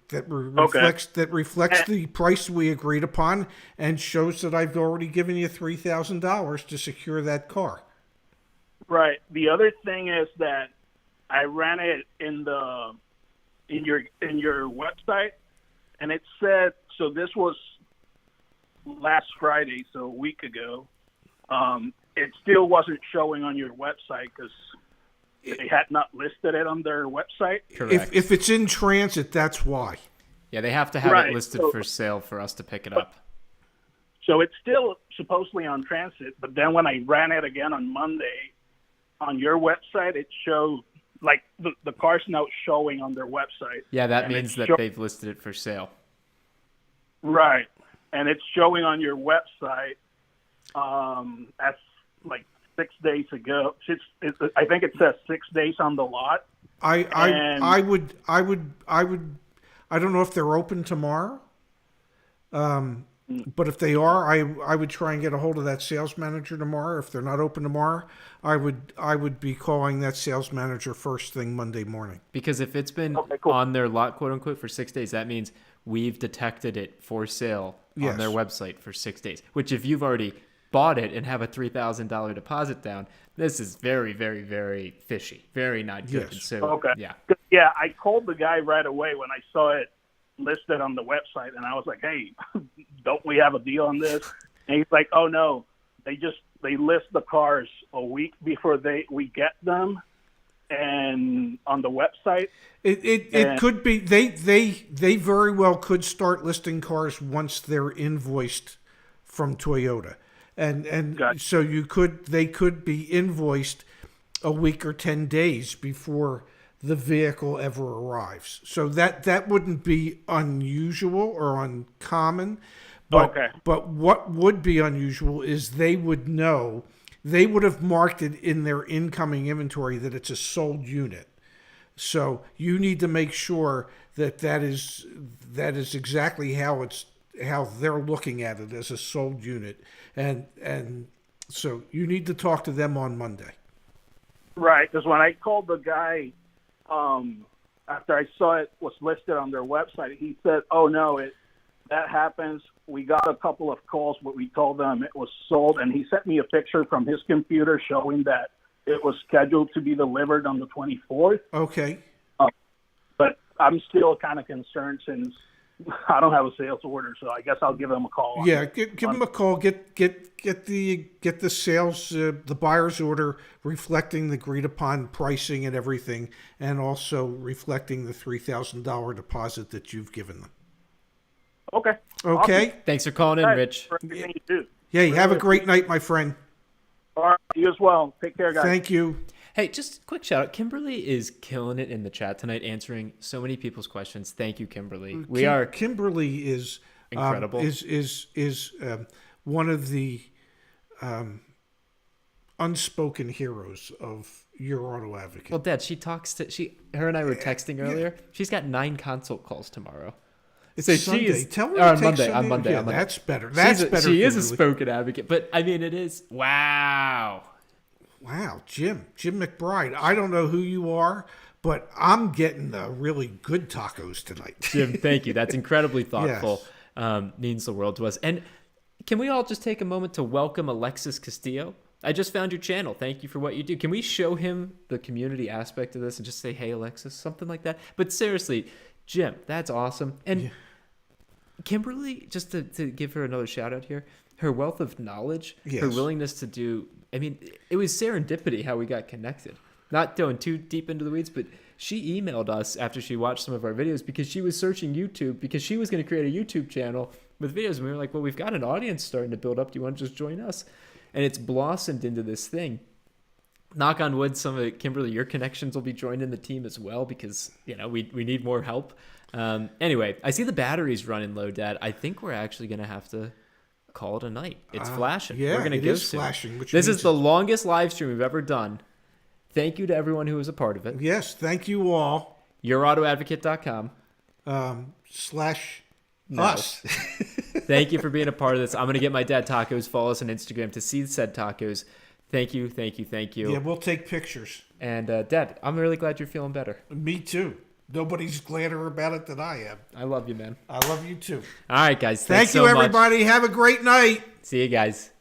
that reflects the price we agreed upon and shows that I've already given you $3,000 to secure that car." Right. The other thing is that I ran it in your website, and it said, so this was last Friday, so a week ago. It still wasn't showing on your website because they had not listed it on their website. Correct. If it's in transit, that's why. Yeah, they have to have it listed for sale for us to pick it up. So it's still supposedly on transit, but then when I ran it again on Monday, on your website, it showed like the car's now showing on their website. Yeah, that means that they've listed it for sale. Right, and it's showing on your website. That's like 6 days ago. I think it says 6 days on the lot. I don't know if they're open tomorrow. But if they are, I would try and get a hold of that sales manager tomorrow. If they're not open tomorrow, I would be calling that sales manager first thing Monday morning. Because if it's been on their lot, quote unquote, for 6 days, that means we've detected it for sale on their website for 6 days. Which if you've already bought it and have a $3,000 deposit down, this is very, very, very fishy. Very not good. Yes. So, yeah, I called the guy right away when I saw it listed on the website, and I was like, "Hey, don't we have a deal on this?" And he's like, "Oh no, they list the cars a week before we get them, and on the website." It could be they very well could start listing cars once they're invoiced from Toyota, and so they could be invoiced a week or 10 days before the vehicle ever arrives. So that wouldn't be unusual or uncommon. But what would be unusual is they would have marked it in their incoming inventory that it's a sold unit. So you need to make sure that is exactly how they're looking at it, as a sold unit. And so you need to talk to them on Monday. Right, because when I called the guy, after I saw it was listed on their website, he said, "Oh no, that happens. We got a couple of calls, but we told them it was sold." And he sent me a picture from his computer showing that it was scheduled to be delivered on the 24th. Okay. But I'm still kind of concerned since I don't have a sales order, so I guess I'll give them a call. Yeah, give them a call. Get the sales, the buyer's order reflecting the agreed upon pricing and everything, and also reflecting the $3,000 deposit that you've given them. Okay. Okay. Awesome. Thanks for calling in, Rich. For everything you do. Yeah, you have a great night, my friend. All right, you as well. Take care, guys. Thank you. Hey, just a quick shout out. Kimberly is killing it in the chat tonight, answering so many people's questions. Thank you, Kimberly. Kimberly is incredible. Is one of the unspoken heroes of Your Auto Advocate. Well, Dad, her and I were texting earlier. She's got 9 consult calls tomorrow. It's So Sunday. she is Tell her on to take Monday. Sunday. On Monday. Yeah, on Monday. that's better. That's better. She is a Kimberly. spoken advocate, but I mean, it is wow. Wow, Jim McBride. I don't know who you are, but I'm getting the really good tacos tonight. Jim, thank you. That's incredibly thoughtful. Yes. Means the world to us. And can we all just take a moment to welcome Alexis Castillo? I just found your channel. Thank you for what you do. Can we show him the community aspect of this and just say, hey, Alexis, something like that? But seriously, Jim, that's awesome. And Kimberly, just to give her another shout out here, her wealth of knowledge, her willingness to do, I mean, it was serendipity how we got connected. Not going too deep into the weeds, but she emailed us after she watched some of our videos because she was searching YouTube because she was going to create a YouTube channel with videos. And we were like, well, we've got an audience starting to build up. Do you want to just join us? And it's blossomed into this thing. Knock on wood, some of Kimberly, your connections will be joined in the team as well because, we need more help. Anyway, I see the battery's running low, Dad. I think we're actually going to have to call it a night. It's flashing. Yeah, we're going to it go is soon. flashing. This is the longest live stream we've ever done. Thank you to everyone who was a part of it. Yes, thank you all. YourAutoAdvocate.com. / us. Thank you for being a part of this. I'm going to get my dad tacos. Follow us on Instagram to see said tacos. Thank you. Yeah, we'll take pictures. And Dad, I'm really glad you're feeling better. Me too. Nobody's gladder about it than I am. I love you, man. I love you too. All right, guys. Thank you, everybody. Have a great night. See you guys.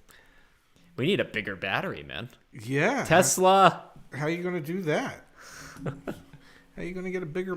We need a bigger battery, man. Yeah. Tesla. How are you going to do that? How are you going to get a bigger